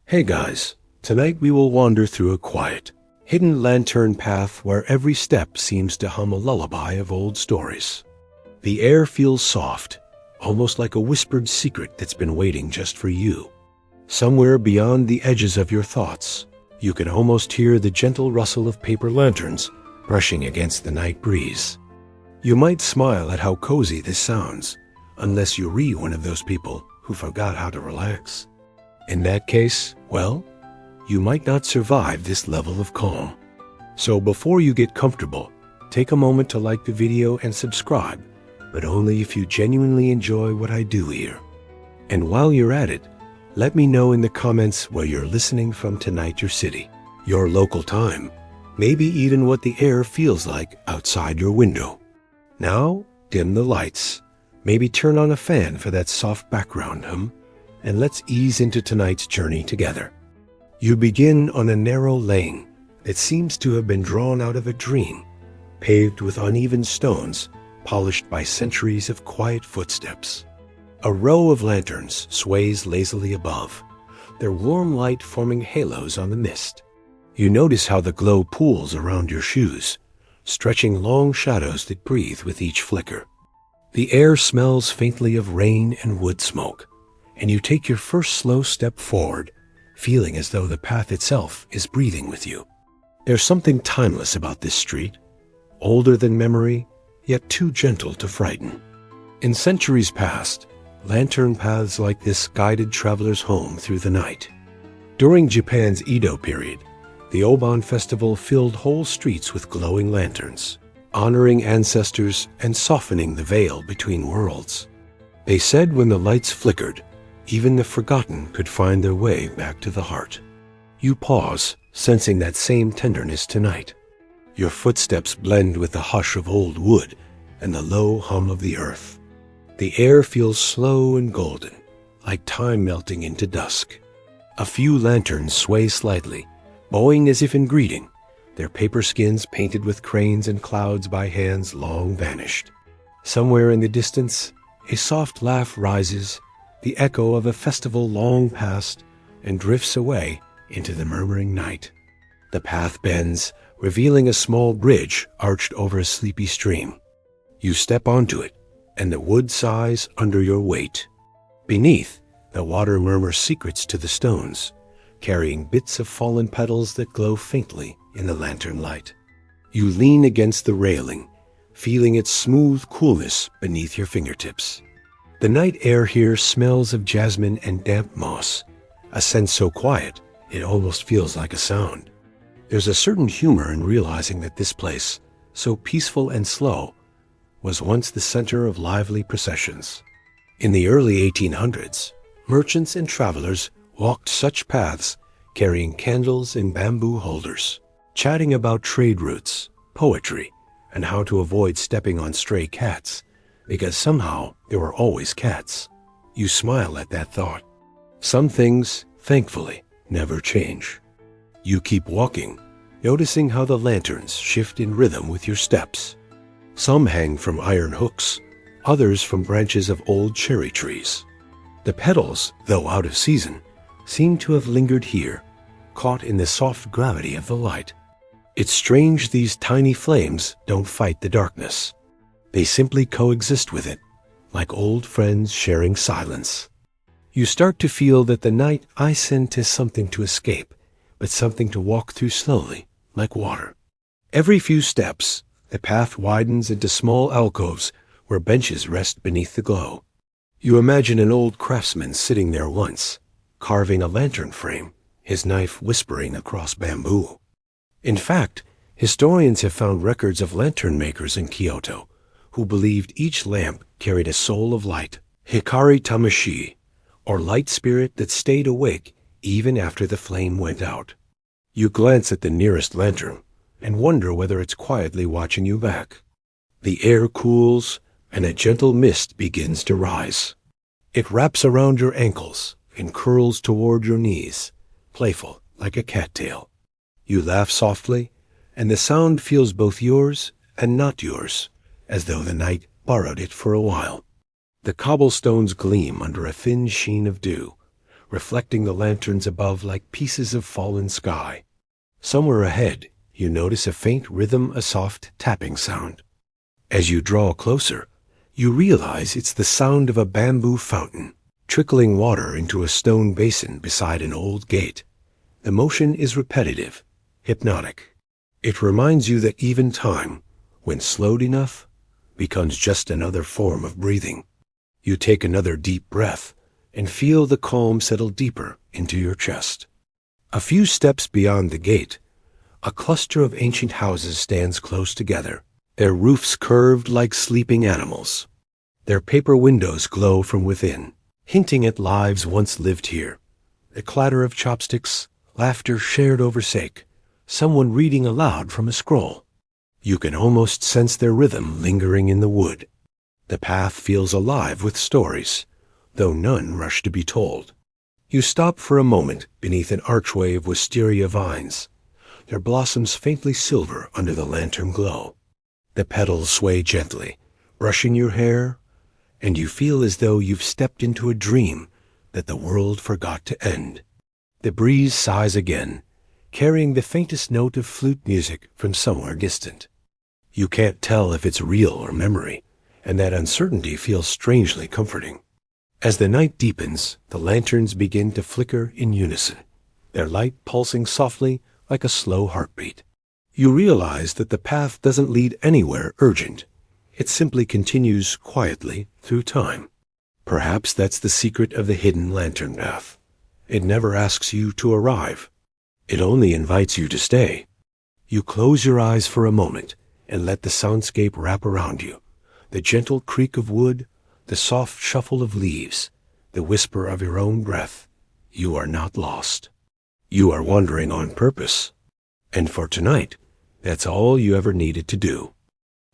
Hey guys, tonight we will wander through a quiet, hidden lantern path where every step seems to hum a lullaby of old stories. The air feels soft, almost like a whispered secret that's been waiting just for you. Somewhere beyond the edges of your thoughts, you can almost hear the gentle rustle of paper lanterns brushing against the night breeze. You might smile at how cozy this sounds, unless you're one of those people who forgot how to relax. In that case, well, you might not survive this level of calm. So before you get comfortable, take a moment to like the video and subscribe, but only if you genuinely enjoy what I do here. And while you're at it, let me know in the comments where you're listening from tonight, your city, your local time, maybe even what the air feels like outside your window. Now, dim the lights, maybe turn on a fan for that soft background hum, and let's ease into tonight's journey together. You begin on a narrow lane that seems to have been drawn out of a dream, paved with uneven stones, polished by centuries of quiet footsteps. A row of lanterns sways lazily above, their warm light forming halos on the mist. You notice how the glow pools around your shoes, stretching long shadows that breathe with each flicker. The air smells faintly of rain and wood smoke, and you take your first slow step forward, feeling as though the path itself is breathing with you. There's something timeless about this street, older than memory, yet too gentle to frighten. In centuries past, lantern paths like this guided travelers home through the night. During Japan's Edo period, the Obon festival filled whole streets with glowing lanterns, honoring ancestors and softening the veil between worlds. They said when the lights flickered, even the forgotten could find their way back to the heart. You pause, sensing that same tenderness tonight. Your footsteps blend with the hush of old wood and the low hum of the earth. The air feels slow and golden, like time melting into dusk. A few lanterns sway slightly, bowing as if in greeting, their paper skins painted with cranes and clouds by hands long vanished. Somewhere in the distance, a soft laugh rises, the echo of a festival long past, and drifts away into the murmuring night. The path bends, revealing a small bridge arched over a sleepy stream. You step onto it, and the wood sighs under your weight. Beneath, the water murmurs secrets to the stones, carrying bits of fallen petals that glow faintly in the lantern light. You lean against the railing, feeling its smooth coolness beneath your fingertips. The night air here smells of jasmine and damp moss, a scent so quiet it almost feels like a sound. There's a certain humor in realizing that this place, so peaceful and slow, was once the center of lively processions. In the early 1800s, merchants and travelers walked such paths, carrying candles in bamboo holders, chatting about trade routes, poetry, and how to avoid stepping on stray cats, because somehow there were always cats. You smile at that thought. Some things, thankfully, never change. You keep walking, noticing how the lanterns shift in rhythm with your steps. Some hang from iron hooks, others from branches of old cherry trees. The petals, though out of season, seem to have lingered here, caught in the soft gravity of the light. It's strange these tiny flames don't fight the darkness. They simply coexist with it, like old friends sharing silence. You start to feel that the night isn't something to escape, but something to walk through slowly, like water. Every few steps, the path widens into small alcoves where benches rest beneath the glow. You imagine an old craftsman sitting there once, carving a lantern frame, his knife whispering across bamboo. In fact, historians have found records of lantern makers in Kyoto who believed each lamp carried a soul of light, hikari tamashi, or light spirit that stayed awake even after the flame went out. You glance at the nearest lantern and wonder whether it's quietly watching you back. The air cools, and a gentle mist begins to rise. It wraps around your ankles and curls toward your knees, playful like a cattail. You laugh softly, and the sound feels both yours and not yours, as though the night borrowed it for a while. The cobblestones gleam under a thin sheen of dew, reflecting the lanterns above like pieces of fallen sky. Somewhere ahead, you notice a faint rhythm, a soft tapping sound. As you draw closer, you realize it's the sound of a bamboo fountain, trickling water into a stone basin beside an old gate. The motion is repetitive, hypnotic. It reminds you that even time, when slowed enough, becomes just another form of breathing. You take another deep breath and feel the calm settle deeper into your chest. A few steps beyond the gate, a cluster of ancient houses stands close together, their roofs curved like sleeping animals. Their paper windows glow from within, hinting at lives once lived here. The clatter of chopsticks, laughter shared over sake, someone reading aloud from a scroll. You can almost sense their rhythm lingering in the wood. The path feels alive with stories, though none rush to be told. You stop for a moment beneath an archway of wisteria vines, their blossoms faintly silver under the lantern glow. The petals sway gently, brushing your hair, and you feel as though you've stepped into a dream that the world forgot to end. The breeze sighs again, carrying the faintest note of flute music from somewhere distant. You can't tell if it's real or memory, and that uncertainty feels strangely comforting. As the night deepens, the lanterns begin to flicker in unison, their light pulsing softly like a slow heartbeat. You realize that the path doesn't lead anywhere urgent. It simply continues quietly through time. Perhaps that's the secret of the hidden lantern path. It never asks you to arrive. It only invites you to stay. You close your eyes for a moment and let the soundscape wrap around you. The gentle creak of wood, the soft shuffle of leaves, the whisper of your own breath. You are not lost. You are wandering on purpose. And for tonight, that's all you ever needed to do.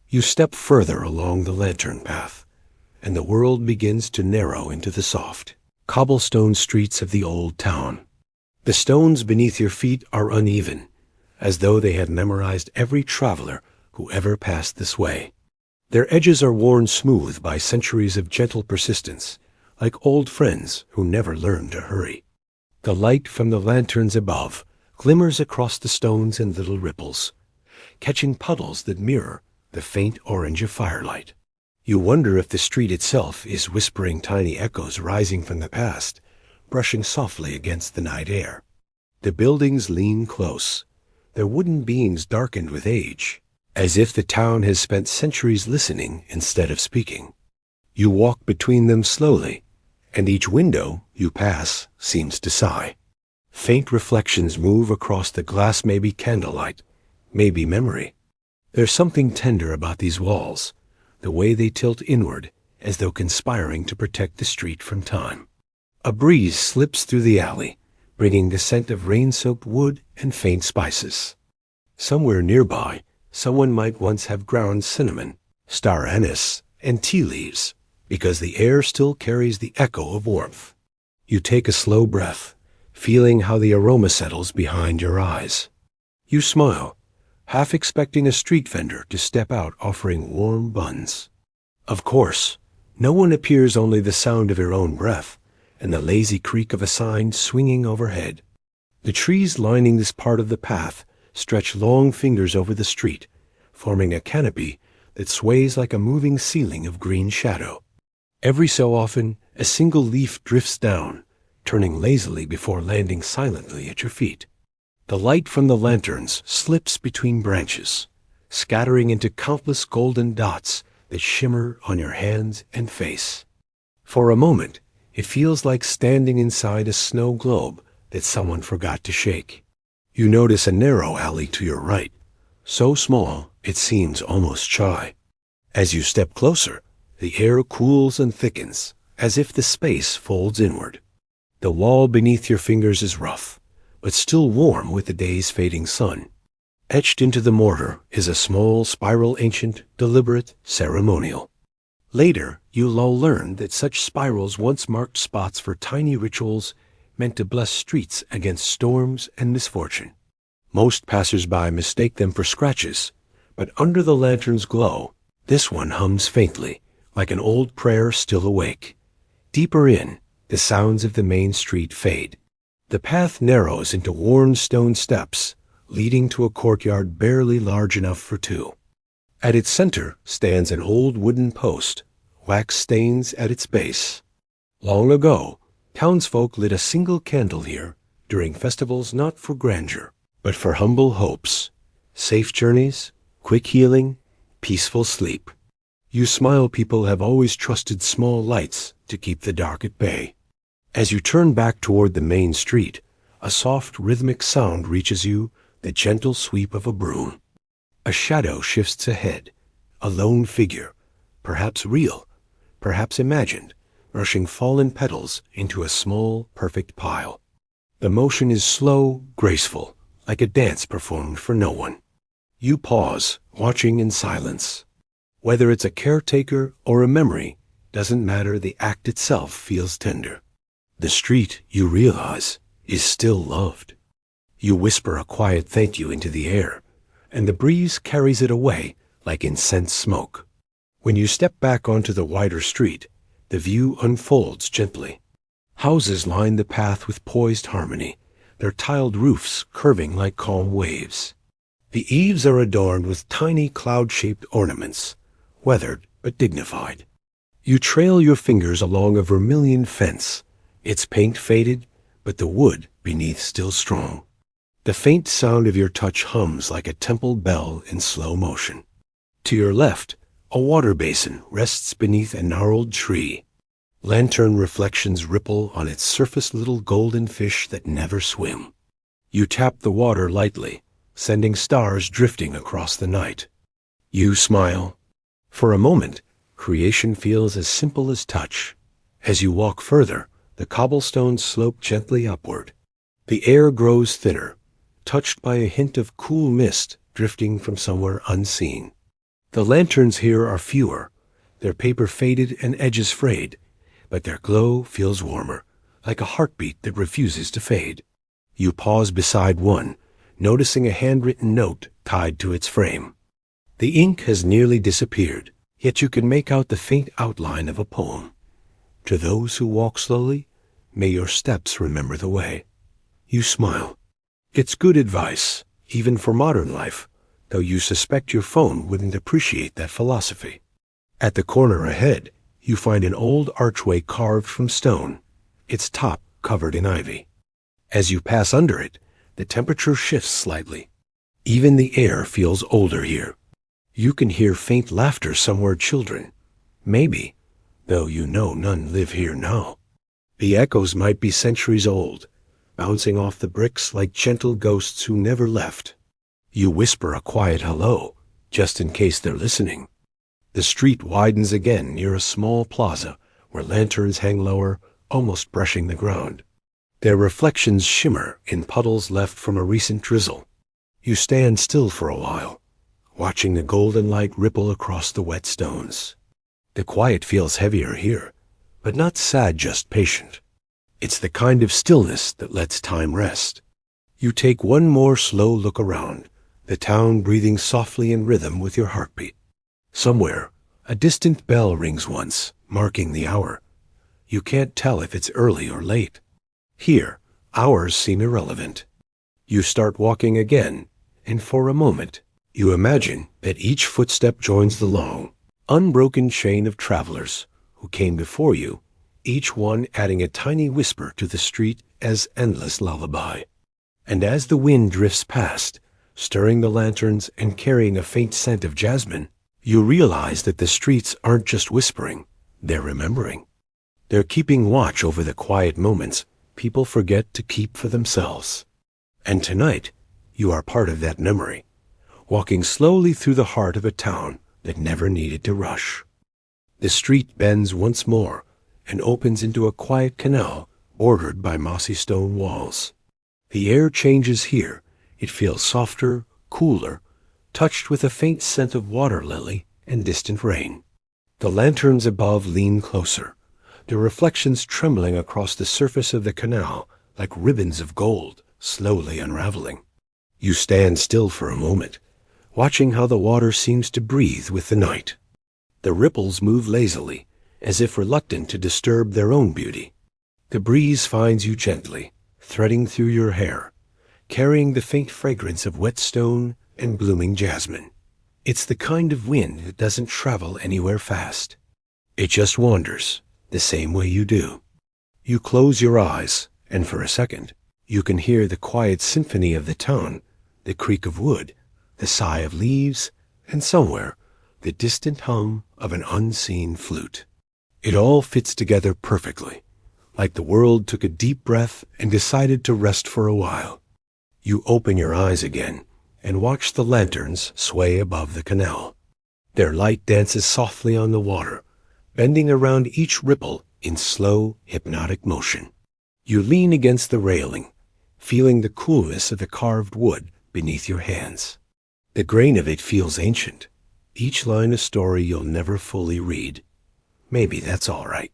You step further along the lantern path, and the world begins to narrow into the soft, cobblestone streets of the old town. The stones beneath your feet are uneven, as though they had memorized every traveler who ever passed this way. Their edges are worn smooth by centuries of gentle persistence, like old friends who never learned to hurry. The light from the lanterns above glimmers across the stones in little ripples, catching puddles that mirror the faint orange of firelight. You wonder if the street itself is whispering tiny echoes rising from the past, brushing softly against the night air. The buildings lean close, their wooden beams darkened with age, as if the town has spent centuries listening instead of speaking. You walk between them slowly, and each window you pass seems to sigh. Faint reflections move across the glass, maybe candlelight, maybe memory. There's something tender about these walls, the way they tilt inward as though conspiring to protect the street from time. A breeze slips through the alley, bringing the scent of rain-soaked wood and faint spices. Somewhere nearby, someone might once have ground cinnamon, star anise, and tea leaves, because the air still carries the echo of warmth. You take a slow breath, feeling how the aroma settles behind your eyes. You smile, half expecting a street vendor to step out offering warm buns. Of course, no one appears, only the sound of your own breath and the lazy creak of a sign swinging overhead. The trees lining this part of the path stretch long fingers over the street, forming a canopy that sways like a moving ceiling of green shadow. Every so often, a single leaf drifts down, turning lazily before landing silently at your feet. The light from the lanterns slips between branches, scattering into countless golden dots that shimmer on your hands and face. For a moment, it feels like standing inside a snow globe that someone forgot to shake. You notice a narrow alley to your right, so small it seems almost shy. As you step closer, the air cools and thickens, as if the space folds inward. The wall beneath your fingers is rough, but still warm with the day's fading sun. Etched into the mortar is a small spiral, ancient, deliberate, ceremonial. Later, you'll learn that such spirals once marked spots for tiny rituals meant to bless streets against storms and misfortune. Most passers-by mistake them for scratches, but under the lantern's glow, this one hums faintly, like an old prayer still awake. Deeper in, The sounds of the main street fade. The path narrows into worn stone steps, leading to a courtyard barely large enough for two. At its center stands an old wooden post, wax stains at its base. Long ago, townsfolk lit a single candle here during festivals not for grandeur, but for humble hopes, safe journeys, quick healing, peaceful sleep. You smile. People have always trusted small lights to keep the dark at bay. As you turn back toward the main street, a soft rhythmic sound reaches you, the gentle sweep of a broom. A shadow shifts ahead, a lone figure, perhaps real, perhaps imagined, brushing fallen petals into a small, perfect pile. The motion is slow, graceful, like a dance performed for no one. You pause, watching in silence. Whether it's a caretaker or a memory, doesn't matter. The act itself feels tender. The street, you realize, is still loved. You whisper a quiet thank you into the air, and the breeze carries it away like incense smoke. When you step back onto the wider street, the view unfolds gently. Houses line the path with poised harmony, their tiled roofs curving like calm waves. The eaves are adorned with tiny cloud-shaped ornaments, weathered but dignified. You trail your fingers along a vermilion fence, its paint faded, but the wood beneath still strong. The faint sound of your touch hums like a temple bell in slow motion. To your left, a water basin rests beneath a gnarled tree. Lantern reflections ripple on its surface, little golden fish that never swim. You tap the water lightly, sending stars drifting across the night. You smile. For a moment, creation feels as simple as touch. As you walk further, the cobblestones slope gently upward. The air grows thinner, touched by a hint of cool mist drifting from somewhere unseen. The lanterns here are fewer, their paper faded and edges frayed, but their glow feels warmer, like a heartbeat that refuses to fade. You pause beside one, noticing a handwritten note tied to its frame. The ink has nearly disappeared, yet you can make out the faint outline of a poem. To those who walk slowly, may your steps remember the way. You smile. It's good advice, even for modern life, though you suspect your phone wouldn't appreciate that philosophy. At the corner ahead, you find an old archway carved from stone, its top covered in ivy. As you pass under it, the temperature shifts slightly. Even the air feels older here. You can hear faint laughter somewhere. Children, maybe, though you know none live here now. The echoes might be centuries old, bouncing off the bricks like gentle ghosts who never left. You whisper a quiet hello, just in case they're listening. The street widens again near a small plaza where lanterns hang lower, almost brushing the ground. Their reflections shimmer in puddles left from a recent drizzle. You stand still for a while, watching the golden light ripple across the wet stones. The quiet feels heavier here, but not sad, just patient. It's the kind of stillness that lets time rest. You take one more slow look around, the town breathing softly in rhythm with your heartbeat. Somewhere, a distant bell rings once, marking the hour. You can't tell if it's early or late. Here, hours seem irrelevant. You start walking again, and for a moment, you imagine that each footstep joins the long, unbroken chain of travelers who came before you, each one adding a tiny whisper to the street as endless lullaby. And as the wind drifts past, stirring the lanterns and carrying a faint scent of jasmine, you realize that the streets aren't just whispering, they're remembering. They're keeping watch over the quiet moments people forget to keep for themselves. And tonight, you are part of that memory, walking slowly through the heart of a town that never needed to rush. The street bends once more and opens into a quiet canal bordered by mossy stone walls. The air changes here. It feels softer, cooler, touched with a faint scent of water lily and distant rain. The lanterns above lean closer, their reflections trembling across the surface of the canal like ribbons of gold slowly unraveling. You stand still for a moment, watching how the water seems to breathe with the night. The ripples move lazily, as if reluctant to disturb their own beauty. The breeze finds you gently, threading through your hair, carrying the faint fragrance of wet stone and blooming jasmine. It's the kind of wind that doesn't travel anywhere fast. It just wanders, the same way you do. You close your eyes, and for a second, you can hear the quiet symphony of the town, the creak of wood, the sigh of leaves, and somewhere, the distant hum of an unseen flute. It all fits together perfectly, like the world took a deep breath and decided to rest for a while. You open your eyes again and watch the lanterns sway above the canal. Their light dances softly on the water, bending around each ripple in slow, hypnotic motion. You lean against the railing, feeling the coolness of the carved wood beneath your hands. The grain of it feels ancient, each line a story you'll never fully read. Maybe that's all right.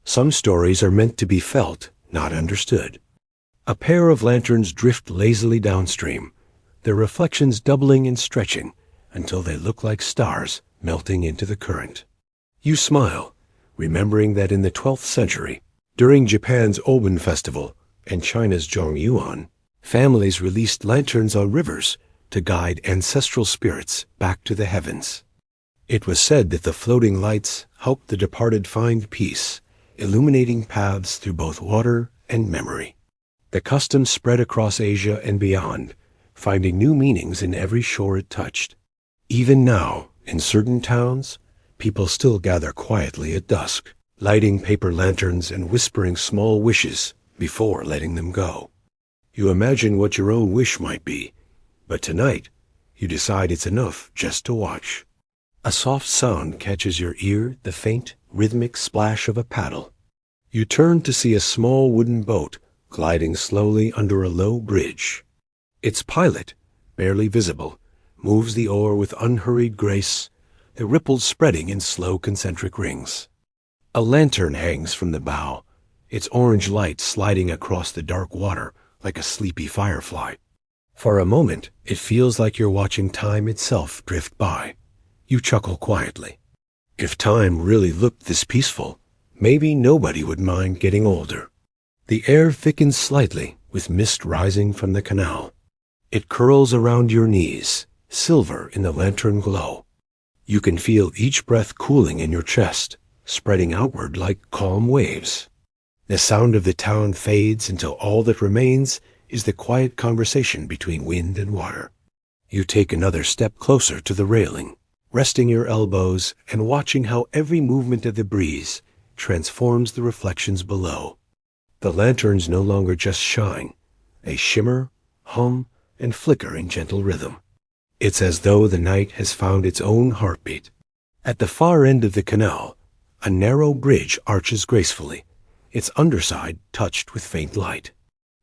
Some stories are meant to be felt, not understood. A pair of lanterns drift lazily downstream, their reflections doubling and stretching until they look like stars melting into the current. You smile, remembering that in the 12th century, during Japan's Obon Festival and China's Zhongyuan, families released lanterns on rivers to guide ancestral spirits back to the heavens. It was said that the floating lights helped the departed find peace, illuminating paths through both water and memory. The custom spread across Asia and beyond, finding new meanings in every shore it touched. Even now, in certain towns, people still gather quietly at dusk, lighting paper lanterns and whispering small wishes before letting them go. You imagine what your own wish might be, but tonight, you decide it's enough just to watch. A soft sound catches your ear, the faint, rhythmic splash of a paddle. You turn to see a small wooden boat gliding slowly under a low bridge. Its pilot, barely visible, moves the oar with unhurried grace, the ripples spreading in slow concentric rings. A lantern hangs from the bow, its orange light sliding across the dark water like a sleepy firefly. For a moment, it feels like you're watching time itself drift by. You chuckle quietly. If time really looked this peaceful, maybe nobody would mind getting older. The air thickens slightly with mist rising from the canal. It curls around your knees, silver in the lantern glow. You can feel each breath cooling in your chest, spreading outward like calm waves. The sound of the town fades until all that remains is the quiet conversation between wind and water. You take another step closer to the railing, resting your elbows and watching how every movement of the breeze transforms the reflections below. The lanterns no longer just shine. They shimmer, hum, and flicker in gentle rhythm. It's as though the night has found its own heartbeat. At the far end of the canal, a narrow bridge arches gracefully, its underside touched with faint light.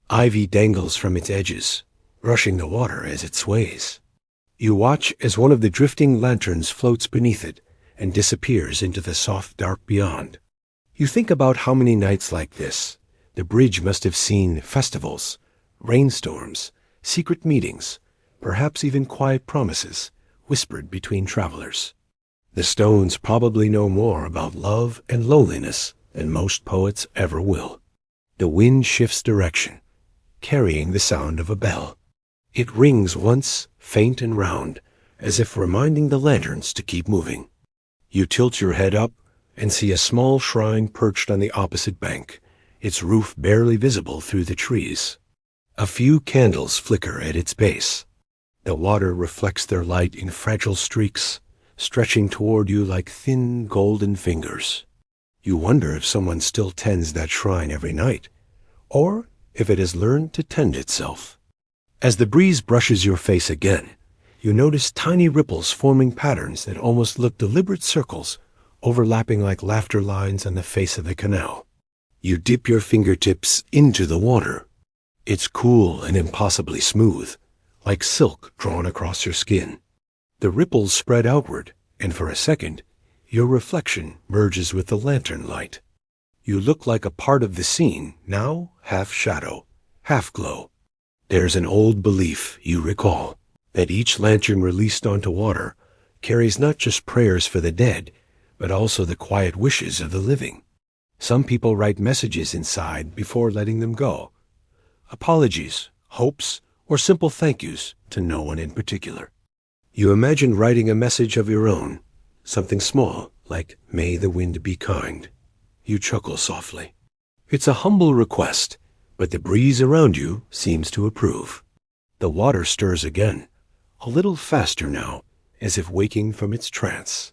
Ivy dangles from its edges, rushing the water as it sways. You watch as one of the drifting lanterns floats beneath it and disappears into the soft dark beyond. You think about how many nights like this the bridge must have seen: festivals, rainstorms, secret meetings, perhaps even quiet promises whispered between travelers. The stones probably know more about love and loneliness than most poets ever will. The wind shifts direction, carrying the sound of a bell. It rings once, faint and round, as if reminding the lanterns to keep moving. You tilt your head up and see a small shrine perched on the opposite bank, its roof barely visible through the trees. A few candles flicker at its base. The water reflects their light in fragile streaks, stretching toward you like thin golden fingers. You wonder if someone still tends that shrine every night, or if it has learned to tend itself. As the breeze brushes your face again, you notice tiny ripples forming patterns that almost look deliberate circles, overlapping like laughter lines on the face of the canal. You dip your fingertips into the water. It's cool and impossibly smooth, like silk drawn across your skin. The ripples spread outward, and for a second, your reflection merges with the lantern light. You look like a part of the scene, now half shadow, half glow. There's an old belief, you recall, that each lantern released onto water carries not just prayers for the dead, but also the quiet wishes of the living. Some people write messages inside before letting them go. Apologies, hopes, or simple thank yous to no one in particular. You imagine writing a message of your own, something small like, "May the wind be kind." You chuckle softly. It's a humble request, but the breeze around you seems to approve. The water stirs again, a little faster now, as if waking from its trance.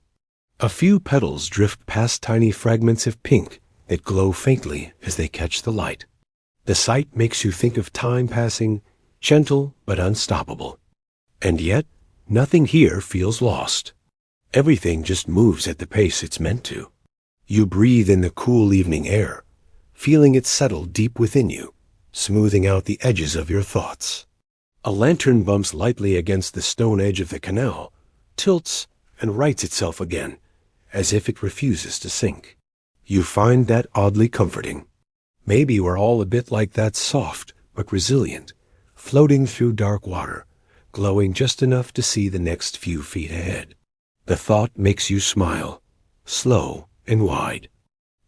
A few petals drift past tiny fragments of pink that glow faintly as they catch the light. The sight makes you think of time passing, gentle but unstoppable. And yet, nothing here feels lost. Everything just moves at the pace it's meant to. You breathe in the cool evening air, feeling it settle deep within you, smoothing out the edges of your thoughts. A lantern bumps lightly against the stone edge of the canal, tilts, and rights itself again, as if it refuses to sink. You find that oddly comforting. Maybe we're all a bit like that, soft but resilient, floating through dark water, glowing just enough to see the next few feet ahead. The thought makes you smile, slow and wide.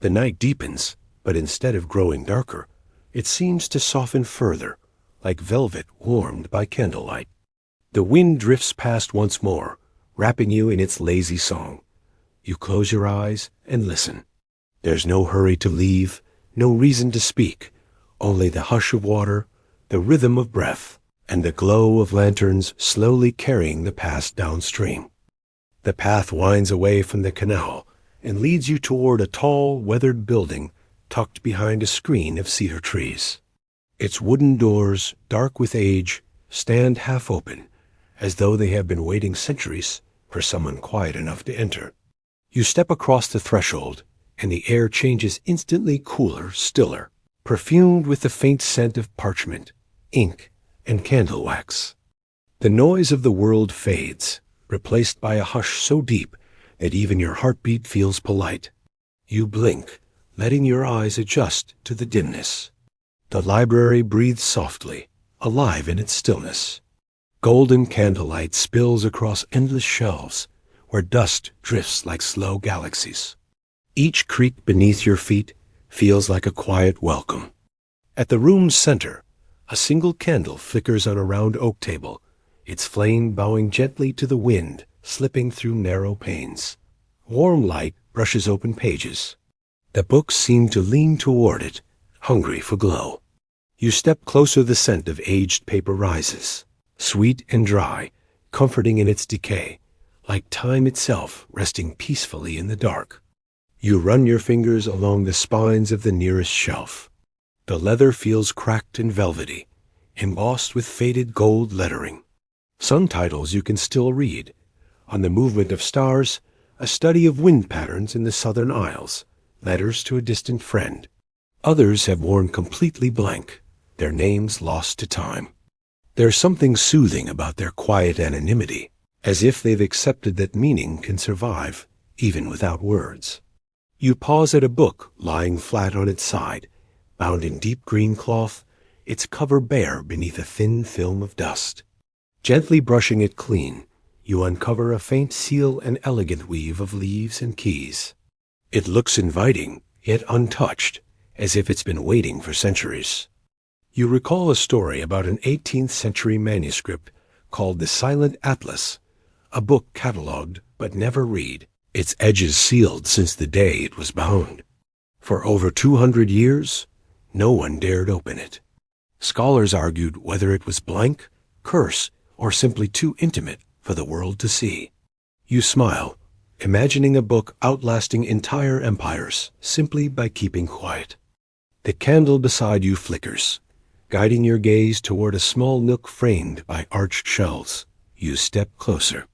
The night deepens, but instead of growing darker, it seems to soften further, like velvet warmed by candlelight. The wind drifts past once more, wrapping you in its lazy song. You close your eyes and listen. There's no hurry to leave, no reason to speak, only the hush of water, the rhythm of breath, and the glow of lanterns slowly carrying the past downstream. The path winds away from the canal and leads you toward a tall, weathered building tucked behind a screen of cedar trees. Its wooden doors, dark with age, stand half open, as though they have been waiting centuries for someone quiet enough to enter. You step across the threshold, and the air changes instantly cooler, stiller, perfumed with the faint scent of parchment, ink, and candle wax. The noise of the world fades, replaced by a hush so deep that even your heartbeat feels polite. You blink, letting your eyes adjust to the dimness. The library breathes softly, alive in its stillness. Golden candlelight spills across endless shelves, where dust drifts like slow galaxies. Each creak beneath your feet feels like a quiet welcome. At the room's center, a single candle flickers on a round oak table, its flame bowing gently to the wind, slipping through narrow panes. Warm light brushes open pages. The books seem to lean toward it, hungry for glow. You step closer, the scent of aged paper rises, sweet and dry, comforting in its decay, like time itself resting peacefully in the dark. You run your fingers along the spines of the nearest shelf. The leather feels cracked and velvety, embossed with faded gold lettering. Some titles you can still read. On the Movement of Stars, a study of wind patterns in the Southern Isles, letters to a distant friend. Others have worn completely blank, their names lost to time. There's something soothing about their quiet anonymity, as if they've accepted that meaning can survive, even without words. You pause at a book lying flat on its side, bound in deep green cloth, its cover bare beneath a thin film of dust. Gently brushing it clean, you uncover a faint seal and elegant weave of leaves and keys. It looks inviting, yet untouched, as if it's been waiting for centuries. You recall a story about an 18th century manuscript called The Silent Atlas, a book catalogued but never read, its edges sealed since the day it was bound. For over 200 years, no one dared open it. Scholars argued whether it was blank, curse, or simply too intimate for the world to see. You smile, imagining a book outlasting entire empires simply by keeping quiet. The candle beside you flickers, guiding your gaze toward a small nook framed by arched shelves. You step closer.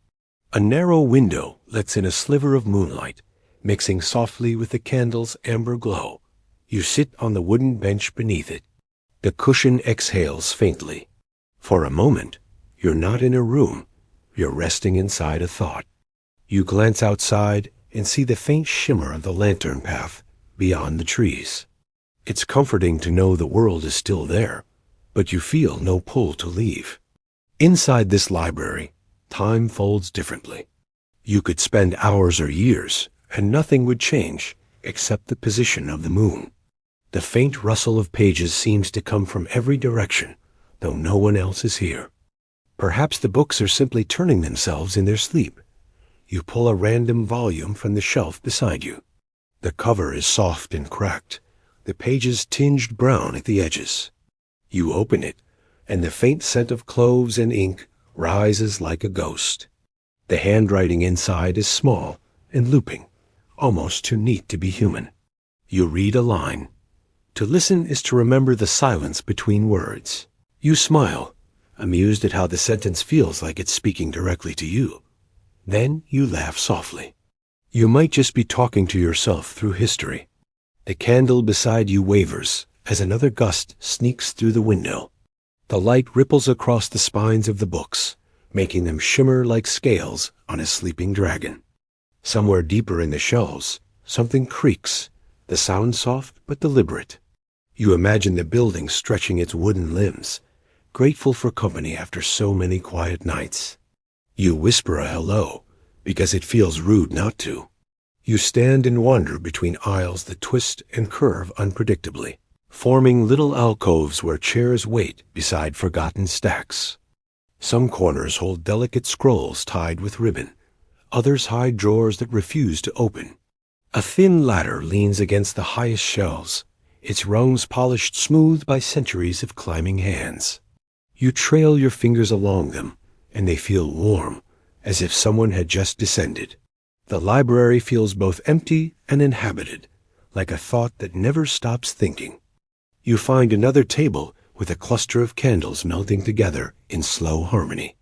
A narrow window lets in a sliver of moonlight, mixing softly with the candle's amber glow. You sit on the wooden bench beneath it. The cushion exhales faintly. For a moment, you're not in a room. You're resting inside a thought. You glance outside and see the faint shimmer of the lantern path beyond the trees. It's comforting to know the world is still there, but you feel no pull to leave. Inside this library, time folds differently. You could spend hours or years, and nothing would change, except the position of the moon. The faint rustle of pages seems to come from every direction, though no one else is here. Perhaps the books are simply turning themselves in their sleep. You pull a random volume from the shelf beside you. The cover is soft and cracked, the pages tinged brown at the edges. You open it, and the faint scent of cloves and ink rises like a ghost. The handwriting inside is small and looping, almost too neat to be human. You read a line. To listen is to remember the silence between words. You smile, amused at how the sentence feels like it's speaking directly to you. Then you laugh softly. You might just be talking to yourself through history. The candle beside you wavers as another gust sneaks through the window. The light ripples across the spines of the books, making them shimmer like scales on a sleeping dragon. Somewhere deeper in the shelves, something creaks, the sound soft but deliberate. You imagine the building stretching its wooden limbs, grateful for company after so many quiet nights. You whisper a hello, because it feels rude not to. You stand and wander between aisles that twist and curve unpredictably, forming little alcoves where chairs wait beside forgotten stacks. Some corners hold delicate scrolls tied with ribbon, others hide drawers that refuse to open. A thin ladder leans against the highest shelves, its rungs polished smooth by centuries of climbing hands. You trail your fingers along them, and they feel warm, as if someone had just descended. The library feels both empty and inhabited, like a thought that never stops thinking. You find another table with a cluster of candles melting together in slow harmony.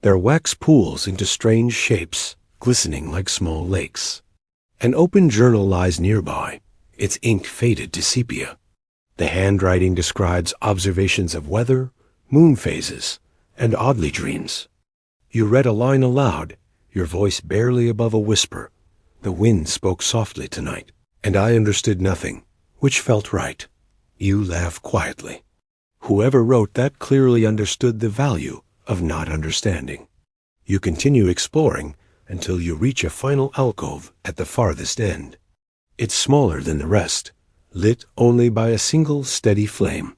Their wax pools into strange shapes, glistening like small lakes. An open journal lies nearby, its ink faded to sepia. The handwriting describes observations of weather, moon phases, and oddly dreams. You read a line aloud, your voice barely above a whisper. The wind spoke softly tonight, and I understood nothing, which felt right. You laugh quietly. Whoever wrote that clearly understood the value of not understanding. You continue exploring until you reach a final alcove at the farthest end. It's smaller than the rest, lit only by a single steady flame.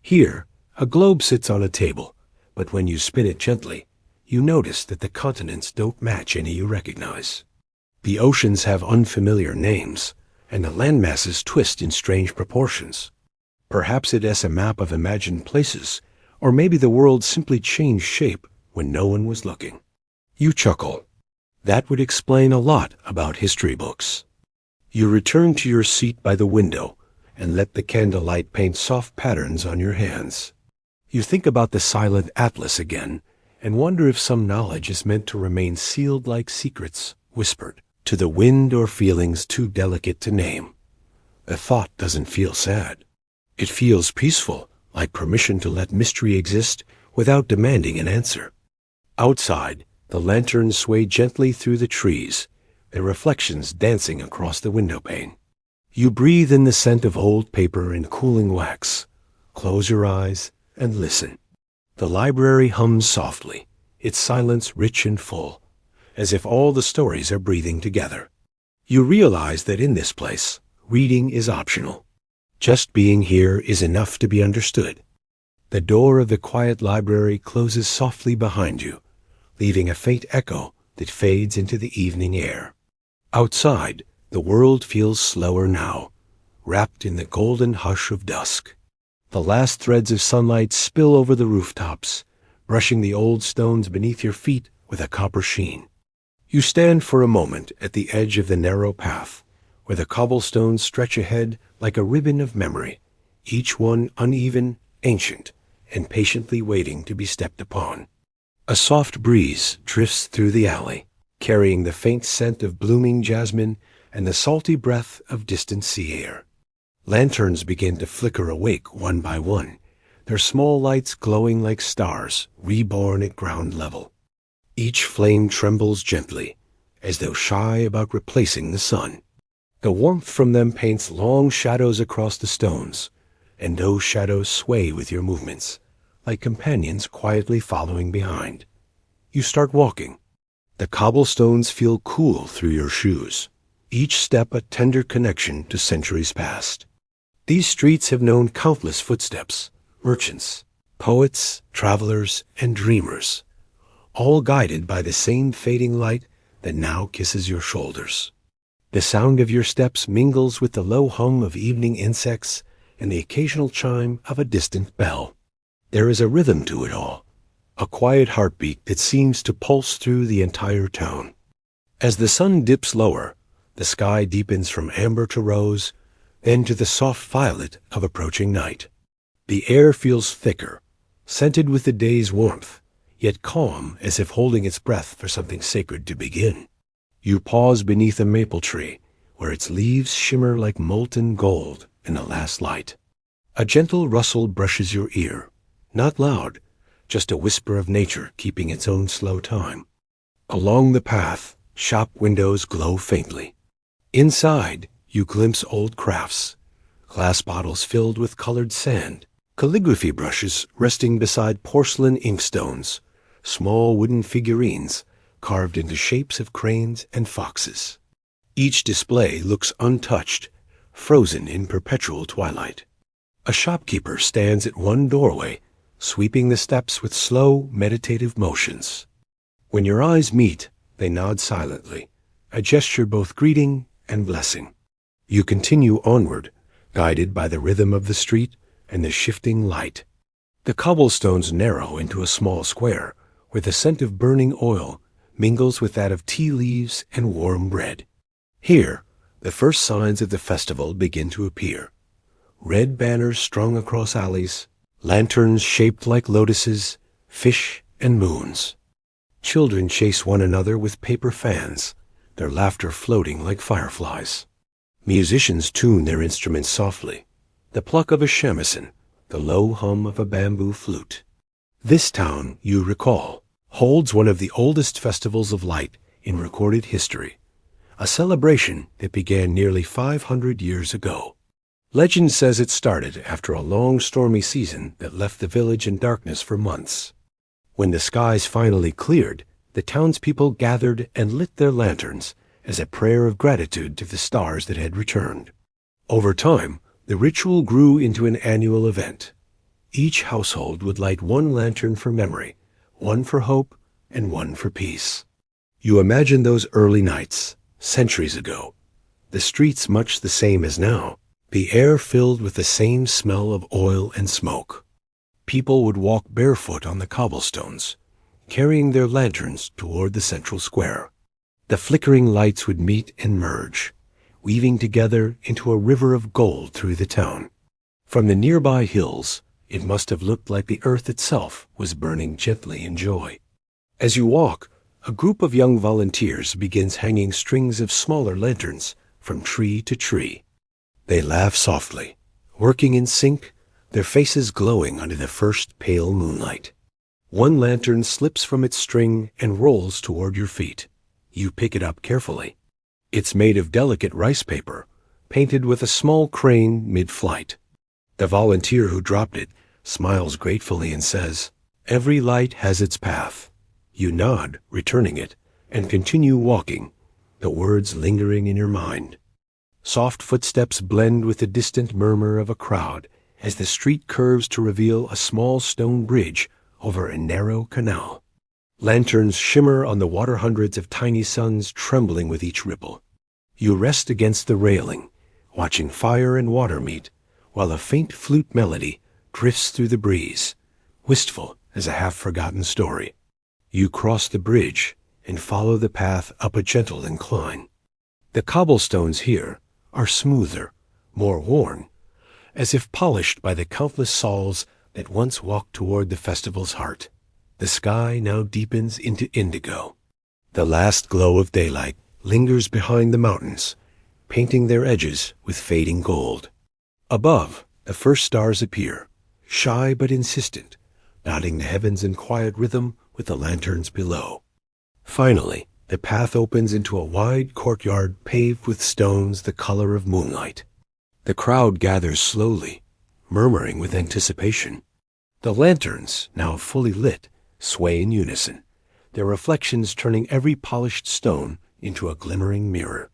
Here, a globe sits on a table, but when you spin it gently, you notice that the continents don't match any you recognize. The oceans have unfamiliar names, and the landmasses twist in strange proportions. Perhaps it is a map of imagined places, or maybe the world simply changed shape when no one was looking. You chuckle. That would explain a lot about history books. You return to your seat by the window and let the candlelight paint soft patterns on your hands. You think about the silent atlas again and wonder if some knowledge is meant to remain sealed like secrets, whispered to the wind or feelings too delicate to name. The thought doesn't feel sad. It feels peaceful, like permission to let mystery exist without demanding an answer. Outside, the lanterns sway gently through the trees, their reflections dancing across the windowpane. You breathe in the scent of old paper and cooling wax. Close your eyes and listen. The library hums softly, its silence rich and full, as if all the stories are breathing together. You realize that in this place, reading is optional. Just being here is enough to be understood. The door of the quiet library closes softly behind you, leaving a faint echo that fades into the evening air. Outside, the world feels slower now, wrapped in the golden hush of dusk. The last threads of sunlight spill over the rooftops, brushing the old stones beneath your feet with a copper sheen. You stand for a moment at the edge of the narrow path, where the cobblestones stretch ahead like a ribbon of memory, each one uneven, ancient, and patiently waiting to be stepped upon. A soft breeze drifts through the alley, carrying the faint scent of blooming jasmine and the salty breath of distant sea air. Lanterns begin to flicker awake one by one, their small lights glowing like stars reborn at ground level. Each flame trembles gently, as though shy about replacing the sun. The warmth from them paints long shadows across the stones, and those shadows sway with your movements, like companions quietly following behind. You start walking. The cobblestones feel cool through your shoes. each step a tender connection to centuries past. These streets have known countless footsteps, merchants, poets, travelers, and dreamers, all guided by the same fading light that now kisses your shoulders. The sound of your steps mingles with the low hum of evening insects and the occasional chime of a distant bell. There is a rhythm to it all, a quiet heartbeat that seems to pulse through the entire town. As the sun dips lower, the sky deepens from amber to rose, then to the soft violet of approaching night. The air feels thicker, scented with the day's warmth, yet calm as if holding its breath for something sacred to begin. You pause beneath a maple tree, where its leaves shimmer like molten gold in the last light. A gentle rustle brushes your ear, not loud, just a whisper of nature keeping its own slow time. Along the path, shop windows glow faintly. Inside, you glimpse old crafts, glass bottles filled with colored sand, calligraphy brushes resting beside porcelain inkstones, small wooden figurines carved into shapes of cranes and foxes. Each display looks untouched, frozen in perpetual twilight. A shopkeeper stands at one doorway, sweeping the steps with slow, meditative motions. When your eyes meet, they nod silently, a gesture both greeting and blessing. You continue onward, guided by the rhythm of the street and the shifting light. The cobblestones narrow into a small square, where the scent of burning oil mingles with that of tea leaves and warm bread. Here, the first signs of the festival begin to appear. Red banners strung across alleys, lanterns shaped like lotuses, fish and moons. Children chase one another with paper fans, their laughter floating like fireflies. Musicians tune their instruments softly, the pluck of a shamisen, the low hum of a bamboo flute. This town, you recall, holds one of the oldest festivals of light in recorded history, a celebration that began nearly 500 years ago. Legend says it started after a long stormy season that left the village in darkness for months. When the skies finally cleared, the townspeople gathered and lit their lanterns as a prayer of gratitude to the stars that had returned. Over time, the ritual grew into an annual event. Each household would light one lantern for memory, one for hope, and one for peace. You imagine those early nights, centuries ago, the streets much the same as now, the air filled with the same smell of oil and smoke. People would walk barefoot on the cobblestones, carrying their lanterns toward the central square. The flickering lights would meet and merge, weaving together into a river of gold through the town. From the nearby hills, it must have looked like the earth itself was burning gently in joy. As you walk, a group of young volunteers begins hanging strings of smaller lanterns from tree to tree. They laugh softly, working in sync, their faces glowing under the first pale moonlight. One lantern slips from its string and rolls toward your feet. You pick it up carefully. It's made of delicate rice paper, painted with a small crane mid-flight. The volunteer who dropped it smiles gratefully and says, "Every light has its path." You nod, returning it, and continue walking, the words lingering in your mind. Soft footsteps blend with the distant murmur of a crowd as the street curves to reveal a small stone bridge over a narrow canal. Lanterns shimmer on the water, hundreds of tiny suns trembling with each ripple. You rest against the railing, watching fire and water meet, while a faint flute melody drifts through the breeze, wistful as a half-forgotten story. You cross the bridge and follow the path up a gentle incline. The cobblestones here are smoother, more worn, as if polished by the countless souls that once walked toward the festival's heart. The sky now deepens into indigo. The last glow of daylight lingers behind the mountains, painting their edges with fading gold. Above, the first stars appear, shy but insistent, dotting the heavens in quiet rhythm with the lanterns below. Finally, the path opens into a wide courtyard paved with stones the color of moonlight. The crowd gathers slowly, murmuring with anticipation. The lanterns, now fully lit, sway in unison, their reflections turning every polished stone into a glimmering mirror.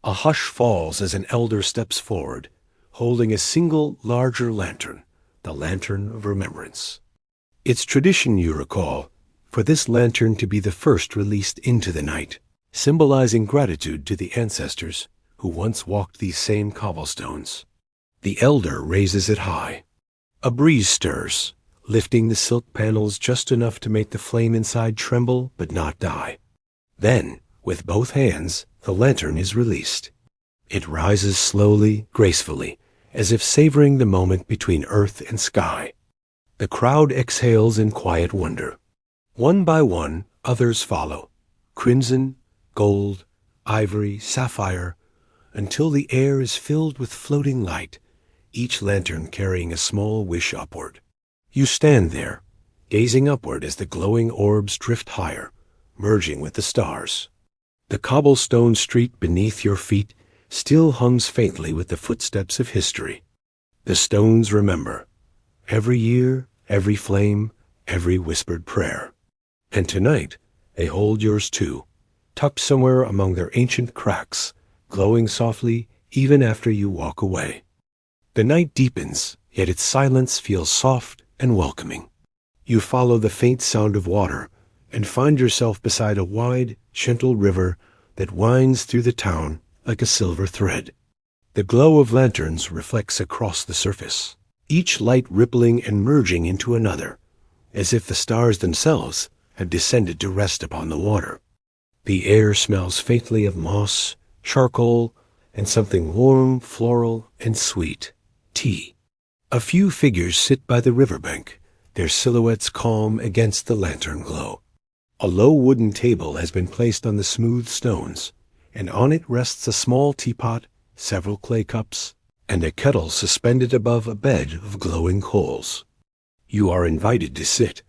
A hush falls as an elder steps forward, holding a single larger lantern, the lantern of remembrance. It's tradition, you recall, for this lantern to be the first released into the night, symbolizing gratitude to the ancestors who once walked these same cobblestones. The elder raises it high. A breeze stirs, lifting the silk panels just enough to make the flame inside tremble but not die. Then, with both hands, the lantern is released. It rises slowly, gracefully, as if savoring the moment between earth and sky. The crowd exhales in quiet wonder. One by one, others follow, crimson, gold, ivory, sapphire, until the air is filled with floating light, each lantern carrying a small wish upward. You stand there, gazing upward as the glowing orbs drift higher, merging with the stars. The cobblestone street beneath your feet still hums faintly with the footsteps of history. The stones remember. Every year, every flame, every whispered prayer. And tonight, they hold yours too, tucked somewhere among their ancient cracks, glowing softly even after you walk away. The night deepens, yet its silence feels soft and welcoming. You follow the faint sound of water and find yourself beside a wide, gentle river that winds through the town like a silver thread. The glow of lanterns reflects across the surface, each light rippling and merging into another, as if the stars themselves had descended to rest upon the water. The air smells faintly of moss, charcoal, and something warm, floral, and sweet, tea. A few figures sit by the riverbank, their silhouettes calm against the lantern glow. A low wooden table has been placed on the smooth stones, and on it rests a small teapot, several clay cups, and a kettle suspended above a bed of glowing coals. You are invited to sit,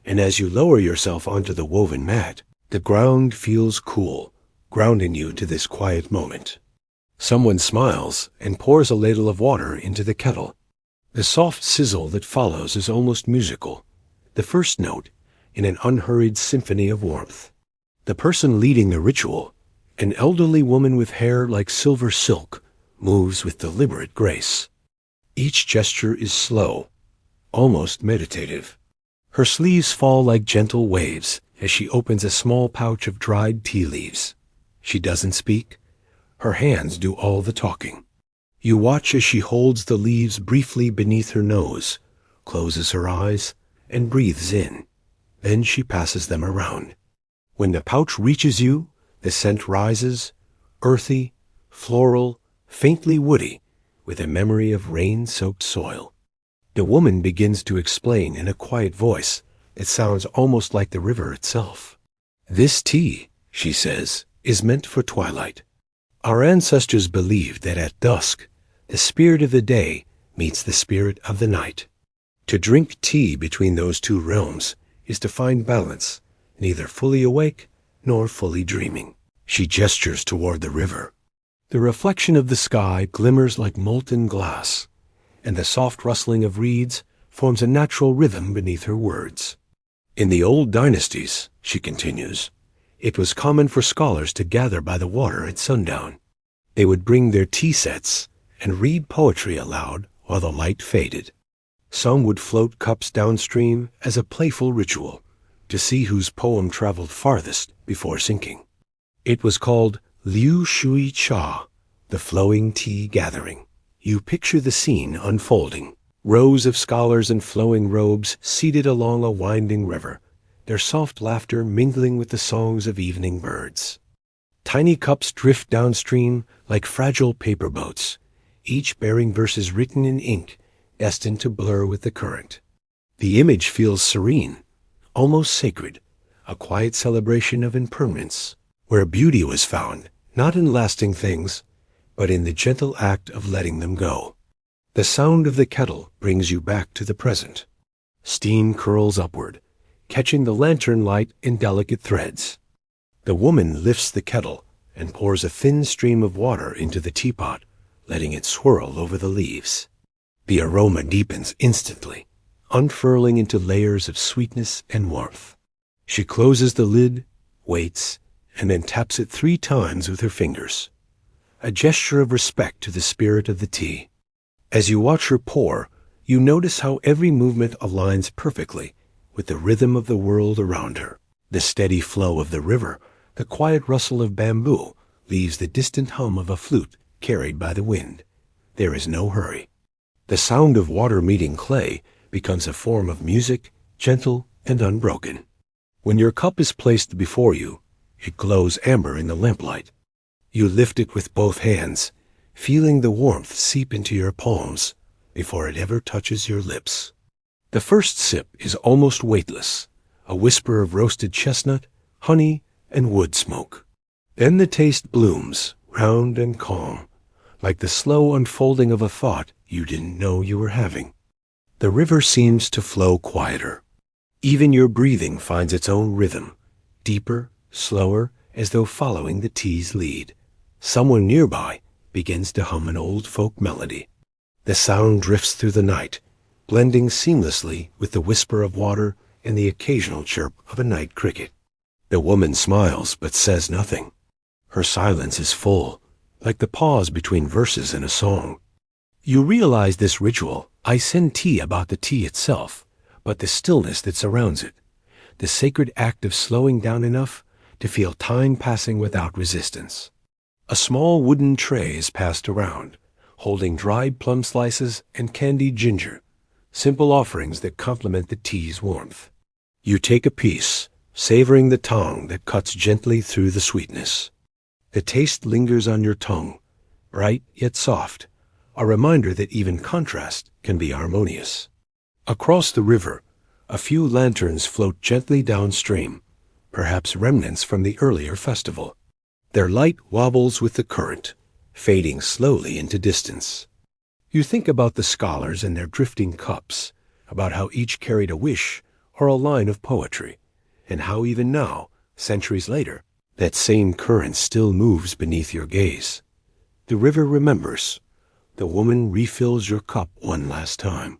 and as you lower yourself onto the woven mat, the ground feels cool, grounding you to this quiet moment. Someone smiles and pours a ladle of water into the kettle. The soft sizzle that follows is almost musical, the first note in an unhurried symphony of warmth. The person leading the ritual, an elderly woman with hair like silver silk, moves with deliberate grace. Each gesture is slow, almost meditative. Her sleeves fall like gentle waves as she opens a small pouch of dried tea leaves. She doesn't speak. Her hands do all the talking. You watch as she holds the leaves briefly beneath her nose, closes her eyes, and breathes in. Then she passes them around. When the pouch reaches you, the scent rises, earthy, floral, faintly woody, with a memory of rain-soaked soil. The woman begins to explain in a quiet voice that sounds almost like the river itself. "This tea," she says, "is meant for twilight. Our ancestors believed that at dusk, the spirit of the day meets the spirit of the night. To drink tea between those two realms is to find balance, neither fully awake nor fully dreaming." She gestures toward the river. The reflection of the sky glimmers like molten glass, and the soft rustling of reeds forms a natural rhythm beneath her words. "In the old dynasties," she continues, "it was common for scholars to gather by the water at sundown. They would bring their tea sets and read poetry aloud while the light faded. Some would float cups downstream as a playful ritual, to see whose poem traveled farthest before sinking. It was called Liu Shui Cha, the flowing tea gathering. You picture the scene unfolding. Rows of scholars in flowing robes seated along a winding river, their soft laughter mingling with the songs of evening birds. Tiny cups drift downstream like fragile paper boats, each bearing verses written in ink, destined to blur with the current. The image feels serene, almost sacred, a quiet celebration of impermanence, where beauty was found, not in lasting things, but in the gentle act of letting them go. The sound of the kettle brings you back to the present. Steam curls upward, catching the lantern light in delicate threads. The woman lifts the kettle and pours a thin stream of water into the teapot, letting it swirl over the leaves. The aroma deepens instantly, unfurling into layers of sweetness and warmth. She closes the lid, waits, and then taps it 3 times with her fingers. a gesture of respect to the spirit of the tea. As you watch her pour, you notice how every movement aligns perfectly with the rhythm of the world around her. The steady flow of the river, the quiet rustle of bamboo, leaves the distant hum of a flute carried by the wind. There is no hurry. The sound of water meeting clay becomes a form of music, gentle and unbroken. When your cup is placed before you, it glows amber in the lamplight. You lift it with both hands, feeling the warmth seep into your palms before it ever touches your lips. The first sip is almost weightless, a whisper of roasted chestnut, honey, and wood smoke. Then the taste blooms, round and calm, like the slow unfolding of a thought you didn't know you were having. The river seems to flow quieter. Even your breathing finds its own rhythm, deeper, slower, as though following the tea's lead. Someone nearby begins to hum an old folk melody. The sound drifts through the night, blending seamlessly with the whisper of water and the occasional chirp of a night cricket. The woman smiles but says nothing. Her silence is full, like the pause between verses in a song. You realize this ritual isn't tea about the tea itself, but the stillness that surrounds it, the sacred act of slowing down enough to feel time passing without resistance. A small wooden tray is passed around, holding dried plum slices and candied ginger, simple offerings that complement the tea's warmth. You take a piece, savoring the tang that cuts gently through the sweetness. The taste lingers on your tongue, bright yet soft, a reminder that even contrast can be harmonious. Across the river, a few lanterns float gently downstream, perhaps remnants from the earlier festival. Their light wobbles with the current, fading slowly into distance. You think about the scholars and their drifting cups, about how each carried a wish or a line of poetry, and how even now, centuries later, that same current still moves beneath your gaze. The river remembers. The woman refills your cup one last time.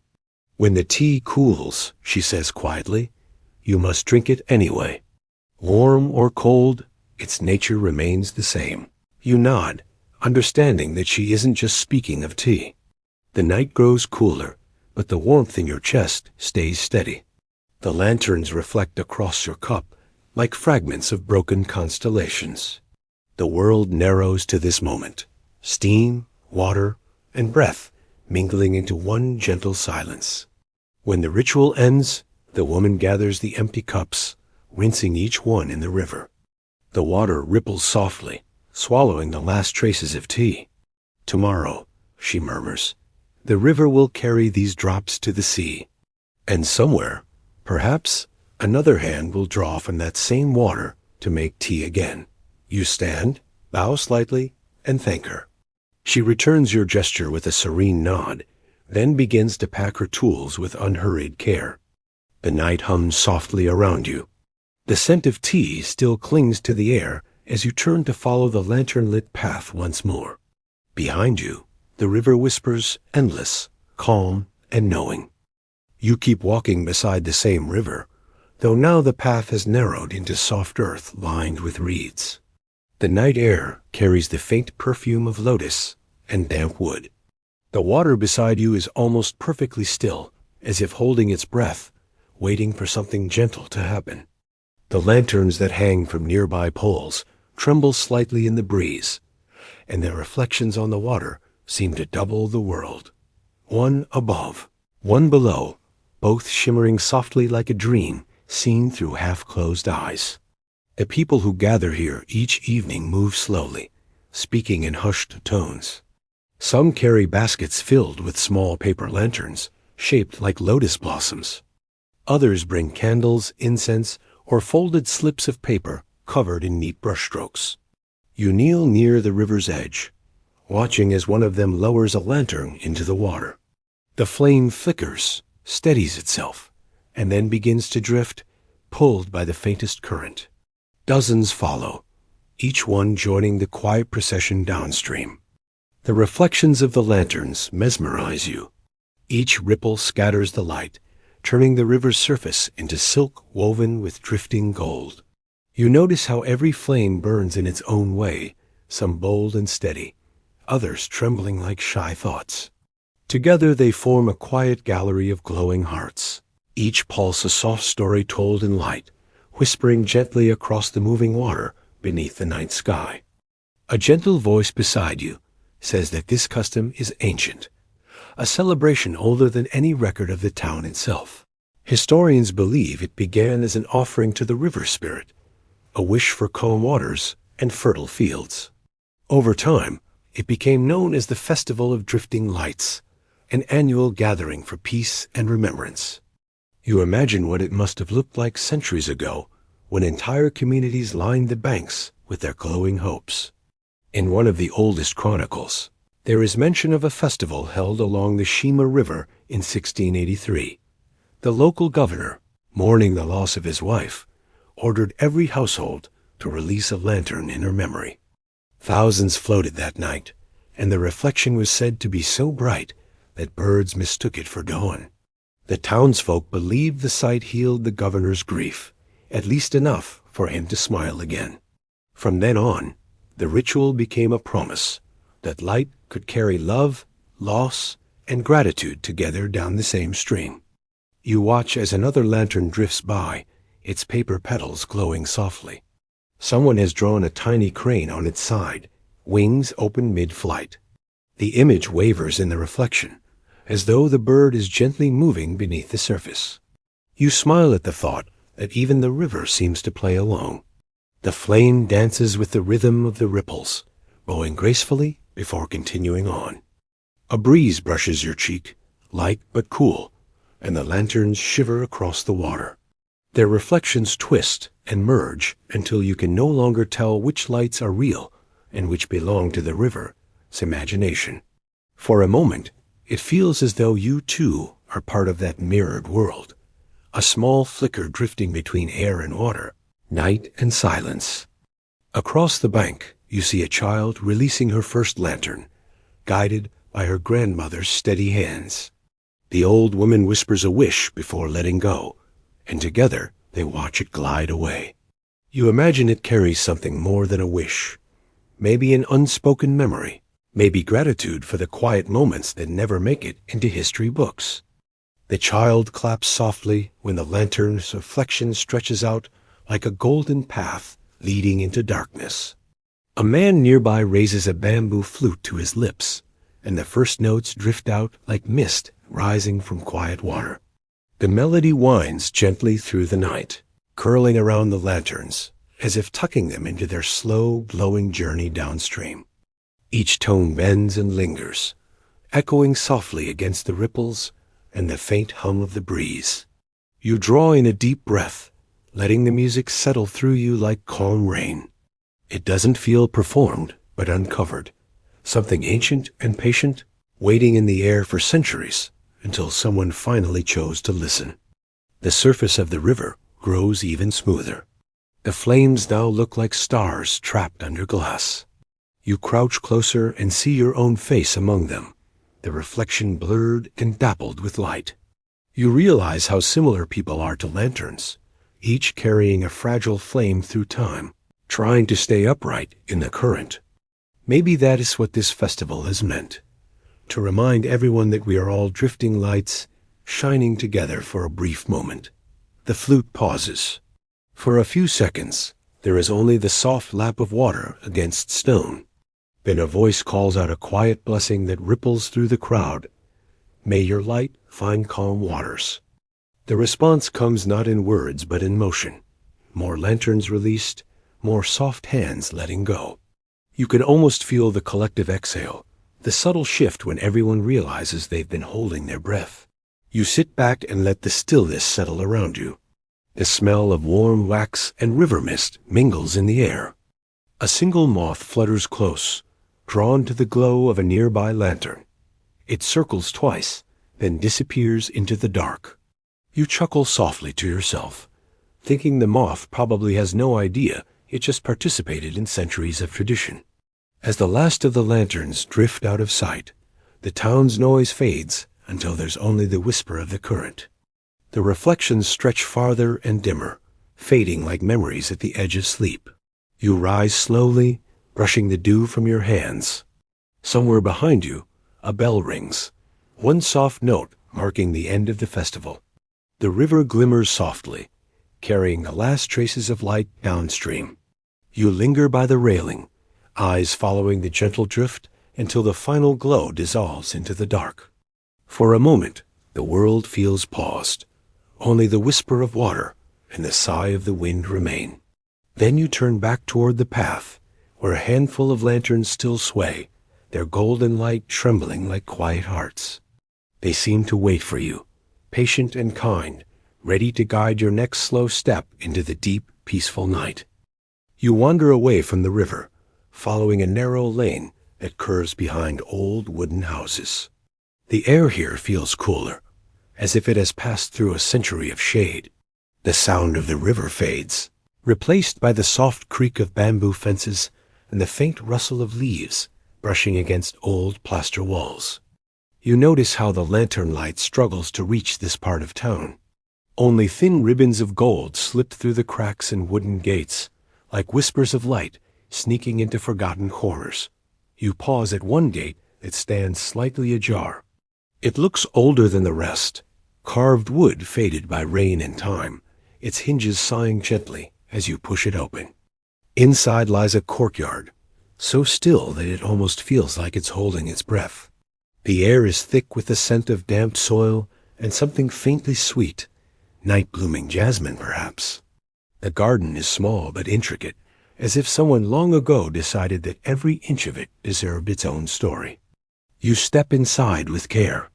When the tea cools, she says quietly, you must drink it anyway. Warm or cold, its nature remains the same. You nod, understanding that she isn't just speaking of tea. The night grows cooler, but the warmth in your chest stays steady. The lanterns reflect across your cup like fragments of broken constellations. The world narrows to this moment, steam, water, and breath mingling into one gentle silence. When the ritual ends, the woman gathers the empty cups, rinsing each one in the river. The water ripples softly, swallowing the last traces of tea. Tomorrow, she murmurs, the river will carry these drops to the sea. And somewhere, perhaps, another hand will draw from that same water to make tea again. You stand, bow slightly, and thank her. She returns your gesture with a serene nod, then begins to pack her tools with unhurried care. The night hums softly around you. The scent of tea still clings to the air as you turn to follow the lantern-lit path once more. Behind you, the river whispers, endless, calm, and knowing. You keep walking beside the same river, though now the path has narrowed into soft earth lined with reeds. The night air carries the faint perfume of lotus and damp wood. The water beside you is almost perfectly still, as if holding its breath, waiting for something gentle to happen. The lanterns that hang from nearby poles tremble slightly in the breeze, and their reflections on the water seem to double the world. One above, one below, both shimmering softly like a dream seen through half-closed eyes. The people who gather here each evening move slowly, speaking in hushed tones. Some carry baskets filled with small paper lanterns, shaped like lotus blossoms. Others bring candles, incense, or folded slips of paper covered in neat brushstrokes. You kneel near the river's edge, watching as one of them lowers a lantern into the water. The flame flickers, steadies itself, and then begins to drift, pulled by the faintest current. Dozens follow, each one joining the quiet procession downstream. The reflections of the lanterns mesmerize you. Each ripple scatters the light, turning the river's surface into silk woven with drifting gold. You notice how every flame burns in its own way, some bold and steady, others trembling like shy thoughts. Together they form a quiet gallery of glowing hearts, each pulse a soft story told in light, whispering gently across the moving water beneath the night sky. A gentle voice beside you says that this custom is ancient, a celebration older than any record of the town itself. Historians believe it began as an offering to the river spirit, a wish for calm waters and fertile fields. Over time, it became known as the Festival of Drifting Lights, an annual gathering for peace and remembrance. You imagine what it must have looked like centuries ago, when entire communities lined the banks with their glowing hopes. In one of the oldest chronicles, there is mention of a festival held along the Shima River in 1683. The local governor, mourning the loss of his wife, ordered every household to release a lantern in her memory. Thousands floated that night, and the reflection was said to be so bright that birds mistook it for dawn. The townsfolk believed the sight healed the governor's grief, at least enough for him to smile again. From then on, the ritual became a promise that light could carry love, loss, and gratitude together down the same stream. You watch as another lantern drifts by, its paper petals glowing softly. Someone has drawn a tiny crane on its side, wings open mid-flight. The image wavers in the reflection, as though the bird is gently moving beneath the surface. You smile at the thought that even the river seems to play along. The flame dances with the rhythm of the ripples, bowing gracefully before continuing on. A breeze brushes your cheek, light but cool, and the lanterns shiver across the water. Their reflections twist and merge until you can no longer tell which lights are real and which belong to the river's imagination. For a moment, it feels as though you too are part of that mirrored world, a small flicker drifting between air and water, night and silence. Across the bank, you see a child releasing her first lantern, guided by her grandmother's steady hands. The old woman whispers a wish before letting go, and together they watch it glide away. You imagine it carries something more than a wish, maybe an unspoken memory, maybe gratitude for the quiet moments that never make it into history books. The child claps softly when the lantern's reflection stretches out like a golden path leading into darkness. A man nearby raises a bamboo flute to his lips, and the first notes drift out like mist rising from quiet water. The melody winds gently through the night, curling around the lanterns, as if tucking them into their slow, glowing journey downstream. Each tone bends and lingers, echoing softly against the ripples and the faint hum of the breeze. You draw in a deep breath, letting the music settle through you like calm rain. It doesn't feel performed, but uncovered, something ancient and patient, waiting in the air for centuries until someone finally chose to listen. The surface of the river grows even smoother. The flames now look like stars trapped under glass. You crouch closer and see your own face among them, the reflection blurred and dappled with light. You realize how similar people are to lanterns, each carrying a fragile flame through time, trying to stay upright in the current. Maybe that is what this festival has meant, to remind everyone that we are all drifting lights, shining together for a brief moment. The flute pauses. For a few seconds, there is only the soft lap of water against stone. Then a voice calls out a quiet blessing that ripples through the crowd. May your light find calm waters. The response comes not in words but in motion. More lanterns released, more soft hands letting go. You can almost feel the collective exhale, the subtle shift when everyone realizes they've been holding their breath. You sit back and let the stillness settle around you. The smell of warm wax and river mist mingles in the air. A single moth flutters close, drawn to the glow of a nearby lantern. It circles twice, then disappears into the dark. You chuckle softly to yourself, thinking the moth probably has no idea it just participated in centuries of tradition. As the last of the lanterns drift out of sight, the town's noise fades until there's only the whisper of the current. The reflections stretch farther and dimmer, fading like memories at the edge of sleep. You rise slowly, brushing the dew from your hands. Somewhere behind you, a bell rings, one soft note marking the end of the festival. The river glimmers softly, carrying the last traces of light downstream. You linger by the railing, eyes following the gentle drift until the final glow dissolves into the dark. For a moment, the world feels paused. Only the whisper of water and the sigh of the wind remain. Then you turn back toward the path, where a handful of lanterns still sway, their golden light trembling like quiet hearts. They seem to wait for you, patient and kind, ready to guide your next slow step into the deep, peaceful night. You wander away from the river, following a narrow lane that curves behind old wooden houses. The air here feels cooler, as if it has passed through a century of shade. The sound of the river fades, replaced by the soft creak of bamboo fences and the faint rustle of leaves brushing against old plaster walls. You notice how the lantern light struggles to reach this part of town. Only thin ribbons of gold slip through the cracks in wooden gates, like whispers of light sneaking into forgotten corners. You pause at one gate that stands slightly ajar. It looks older than the rest, carved wood faded by rain and time, its hinges sighing gently as you push it open. Inside lies a courtyard, so still that it almost feels like it's holding its breath. The air is thick with the scent of damp soil and something faintly sweet, night-blooming jasmine perhaps. The garden is small but intricate, as if someone long ago decided that every inch of it deserved its own story. You step inside with care.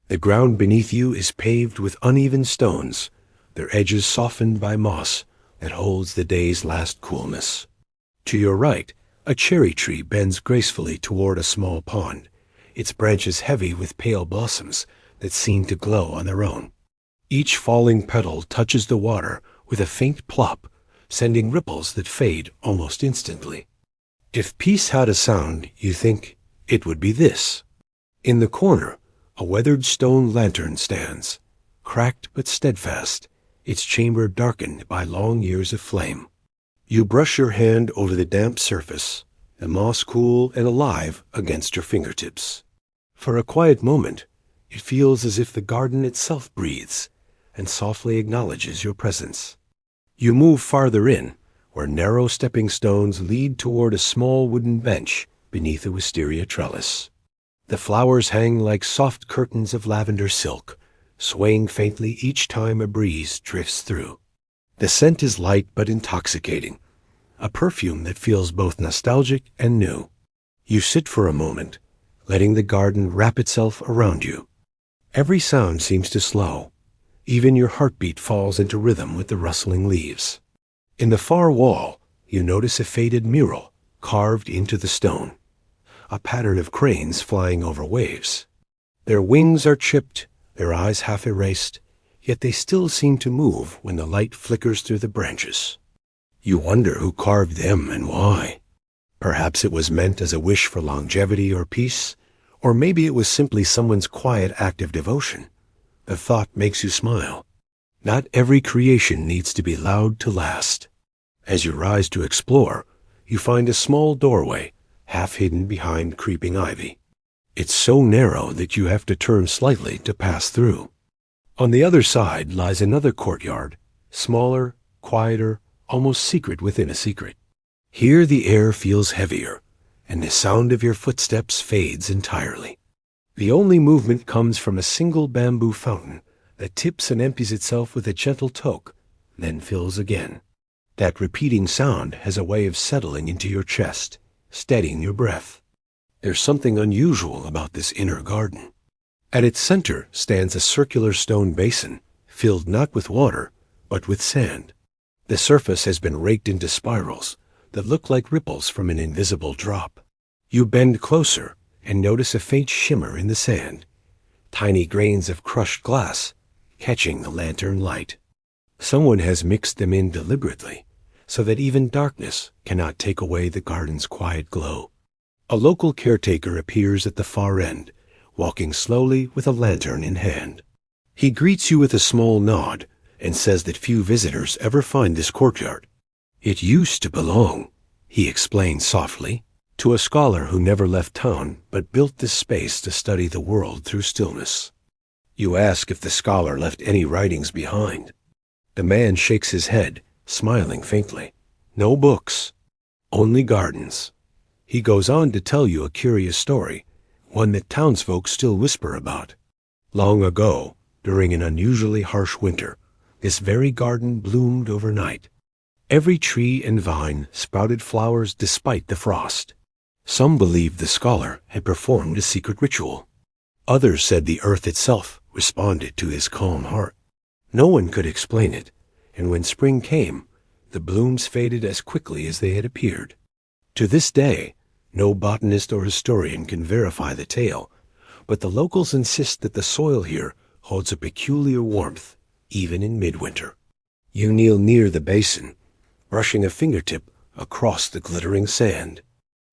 The ground beneath you is paved with uneven stones, their edges softened by moss that holds the day's last coolness. To your right, a cherry tree bends gracefully toward a small pond, its branches heavy with pale blossoms that seem to glow on their own. Each falling petal touches the water with a faint plop, sending ripples that fade almost instantly. If peace had a sound, you think it would be this. In the corner, a weathered stone lantern stands, cracked but steadfast, its chamber darkened by long years of flame. You brush your hand over the damp surface, the moss cool and alive against your fingertips. For a quiet moment, it feels as if the garden itself breathes and softly acknowledges your presence. You move farther in, where narrow stepping stones lead toward a small wooden bench beneath a wisteria trellis. The flowers hang like soft curtains of lavender silk, swaying faintly each time a breeze drifts through. The scent is light but intoxicating, a perfume that feels both nostalgic and new. You sit for a moment, letting the garden wrap itself around you. Every sound seems to slow. Even your heartbeat falls into rhythm with the rustling leaves. In the far wall, you notice a faded mural carved into the stone, a pattern of cranes flying over waves. Their wings are chipped, their eyes half erased, yet they still seem to move when the light flickers through the branches. You wonder who carved them and why. Perhaps it was meant as a wish for longevity or peace, or maybe it was simply someone's quiet act of devotion. The thought makes you smile. Not every creation needs to be loud to last. As you rise to explore, you find a small doorway, half hidden behind creeping ivy. It's so narrow that you have to turn slightly to pass through. On the other side lies another courtyard, smaller, quieter, almost secret within a secret. Here the air feels heavier, and the sound of your footsteps fades entirely. The only movement comes from a single bamboo fountain that tips and empties itself with a gentle toke, then fills again. That repeating sound has a way of settling into your chest, steadying your breath. There's something unusual about this inner garden. At its center stands a circular stone basin, filled not with water, but with sand. The surface has been raked into spirals that look like ripples from an invisible drop. You bend closer and notice a faint shimmer in the sand, tiny grains of crushed glass catching the lantern light. Someone has mixed them in deliberately, so that even darkness cannot take away the garden's quiet glow. A local caretaker appears at the far end, walking slowly with a lantern in hand. He greets you with a small nod and says that few visitors ever find this courtyard. It used to belong, he explains softly, to a scholar who never left town but built this space to study the world through stillness. You ask if the scholar left any writings behind. The man shakes his head, smiling faintly. No books, only gardens. He goes on to tell you a curious story, one that townsfolk still whisper about. Long ago, during an unusually harsh winter, this very garden bloomed overnight. Every tree and vine sprouted flowers despite the frost. Some believed the scholar had performed a secret ritual. Others said the earth itself responded to his calm heart. No one could explain it, and when spring came, the blooms faded as quickly as they had appeared. To this day, no botanist or historian can verify the tale, but the locals insist that the soil here holds a peculiar warmth, even in midwinter. You kneel near the basin, brushing a fingertip across the glittering sand.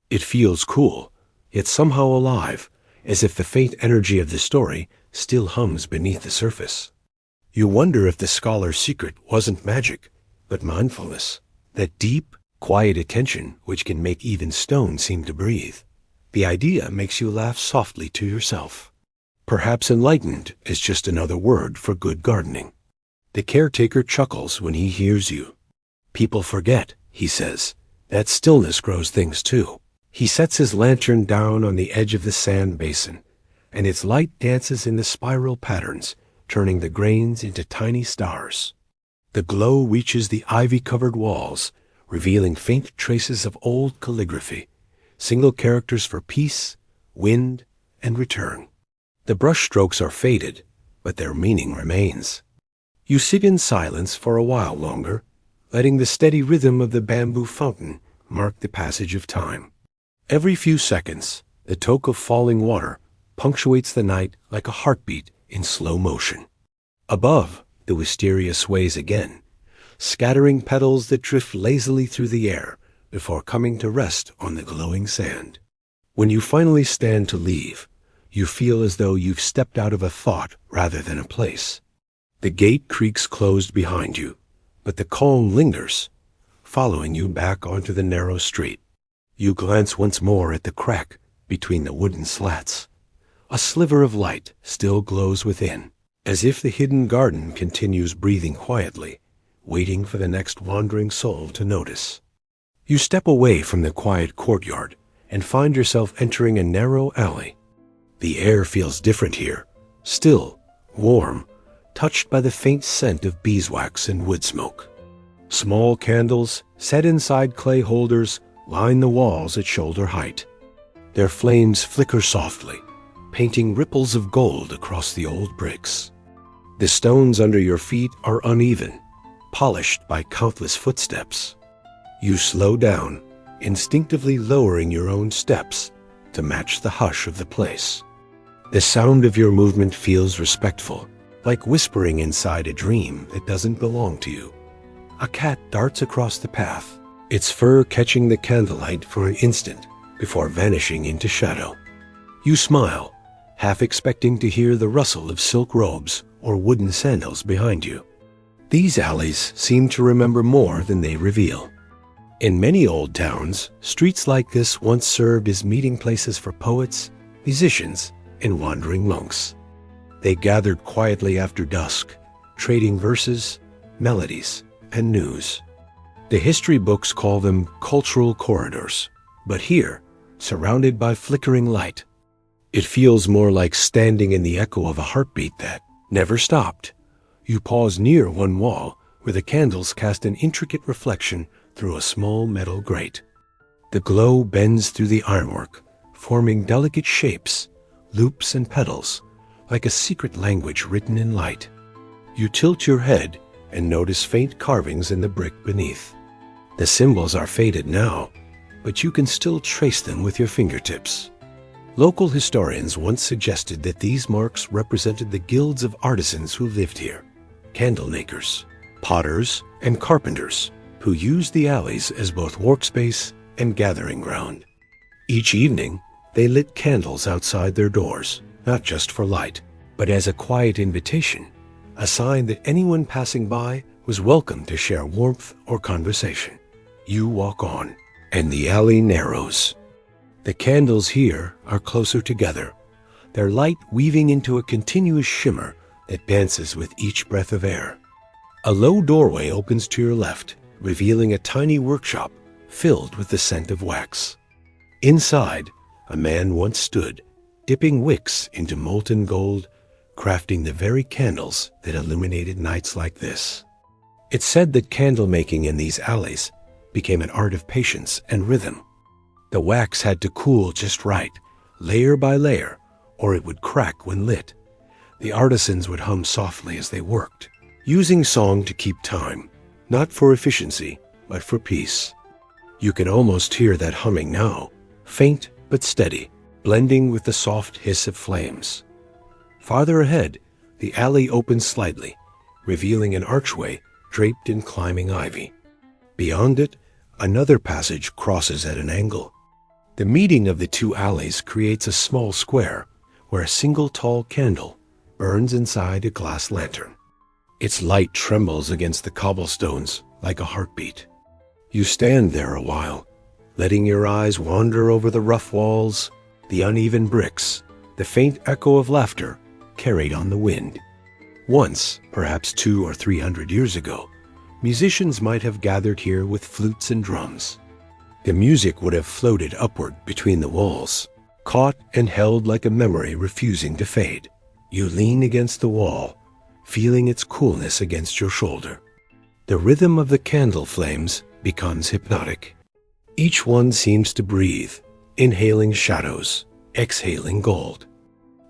It feels cool, yet somehow alive, as if the faint energy of the story still hums beneath the surface. You wonder if the scholar's secret wasn't magic, but mindfulness, that deep, quiet attention which can make even stone seem to breathe. The idea makes you laugh softly to yourself. Perhaps enlightened is just another word for good gardening. The caretaker chuckles when he hears you. People forget, he says, that stillness grows things too. He sets his lantern down on the edge of the sand basin, and its light dances in the spiral patterns, turning the grains into tiny stars. The glow reaches the ivy-covered walls, revealing faint traces of old calligraphy, single characters for peace, wind, and return. The brush strokes are faded, but their meaning remains. You sit in silence for a while longer, letting the steady rhythm of the bamboo fountain mark the passage of time. Every few seconds, the toke of falling water punctuates the night like a heartbeat in slow motion. Above, the wisteria sways again, scattering petals that drift lazily through the air before coming to rest on the glowing sand. When you finally stand to leave, you feel as though you've stepped out of a thought rather than a place. The gate creaks closed behind you, but the calm lingers, following you back onto the narrow street. You glance once more at the crack between the wooden slats. A sliver of light still glows within, as if the hidden garden continues breathing quietly, waiting for the next wandering soul to notice. You step away from the quiet courtyard and find yourself entering a narrow alley. The air feels different here, still, warm, touched by the faint scent of beeswax and wood smoke. Small candles, set inside clay holders, line the walls at shoulder height. Their flames flicker softly, painting ripples of gold across the old bricks. The stones under your feet are uneven, polished by countless footsteps. You slow down, instinctively lowering your own steps to match the hush of the place. The sound of your movement feels respectful, like whispering inside a dream that doesn't belong to you. A cat darts across the path, its fur catching the candlelight for an instant before vanishing into shadow. You smile, half expecting to hear the rustle of silk robes or wooden sandals behind you. These alleys seem to remember more than they reveal. In many old towns, streets like this once served as meeting places for poets, musicians, and wandering monks. They gathered quietly after dusk, trading verses, melodies, and news. The history books call them cultural corridors, but here, surrounded by flickering light, it feels more like standing in the echo of a heartbeat that never stopped. You pause near one wall where the candles cast an intricate reflection through a small metal grate. The glow bends through the ironwork, forming delicate shapes, loops and petals, like a secret language written in light. You tilt your head and notice faint carvings in the brick beneath. The symbols are faded now, but you can still trace them with your fingertips. Local historians once suggested that these marks represented the guilds of artisans who lived here, candle makers, potters, and carpenters, who used the alleys as both workspace and gathering ground. Each evening, they lit candles outside their doors, not just for light, but as a quiet invitation, a sign that anyone passing by was welcome to share warmth or conversation. You walk on, and the alley narrows. The candles here are closer together, their light weaving into a continuous shimmer that dances with each breath of air. A low doorway opens to your left, revealing a tiny workshop filled with the scent of wax. Inside, a man once stood, dipping wicks into molten gold, crafting the very candles that illuminated nights like this. It's said that candle making in these alleys became an art of patience and rhythm. The wax had to cool just right, layer by layer, or it would crack when lit. The artisans would hum softly as they worked, using song to keep time, not for efficiency, but for peace. You can almost hear that humming now, faint but steady, blending with the soft hiss of flames. Farther ahead, the alley opens slightly, revealing an archway draped in climbing ivy. Beyond it, another passage crosses at an angle. The meeting of the two alleys creates a small square where a single tall candle burns inside a glass lantern. Its light trembles against the cobblestones like a heartbeat. You stand there a while, letting your eyes wander over the rough walls, the uneven bricks, the faint echo of laughter carried on the wind. Once, perhaps 200 or 300 years ago, musicians might have gathered here with flutes and drums. The music would have floated upward between the walls, caught and held like a memory refusing to fade. You lean against the wall, feeling its coolness against your shoulder. The rhythm of the candle flames becomes hypnotic. Each one seems to breathe, inhaling shadows, exhaling gold.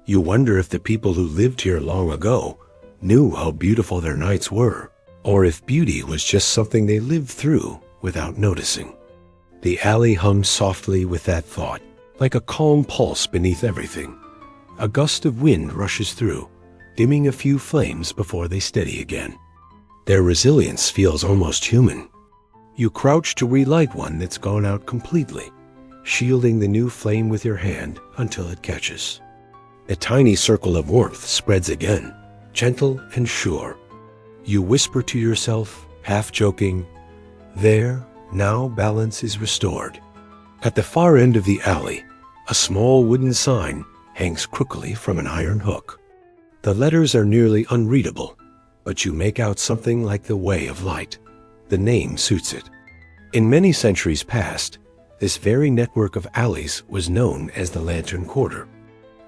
You wonder if the people who lived here long ago knew how beautiful their nights were, or if beauty was just something they lived through without noticing. The alley hums softly with that thought, like a calm pulse beneath everything. A gust of wind rushes through, dimming a few flames before they steady again. Their resilience feels almost human. You crouch to relight one that's gone out completely, shielding the new flame with your hand until it catches. A tiny circle of warmth spreads again, gentle and sure. You whisper to yourself, half joking, "There, now balance is restored." At the far end of the alley, a small wooden sign hangs crookily from an iron hook. The letters are nearly unreadable, but you make out something like the Way of Light. The name suits it. In many centuries past, this very network of alleys was known as the Lantern Quarter.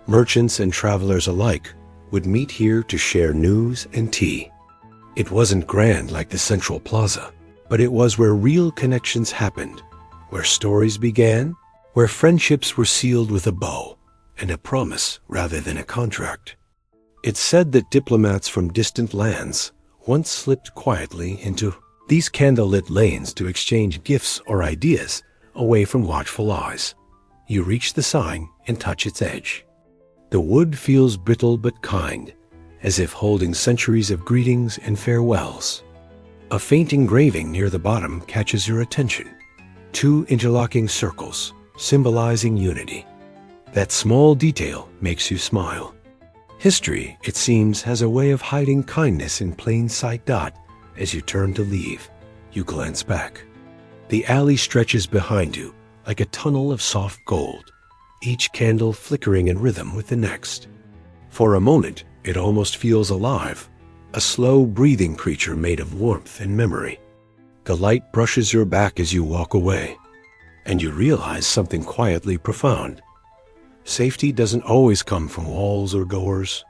Merchants and travelers alike would meet here to share news and tea. It wasn't grand like the Central Plaza, but it was where real connections happened, where stories began, where friendships were sealed with a bow and a promise rather than a contract. It's said that diplomats from distant lands once slipped quietly into these candlelit lanes to exchange gifts or ideas away from watchful eyes. You reach the sign and touch its edge. The wood feels brittle but kind, as if holding centuries of greetings and farewells. A faint engraving near the bottom catches your attention. 2 interlocking circles, symbolizing unity. That small detail makes you smile. History, it seems, has a way of hiding kindness in plain sight. As you turn to leave, you glance back. The alley stretches behind you like a tunnel of soft gold, each candle flickering in rhythm with the next. For a moment, it almost feels alive, a slow breathing creature made of warmth and memory. The light brushes your back as you walk away, and you realize something quietly profound. Safety doesn't always come from walls or doors,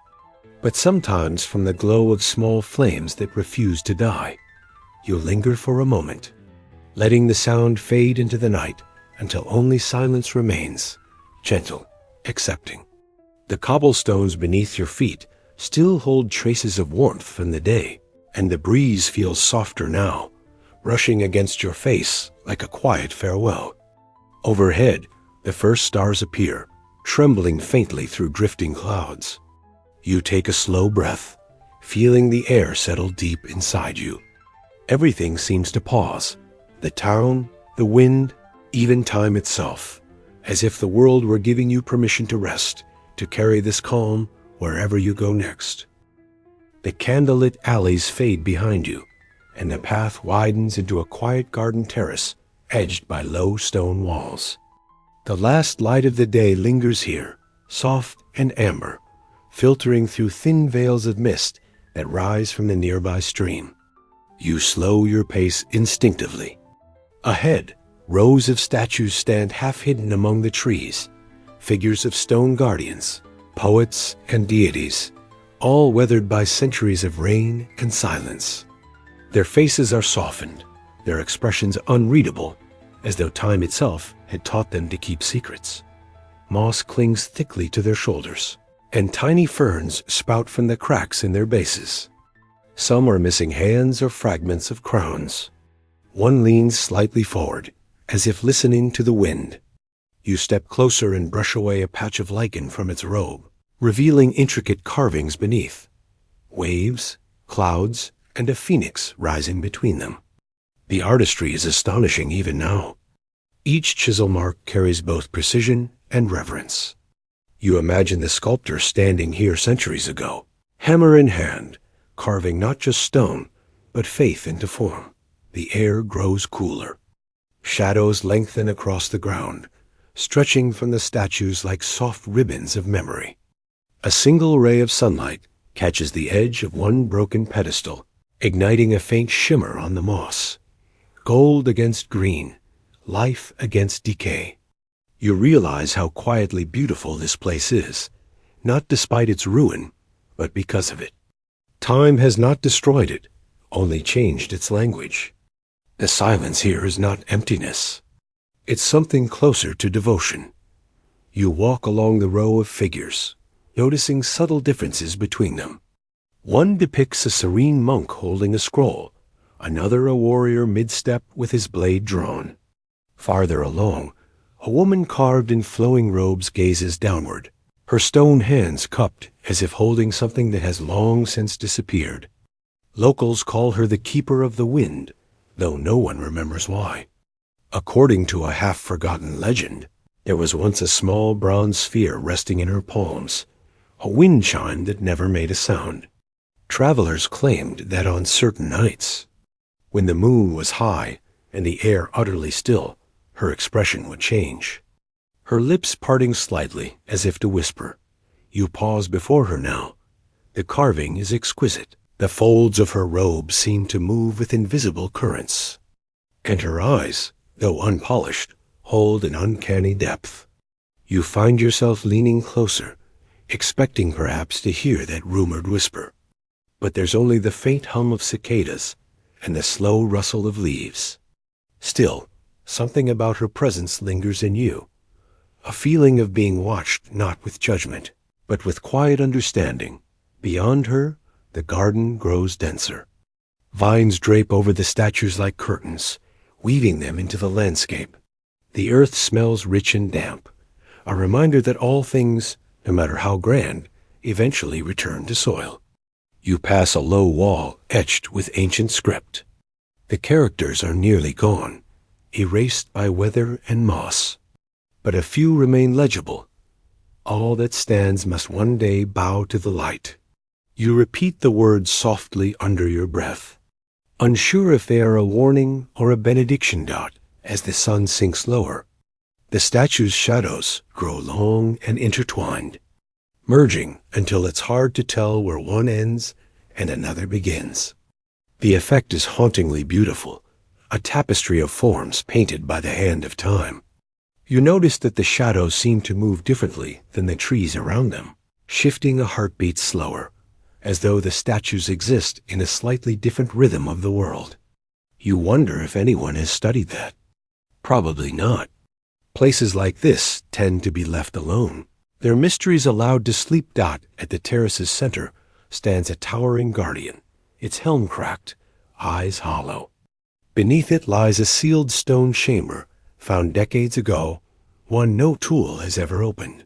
but sometimes from the glow of small flames that refuse to die. You linger for a moment, letting the sound fade into the night until only silence remains, gentle, accepting. The cobblestones beneath your feet still hold traces of warmth from the day, and the breeze feels softer now, rushing against your face like a quiet farewell. Overhead, the first stars appear, trembling faintly through drifting clouds. You take a slow breath, feeling the air settle deep inside you. Everything seems to pause, the town, the wind, even time itself, as if the world were giving you permission to rest, to carry this calm wherever you go next. The candlelit alleys fade behind you, and the path widens into a quiet garden terrace edged by low stone walls. The last light of the day lingers here, soft and amber, filtering through thin veils of mist that rise from the nearby stream. You slow your pace instinctively. Ahead, rows of statues stand half hidden among the trees, figures of stone guardians, poets and deities, all weathered by centuries of rain and silence. Their faces are softened, their expressions unreadable, as though time itself had taught them to keep secrets. Moss clings thickly to their shoulders, and tiny ferns sprout from the cracks in their bases. Some are missing hands or fragments of crowns. One leans slightly forward, as if listening to the wind. You step closer and brush away a patch of lichen from its robe, revealing intricate carvings beneath. Waves, clouds, and a phoenix rising between them. The artistry is astonishing even now. Each chisel mark carries both precision and reverence. You imagine the sculptor standing here centuries ago, hammer in hand, carving not just stone, but faith into form. The air grows cooler. Shadows lengthen across the ground, stretching from the statues like soft ribbons of memory. A single ray of sunlight catches the edge of one broken pedestal, igniting a faint shimmer on the moss. Gold against green, life against decay. You realize how quietly beautiful this place is, not despite its ruin, but because of it. Time has not destroyed it, only changed its language. The silence here is not emptiness. It's something closer to devotion. You walk along the row of figures, noticing subtle differences between them. One depicts a serene monk holding a scroll, another a warrior mid-step with his blade drawn. Farther along, a woman carved in flowing robes gazes downward, her stone hands cupped as if holding something that has long since disappeared. Locals call her the Keeper of the Wind, though no one remembers why. According to a half-forgotten legend, there was once a small bronze sphere resting in her palms, a wind chime that never made a sound. Travelers claimed that on certain nights, when the moon was high and the air utterly still, her expression would change. Her lips parting slightly as if to whisper. You pause before her now. The carving is exquisite. The folds of her robe seem to move with invisible currents. And her eyes, though unpolished, hold an uncanny depth. You find yourself leaning closer, expecting perhaps to hear that rumored whisper. But there's only the faint hum of cicadas and the slow rustle of leaves. Still, something about her presence lingers in you. A feeling of being watched not with judgment, but with quiet understanding. Beyond her, the garden grows denser. Vines drape over the statues like curtains, weaving them into the landscape. The earth smells rich and damp, a reminder that all things, no matter how grand, eventually return to soil. You pass a low wall etched with ancient script. The characters are nearly gone, erased by weather and moss. But a few remain legible. All that stands must one day bow to the light. You repeat the words softly under your breath, unsure if they are a warning or a benediction dot as the sun sinks lower. The statue's shadows grow long and intertwined, merging until it's hard to tell where one ends and another begins. The effect is hauntingly beautiful, a tapestry of forms painted by the hand of time. You notice that the shadows seem to move differently than the trees around them, shifting a heartbeat slower, as though the statues exist in a slightly different rhythm of the world. You wonder if anyone has studied that. Probably not. Places like this tend to be left alone. Their mysteries allowed to sleep. At the terrace's center stands a towering guardian, its helm cracked, eyes hollow. Beneath it lies a sealed stone chamber, found decades ago, one no tool has ever opened.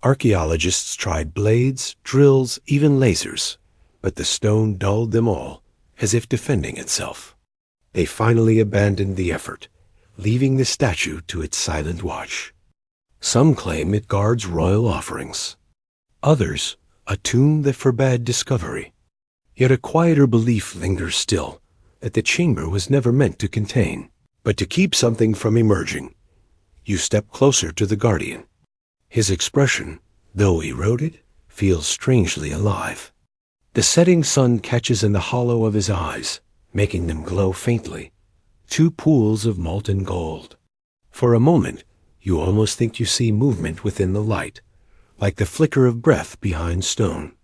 Archaeologists tried blades, drills, even lasers, but the stone dulled them all, as if defending itself. They finally abandoned the effort, leaving the statue to its silent watch. Some claim it guards royal offerings. Others, a tomb that forbade discovery. Yet a quieter belief lingers still, that the chamber was never meant to contain, but to keep something from emerging. You step closer to the guardian. His expression, though eroded, feels strangely alive. The setting sun catches in the hollow of his eyes, making them glow faintly, two pools of molten gold. For a moment, you almost think you see movement within the light, like the flicker of breath behind stone.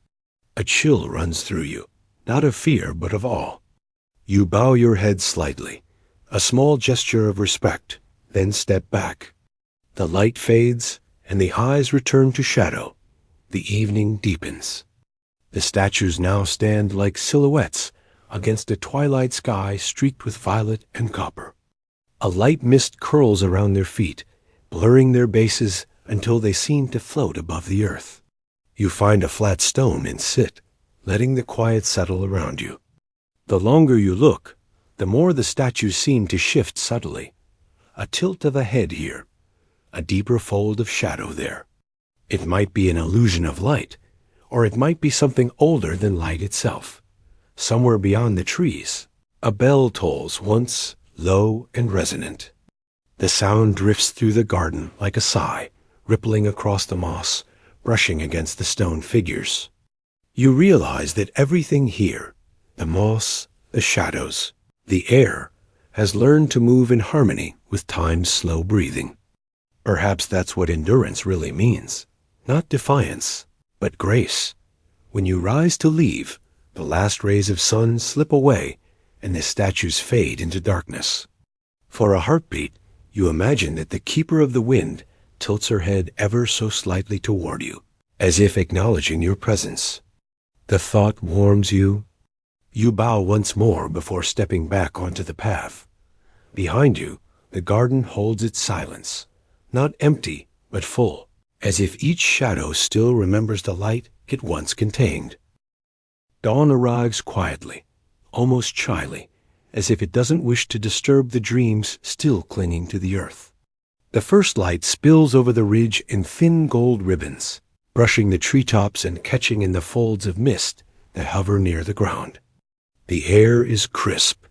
A chill runs through you, not of fear but of awe. You bow your head slightly, a small gesture of respect, then step back. The light fades, and the eyes return to shadow. The evening deepens. The statues now stand like silhouettes against a twilight sky streaked with violet and copper. A light mist curls around their feet, blurring their bases until they seem to float above the earth. You find a flat stone and sit, letting the quiet settle around you. The longer you look, the more the statues seem to shift subtly. A tilt of a head here, a deeper fold of shadow there. It might be an illusion of light, or it might be something older than light itself. Somewhere beyond the trees, a bell tolls once, low and resonant. The sound drifts through the garden like a sigh, rippling across the moss, brushing against the stone figures. You realize that everything here, the moss, the shadows, the air, has learned to move in harmony with time's slow breathing. Perhaps that's what endurance really means. Not defiance, but grace. When you rise to leave, the last rays of sun slip away and the statues fade into darkness. For a heartbeat, you imagine that the keeper of the wind tilts her head ever so slightly toward you, as if acknowledging your presence. The thought warms you. You bow once more before stepping back onto the path. Behind you, the garden holds its silence, not empty, but full, as if each shadow still remembers the light it once contained. Dawn arrives quietly, almost shyly, as if it doesn't wish to disturb the dreams still clinging to the earth. The first light spills over the ridge in thin gold ribbons, brushing the treetops and catching in the folds of mist that hover near the ground. The air is crisp,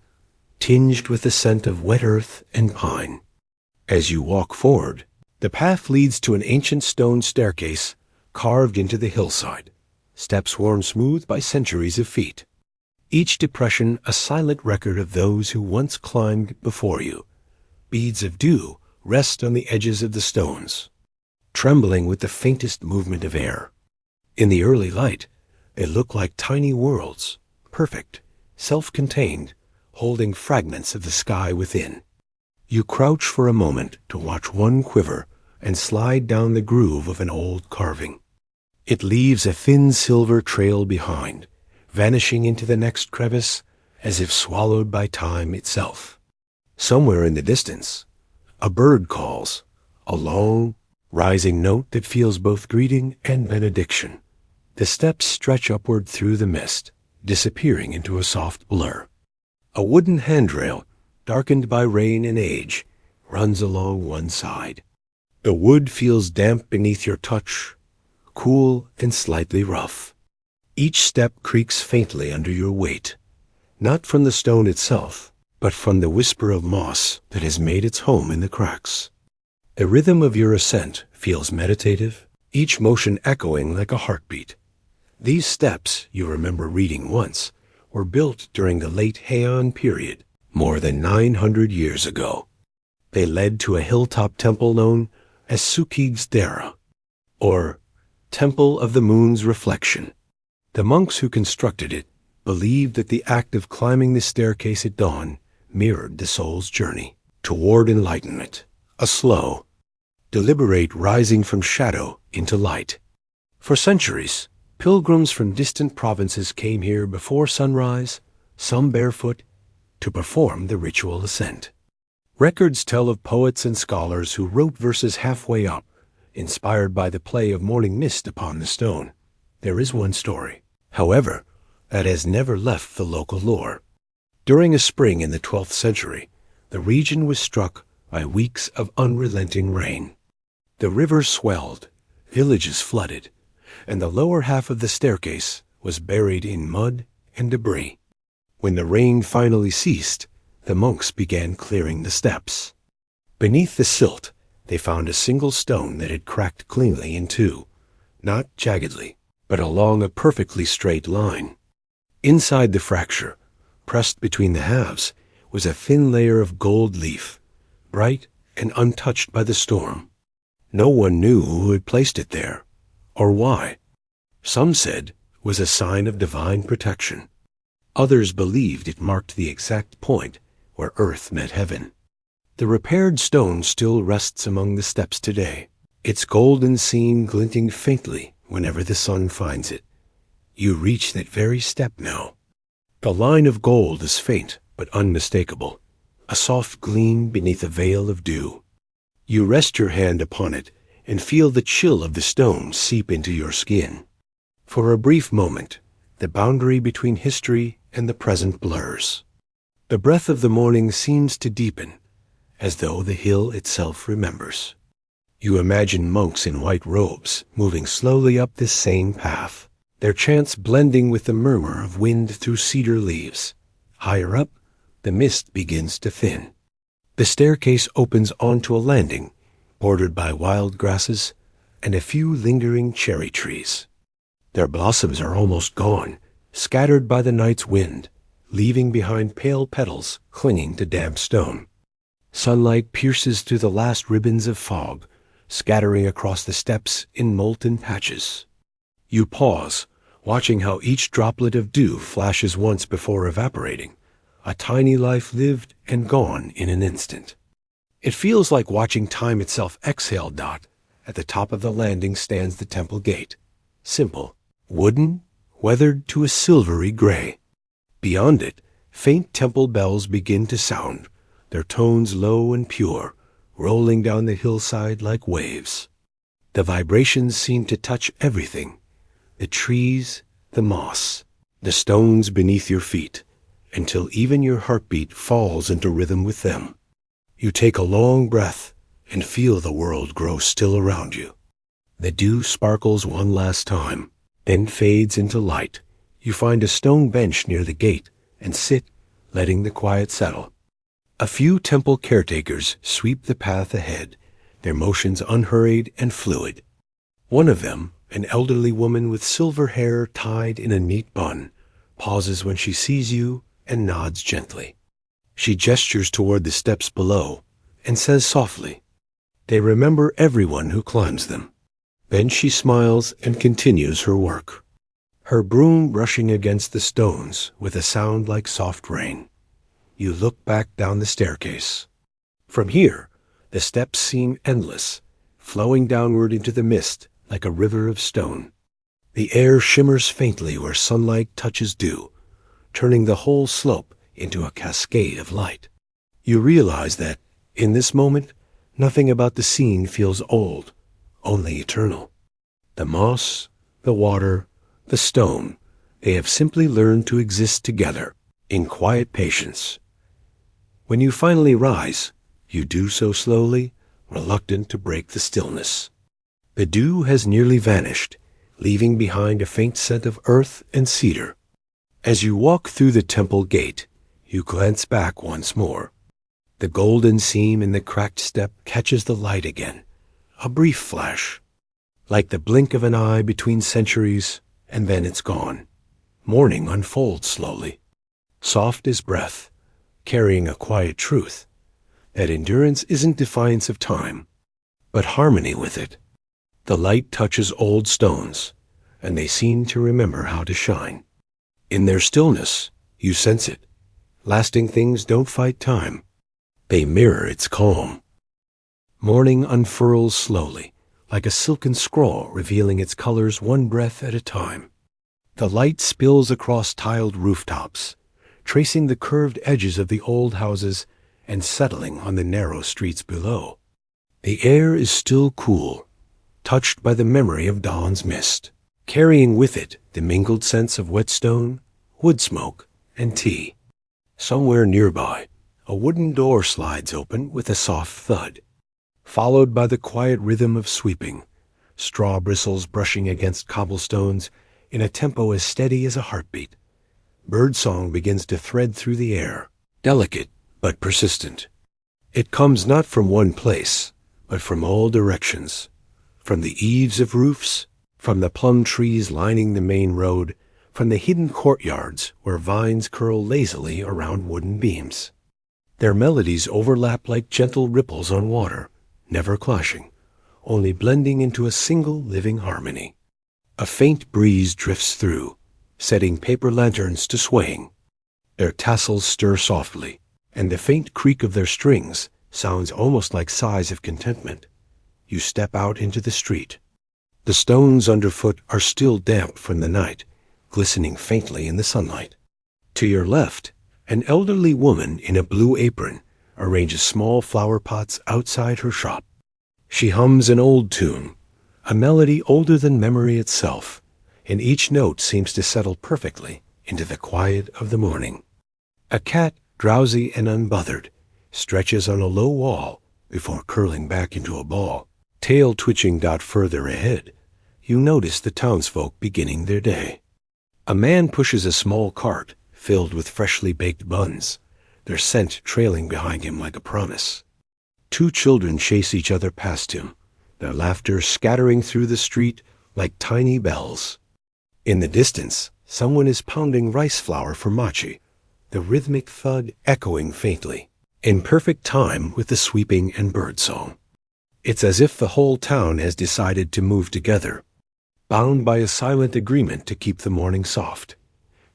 tinged with the scent of wet earth and pine. As you walk forward, the path leads to an ancient stone staircase carved into the hillside, steps worn smooth by centuries of feet. Each depression a silent record of those who once climbed before you. Beads of dew rest on the edges of the stones, trembling with the faintest movement of air. In the early light, they look like tiny worlds, perfect, self-contained, holding fragments of the sky within. You crouch for a moment to watch one quiver and slide down the groove of an old carving. It leaves a thin silver trail behind, vanishing into the next crevice as if swallowed by time itself. Somewhere in the distance, a bird calls, a long, rising note that feels both greeting and benediction. The steps stretch upward through the mist, disappearing into a soft blur. A wooden handrail, darkened by rain and age, runs along one side. The wood feels damp beneath your touch, cool and slightly rough. Each step creaks faintly under your weight, not from the stone itself, but from the whisper of moss that has made its home in the cracks. The rhythm of your ascent feels meditative, each motion echoing like a heartbeat. These steps, you remember reading once, were built during the late Heian period, more than 900 years ago. They led to a hilltop temple known as Tsukig's Dera, or Temple of the Moon's Reflection. The monks who constructed it believed that the act of climbing the staircase at dawn mirrored the soul's journey toward enlightenment, a slow, deliberate rising from shadow into light. For centuries, pilgrims from distant provinces came here before sunrise, some barefoot, to perform the ritual ascent. Records tell of poets and scholars who wrote verses halfway up, inspired by the play of morning mist upon the stone. There is one story, however, that has never left the local lore. During a spring in the 12th century, the region was struck by weeks of unrelenting rain. The river swelled, villages flooded, and the lower half of the staircase was buried in mud and debris. When the rain finally ceased, the monks began clearing the steps. Beneath the silt, they found a single stone that had cracked cleanly in two, not jaggedly, but along a perfectly straight line. Inside the fracture, pressed between the halves, was a thin layer of gold leaf, bright and untouched by the storm. No one knew who had placed it there, or why. Some said it was a sign of divine protection. Others believed it marked the exact point where earth met heaven. The repaired stone still rests among the steps today, its golden seam glinting faintly whenever the sun finds it. You reach that very step now. The line of gold is faint but unmistakable, a soft gleam beneath a veil of dew. You rest your hand upon it and feel the chill of the stone seep into your skin. For a brief moment, the boundary between history and the present blurs. The breath of the morning seems to deepen, as though the hill itself remembers. You imagine monks in white robes moving slowly up this same path, their chants blending with the murmur of wind through cedar leaves. Higher up, the mist begins to thin. The staircase opens onto a landing, bordered by wild grasses and a few lingering cherry trees. Their blossoms are almost gone, scattered by the night's wind, leaving behind pale petals clinging to damp stone. Sunlight pierces through the last ribbons of fog, scattering across the steps in molten patches. You pause, watching how each droplet of dew flashes once before evaporating, a tiny life lived and gone in an instant. It feels like watching time itself exhale. At the top of the landing stands the temple gate, simple, wooden, weathered to a silvery gray. Beyond it, faint temple bells begin to sound, their tones low and pure, rolling down the hillside like waves. The vibrations seem to touch everything, the trees, the moss, the stones beneath your feet, until even your heartbeat falls into rhythm with them. You take a long breath and feel the world grow still around you. The dew sparkles one last time, then fades into light. You find a stone bench near the gate and sit, letting the quiet settle. A few temple caretakers sweep the path ahead, their motions unhurried and fluid. One of them, an elderly woman with silver hair tied in a neat bun, pauses when she sees you and nods gently. She gestures toward the steps below and says softly, "They remember everyone who climbs them." Then she smiles and continues her work, her broom brushing against the stones with a sound like soft rain. You look back down the staircase. From here, the steps seem endless, flowing downward into the mist like a river of stone. The air shimmers faintly where sunlight touches dew, turning the whole slope into a cascade of light. You realize that, in this moment, nothing about the scene feels old, only eternal. The moss, the water, the stone, they have simply learned to exist together, in quiet patience. When you finally rise, you do so slowly, reluctant to break the stillness. The dew has nearly vanished, leaving behind a faint scent of earth and cedar. As you walk through the temple gate, you glance back once more. The golden seam in the cracked step catches the light again, a brief flash, like the blink of an eye between centuries, and then it's gone. Morning unfolds slowly, soft as breath, carrying a quiet truth, that endurance isn't defiance of time, but harmony with it. The light touches old stones, and they seem to remember how to shine. In their stillness, you sense it. Lasting things don't fight time. They mirror its calm. Morning unfurls slowly, like a silken scroll revealing its colors one breath at a time. The light spills across tiled rooftops, tracing the curved edges of the old houses and settling on the narrow streets below. The air is still cool, touched by the memory of dawn's mist, carrying with it the mingled scents of whetstone, wood smoke, and tea. Somewhere nearby, a wooden door slides open with a soft thud, followed by the quiet rhythm of sweeping, straw bristles brushing against cobblestones in a tempo as steady as a heartbeat. Birdsong begins to thread through the air, delicate but persistent. It comes not from one place, but from all directions. From the eaves of roofs, from the plum trees lining the main road, from the hidden courtyards where vines curl lazily around wooden beams. Their melodies overlap like gentle ripples on water, never clashing, only blending into a single living harmony. A faint breeze drifts through, setting paper lanterns to swaying. Their tassels stir softly, and the faint creak of their strings sounds almost like sighs of contentment. You step out into the street. The stones underfoot are still damp from the night, glistening faintly in the sunlight. To your left, an elderly woman in a blue apron arranges small flower pots outside her shop. She hums an old tune, a melody older than memory itself, and each note seems to settle perfectly into the quiet of the morning. A cat, drowsy and unbothered, stretches on a low wall before curling back into a ball, tail twitching. Further ahead, you notice the townsfolk beginning their day. A man pushes a small cart filled with freshly baked buns, their scent trailing behind him like a promise. Two children chase each other past him, their laughter scattering through the street like tiny bells. In the distance, someone is pounding rice flour for machi, the rhythmic thud echoing faintly, in perfect time with the sweeping and birdsong. It's as if the whole town has decided to move together, bound by a silent agreement to keep the morning soft.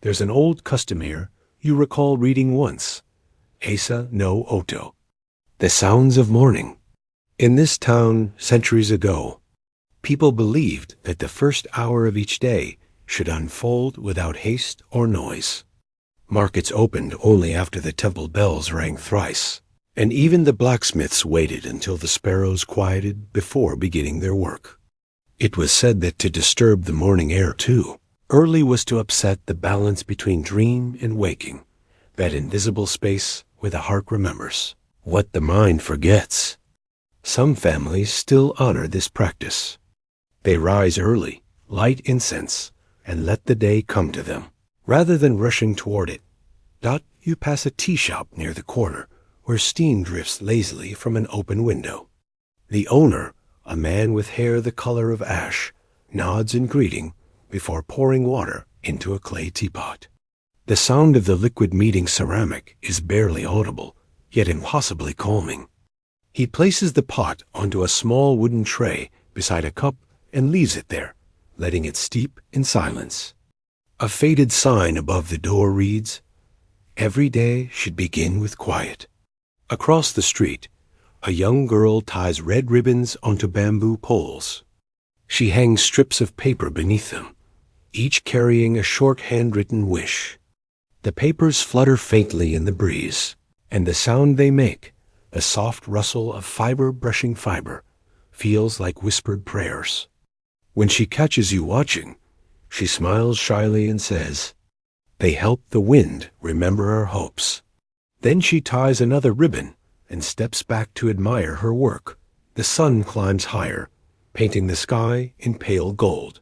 There's an old custom here you recall reading once, Asa no Oto, the sounds of morning. In this town, centuries ago, people believed that the first hour of each day should unfold without haste or noise. Markets opened only after the temple bells rang thrice, and even the blacksmiths waited until the sparrows quieted before beginning their work. It was said that to disturb the morning air, too, early was to upset the balance between dream and waking, that invisible space where the heart remembers what the mind forgets. Some families still honor this practice. They rise early, light incense, and let the day come to them, rather than rushing toward it. You pass a tea shop near the corner, where steam drifts lazily from an open window. The owner, a man with hair the color of ash, nods in greeting before pouring water into a clay teapot. The sound of the liquid meeting ceramic is barely audible, yet impossibly calming. He places the pot onto a small wooden tray beside a cup and leaves it there, letting it steep in silence. A faded sign above the door reads, "Every day should begin with quiet." Across the street, a young girl ties red ribbons onto bamboo poles. She hangs strips of paper beneath them, each carrying a short handwritten wish. The papers flutter faintly in the breeze, and the sound they make, the soft rustle of fiber brushing fiber, feels like whispered prayers. When she catches you watching, she smiles shyly and says, "They help the wind remember our hopes." Then she ties another ribbon and steps back to admire her work. The sun climbs higher, painting the sky in pale gold.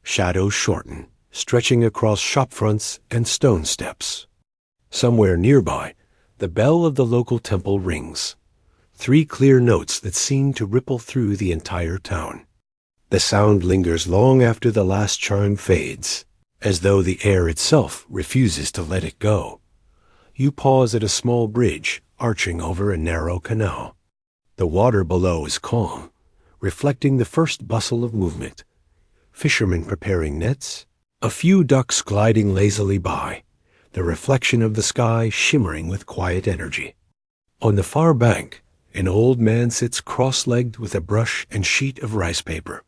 Shadows shorten, stretching across shop fronts and stone steps. Somewhere nearby, the bell of the local temple rings, 3 clear notes that seem to ripple through the entire town. The sound lingers long after the last chime fades, as though the air itself refuses to let it go. You pause at a small bridge arching over a narrow canal. The water below is calm, reflecting the first bustle of movement. Fishermen preparing nets, a few ducks gliding lazily by, the reflection of the sky shimmering with quiet energy. On the far bank, an old man sits cross-legged with a brush and sheet of rice paper.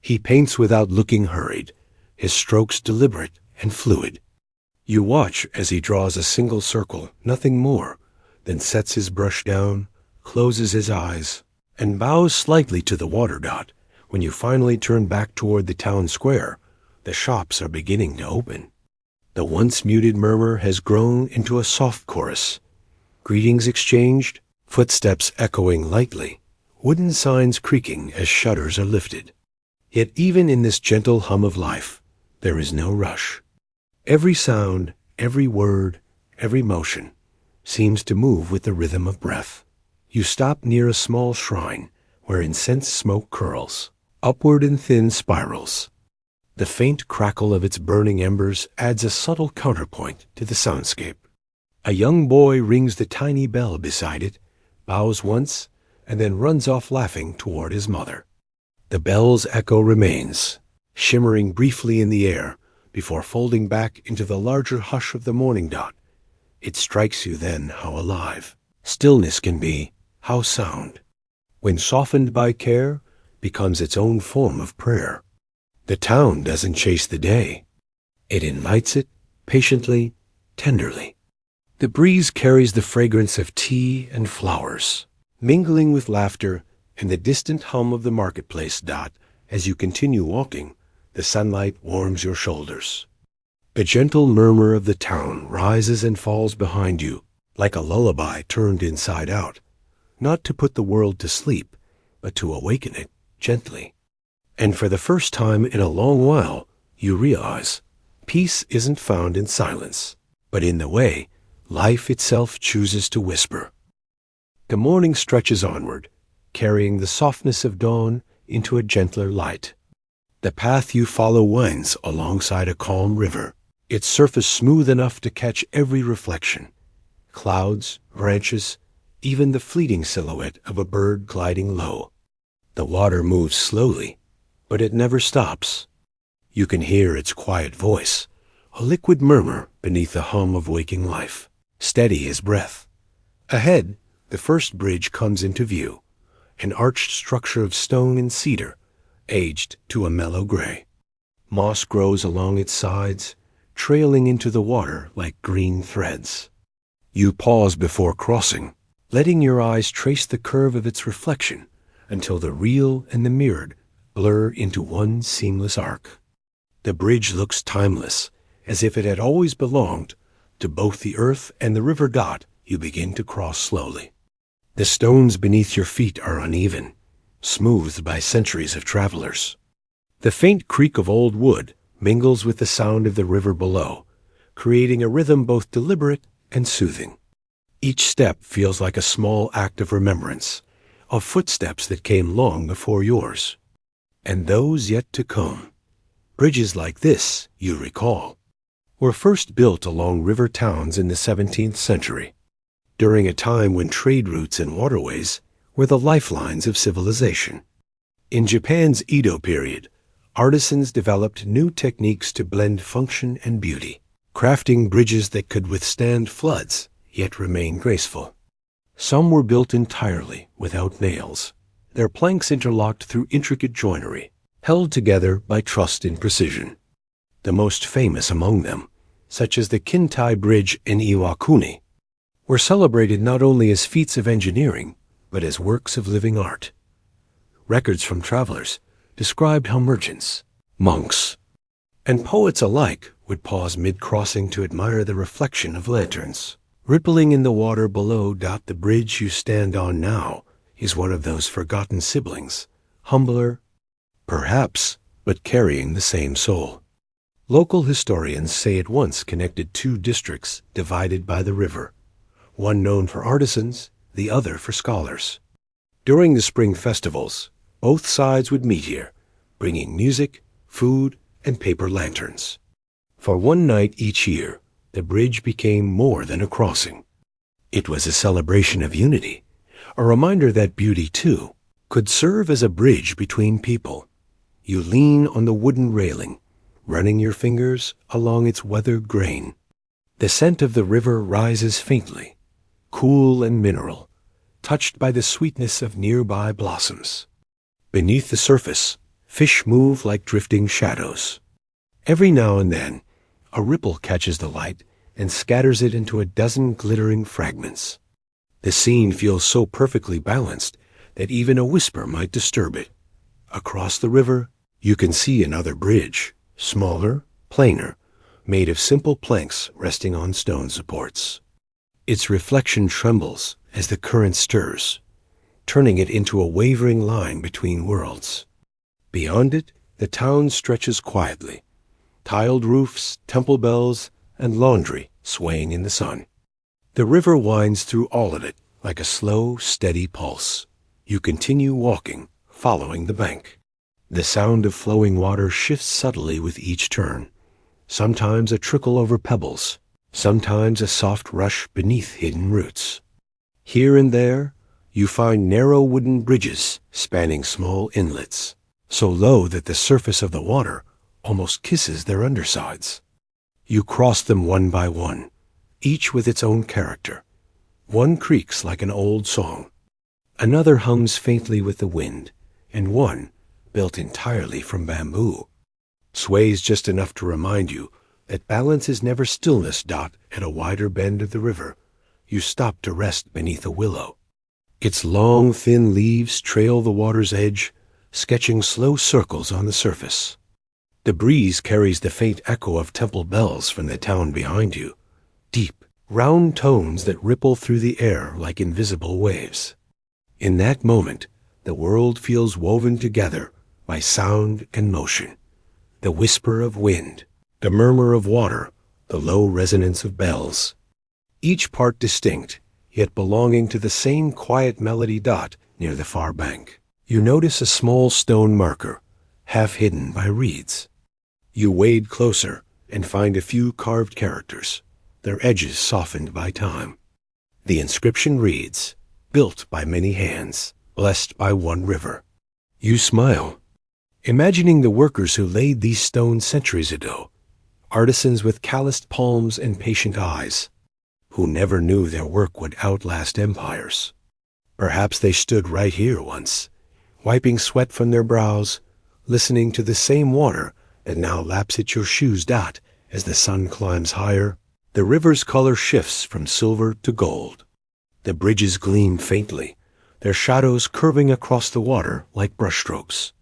He paints without looking hurried, his strokes deliberate and fluid. You watch as he draws a single circle, nothing more, then sets his brush down, closes his eyes, and bows slightly to the water dot. When you finally turn back toward the town square, the shops are beginning to open. The once muted murmur has grown into a soft chorus. Greetings exchanged, footsteps echoing lightly, wooden signs creaking as shutters are lifted. Yet even in this gentle hum of life, there is no rush. Every sound, every word, every motion seems to move with the rhythm of breath. You stop near a small shrine where incense smoke curls, upward in thin spirals. The faint crackle of its burning embers adds a subtle counterpoint to the soundscape. A young boy rings the tiny bell beside it, bows once, and then runs off laughing toward his mother. The bell's echo remains, shimmering briefly in the air before folding back into the larger hush of the morning dot. It strikes you then how alive stillness can be, how sound, when softened by care, becomes its own form of prayer. The town doesn't chase the day. It invites it, patiently, tenderly. The breeze carries the fragrance of tea and flowers, mingling with laughter and the distant hum of the marketplace dot. As you continue walking, the sunlight warms your shoulders. The gentle murmur of the town rises and falls behind you, like a lullaby turned inside out, not to put the world to sleep, but to awaken it gently. And for the first time in a long while, you realize peace isn't found in silence, but in the way life itself chooses to whisper. The morning stretches onward, carrying the softness of dawn into a gentler light. The path you follow winds alongside a calm river, its surface smooth enough to catch every reflection. Clouds, branches, even the fleeting silhouette of a bird gliding low. The water moves slowly, but it never stops. You can hear its quiet voice, a liquid murmur beneath the hum of waking life, steady as breath. Ahead, the first bridge comes into view, an arched structure of stone and cedar, aged to a mellow gray. Moss grows along its sides, trailing into the water like green threads. You pause before crossing, letting your eyes trace the curve of its reflection until the real and the mirrored blur into one seamless arc. The bridge looks timeless, as if it had always belonged to both the earth and the river dot. You begin to cross slowly. The stones beneath your feet are uneven, smoothed by centuries of travelers. The faint creak of old wood mingles with the sound of the river below, creating a rhythm both deliberate and soothing. Each step feels like a small act of remembrance, of footsteps that came long before yours, and those yet to come. Bridges like this, you recall, were first built along river towns in the 17th century, during a time when trade routes and waterways were the lifelines of civilization. In Japan's Edo period, artisans developed new techniques to blend function and beauty, crafting bridges that could withstand floods yet remain graceful. Some were built entirely without nails, their planks interlocked through intricate joinery, held together by trust in precision. The most famous among them, such as the Kintai Bridge in Iwakuni, were celebrated not only as feats of engineering, but as works of living art. Records from travelers described how merchants, monks, and poets alike would pause mid-crossing to admire the reflection of lanterns rippling in the water below. The bridge you stand on now is one of those forgotten siblings, humbler, perhaps, but carrying the same soul. Local historians say it once connected two districts divided by the river, one known for artisans, the other for scholars. During the spring festivals, both sides would meet here, bringing music, food, and paper lanterns. For one night each year, the bridge became more than a crossing. It was a celebration of unity, a reminder that beauty, too, could serve as a bridge between people. You lean on the wooden railing, running your fingers along its weathered grain. The scent of the river rises faintly, cool and mineral, touched by the sweetness of nearby blossoms. Beneath the surface, fish move like drifting shadows. Every now and then, a ripple catches the light and scatters it into a dozen glittering fragments. The scene feels so perfectly balanced that even a whisper might disturb it. Across the river, you can see another bridge, smaller, plainer, made of simple planks resting on stone supports. Its reflection trembles as the current stirs, turning it into a wavering line between worlds. Beyond it, the town stretches quietly, tiled roofs, temple bells, and laundry swaying in the sun. The river winds through all of it like a slow, steady pulse, You continue walking, following the bank. The sound of flowing water shifts subtly with each turn. Sometimes a trickle over pebbles, sometimes a soft rush beneath hidden roots. Here and there, you find narrow wooden bridges spanning small inlets, so low that the surface of the water almost kisses their undersides. You cross them one by one, each with its own character. One creaks like an old song, another hums faintly with the wind, and one, built entirely from bamboo, sways just enough to remind you that balance is never stillness. At a wider bend of the river, you stop to rest beneath a willow. Its long, thin leaves trail the water's edge, sketching slow circles on the surface. The breeze carries the faint echo of temple bells from the town behind you, deep, round tones that ripple through the air like invisible waves. In that moment, the world feels woven together by sound and motion. The whisper of wind, the murmur of water, the low resonance of bells. Each part distinct, yet belonging to the same quiet melody. Near the far bank, you notice a small stone marker, half hidden by reeds. You wade closer and find a few carved characters, their edges softened by time. The inscription reads, "Built by many hands, blessed by one river." You smile, imagining the workers who laid these stones centuries ago, artisans with calloused palms and patient eyes, who never knew their work would outlast empires. Perhaps they stood right here once, wiping sweat from their brows, listening to the same water that now laps at your shoes. As the sun climbs higher, the river's color shifts from silver to gold. The bridges gleam faintly, their shadows curving across the water like brushstrokes.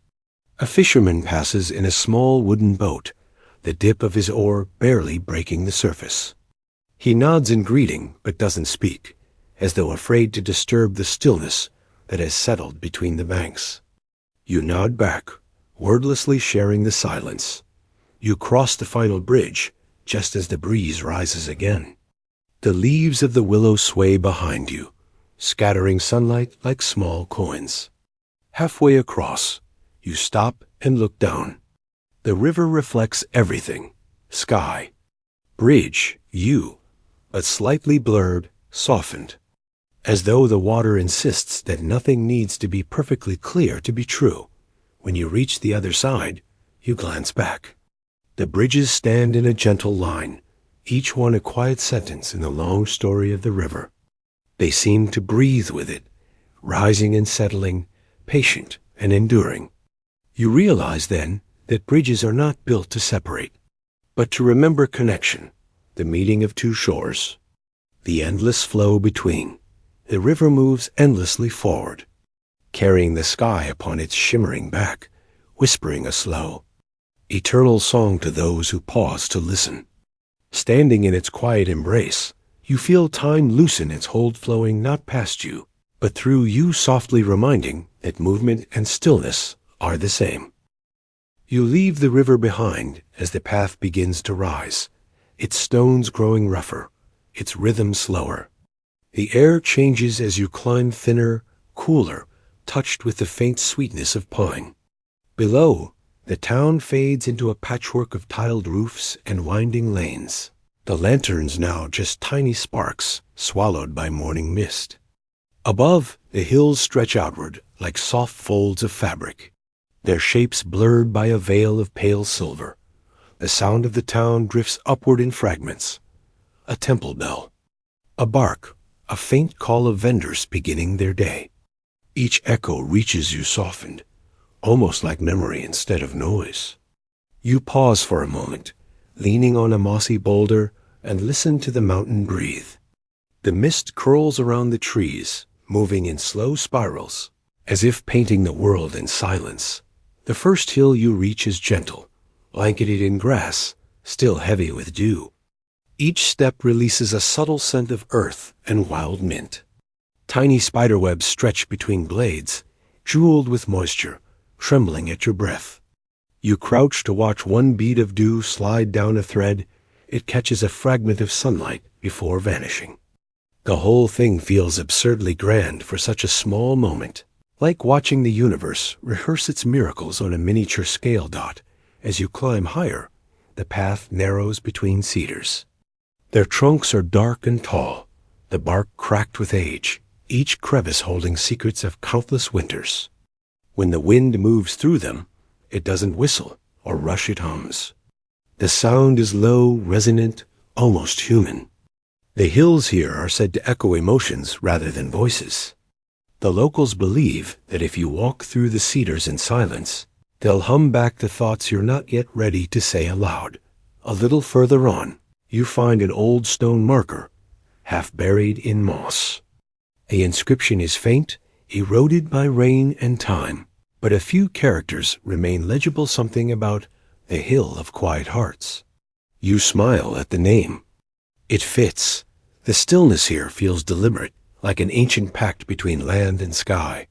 A fisherman passes in a small wooden boat, the dip of his oar barely breaking the surface. He nods in greeting but doesn't speak, as though afraid to disturb the stillness that has settled between the banks. You nod back, wordlessly sharing the silence. You cross the final bridge just as the breeze rises again. The leaves of the willow sway behind you, scattering sunlight like small coins. Halfway across, you stop and look down. The river reflects everything: sky, bridge, you, but slightly blurred, softened, as though the water insists that nothing needs to be perfectly clear to be true. When you reach the other side, you glance back. The bridges stand in a gentle line, each one a quiet sentence in the long story of the river. They seem to breathe with it, rising and settling, patient and enduring. You realize then that bridges are not built to separate, but to remember connection, the meeting of two shores, the endless flow between. The river moves endlessly forward, carrying the sky upon its shimmering back, whispering a slow, eternal song to those who pause to listen. Standing in its quiet embrace, you feel time loosen its hold, flowing not past you, but through you, softly reminding that movement and stillness are the same. You leave the river behind as the path begins to rise, its stones growing rougher, its rhythm slower. The air changes as you climb, thinner, cooler, touched with the faint sweetness of pine. Below, the town fades into a patchwork of tiled roofs and winding lanes, the lanterns now just tiny sparks swallowed by morning mist. Above, the hills stretch outward like soft folds of fabric, their shapes blurred by a veil of pale silver. The sound of the town drifts upward in fragments. A temple bell, a bark, a faint call of vendors beginning their day. Each echo reaches you softened, almost like memory instead of noise. You pause for a moment, leaning on a mossy boulder, and listen to the mountain breathe. The mist curls around the trees, moving in slow spirals, as if painting the world in silence. The first hill you reach is gentle, blanketed in grass, still heavy with dew. Each step releases a subtle scent of earth and wild mint. Tiny spiderwebs stretch between blades, jeweled with moisture, trembling at your breath. You crouch to watch one bead of dew slide down a thread. It catches a fragment of sunlight before vanishing. The whole thing feels absurdly grand for such a small moment, like watching the universe rehearse its miracles on a miniature scale dot. As you climb higher, the path narrows between cedars. Their trunks are dark and tall, the bark cracked with age, each crevice holding secrets of countless winters. When the wind moves through them, it doesn't whistle or rush, it hums. The sound is low, resonant, almost human. The hills here are said to echo emotions rather than voices. The locals believe that if you walk through the cedars in silence, they'll hum back the thoughts you're not yet ready to say aloud. A little further on, you find an old stone marker, half buried in moss. The inscription is faint, eroded by rain and time, but a few characters remain legible, something about the Hill of Quiet Hearts. You smile at the name. It fits. The stillness here feels deliberate, like an ancient pact between land and sky.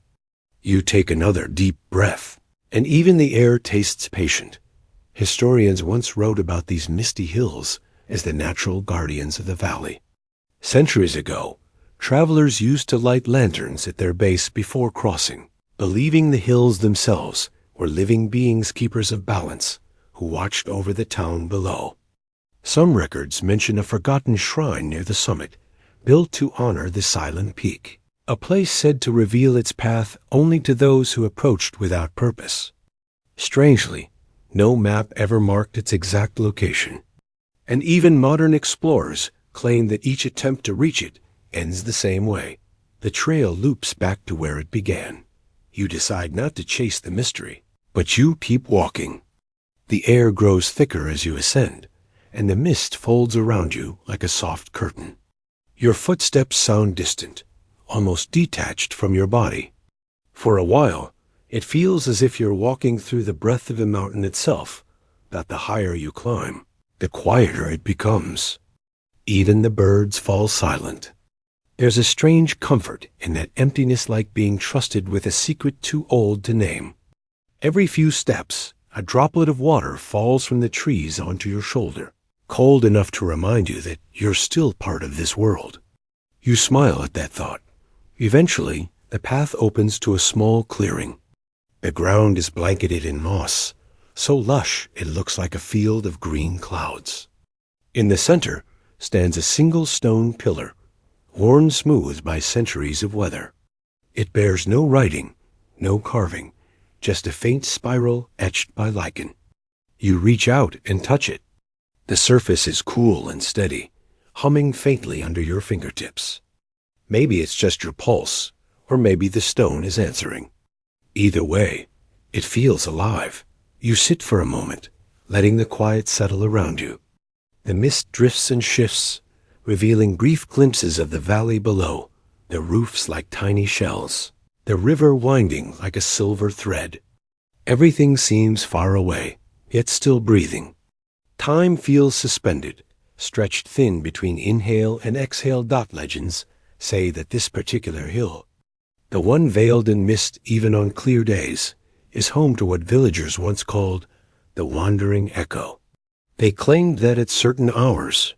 You take another deep breath, and even the air tastes patient. Historians once wrote about these misty hills as the natural guardians of the valley. Centuries ago, travelers used to light lanterns at their base before crossing, believing the hills themselves were living beings, keepers of balance, who watched over the town below. Some records mention a forgotten shrine near the summit, built to honor the silent peak, a place said to reveal its path only to those who approached without purpose. Strangely, no map ever marked its exact location, and even modern explorers claim that each attempt to reach it ends the same way. The trail loops back to where it began. You decide not to chase the mystery, but you keep walking. The air grows thicker as you ascend, and the mist folds around you like a soft curtain. Your footsteps sound distant, almost detached from your body. For a while, it feels as if you're walking through the breath of the mountain itself, but the higher you climb, the quieter it becomes. Even the birds fall silent. There's a strange comfort in that emptiness, like being trusted with a secret too old to name. Every few steps, a droplet of water falls from the trees onto your shoulder, cold enough to remind you that you're still part of this world. You smile at that thought. Eventually, the path opens to a small clearing. The ground is blanketed in moss, so lush it looks like a field of green clouds. In the center stands a single stone pillar, worn smooth by centuries of weather. It bears no writing, no carving, just a faint spiral etched by lichen. You reach out and touch it. The surface is cool and steady, humming faintly under your fingertips. Maybe it's just your pulse, or maybe the stone is answering. Either way, it feels alive. You sit for a moment, letting the quiet settle around you. The mist drifts and shifts, revealing brief glimpses of the valley below, the roofs like tiny shells, the river winding like a silver thread. Everything seems far away, yet still breathing. Time feels suspended, stretched thin between inhale and exhale. Legends say that this particular hill, the one veiled in mist even on clear days, is home to what villagers once called the Wandering Echo. They claimed that at certain hours,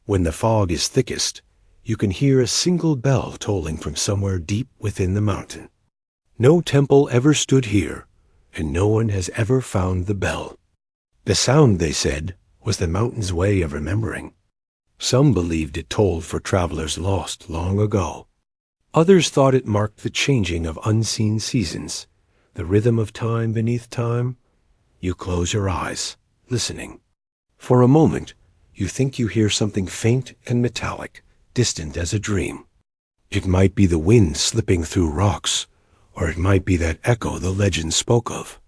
when the fog is thickest, you can hear a single bell tolling from somewhere deep within the mountain. No temple ever stood here, and no one has ever found the bell. The sound, they said, was the mountain's way of remembering. Some believed it tolled for travelers lost long ago. Others thought it marked the changing of unseen seasons, the rhythm of time beneath time. You close your eyes, listening. For a moment, you think you hear something faint and metallic, distant as a dream. It might be the wind slipping through rocks, or it might be that echo the legend spoke of.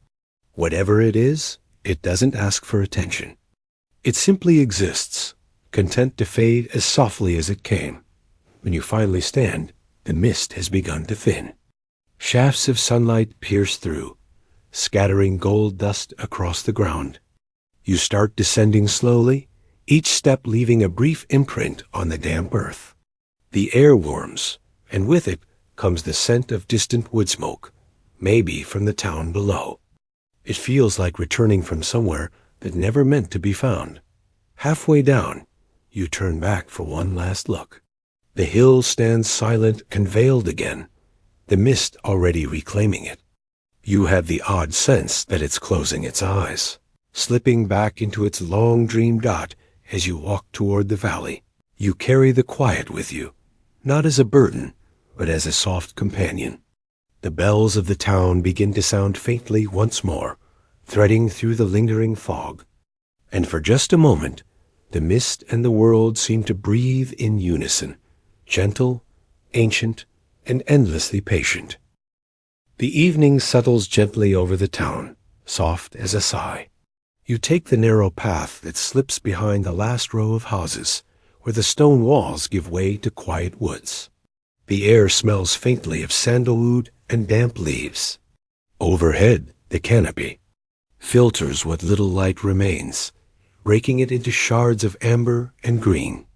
Whatever it is, it doesn't ask for attention. It simply exists, content to fade as softly as it came. When you finally stand, the mist has begun to thin. Shafts of sunlight pierce through, scattering gold dust across the ground. You start descending slowly, each step leaving a brief imprint on the damp earth. The air warms, and with it comes the scent of distant wood smoke, maybe from the town below. It feels like returning from somewhere that never meant to be found. Halfway down, you turn back for one last look. The hill stands silent and veiled again, the mist already reclaiming it. You have the odd sense that it's closing its eyes, slipping back into its long dream dot as you walk toward the valley. You carry the quiet with you, not as a burden, but as a soft companion. The bells of the town begin to sound faintly once more, threading through the lingering fog. And for just a moment, the mist and the world seem to breathe in unison, gentle, ancient, and endlessly patient. The evening settles gently over the town, soft as a sigh. You take the narrow path that slips behind the last row of houses, where the stone walls give way to quiet woods. The air smells faintly of sandalwood and damp leaves. Overhead, the canopy filters what little light remains, breaking it into shards of amber and green.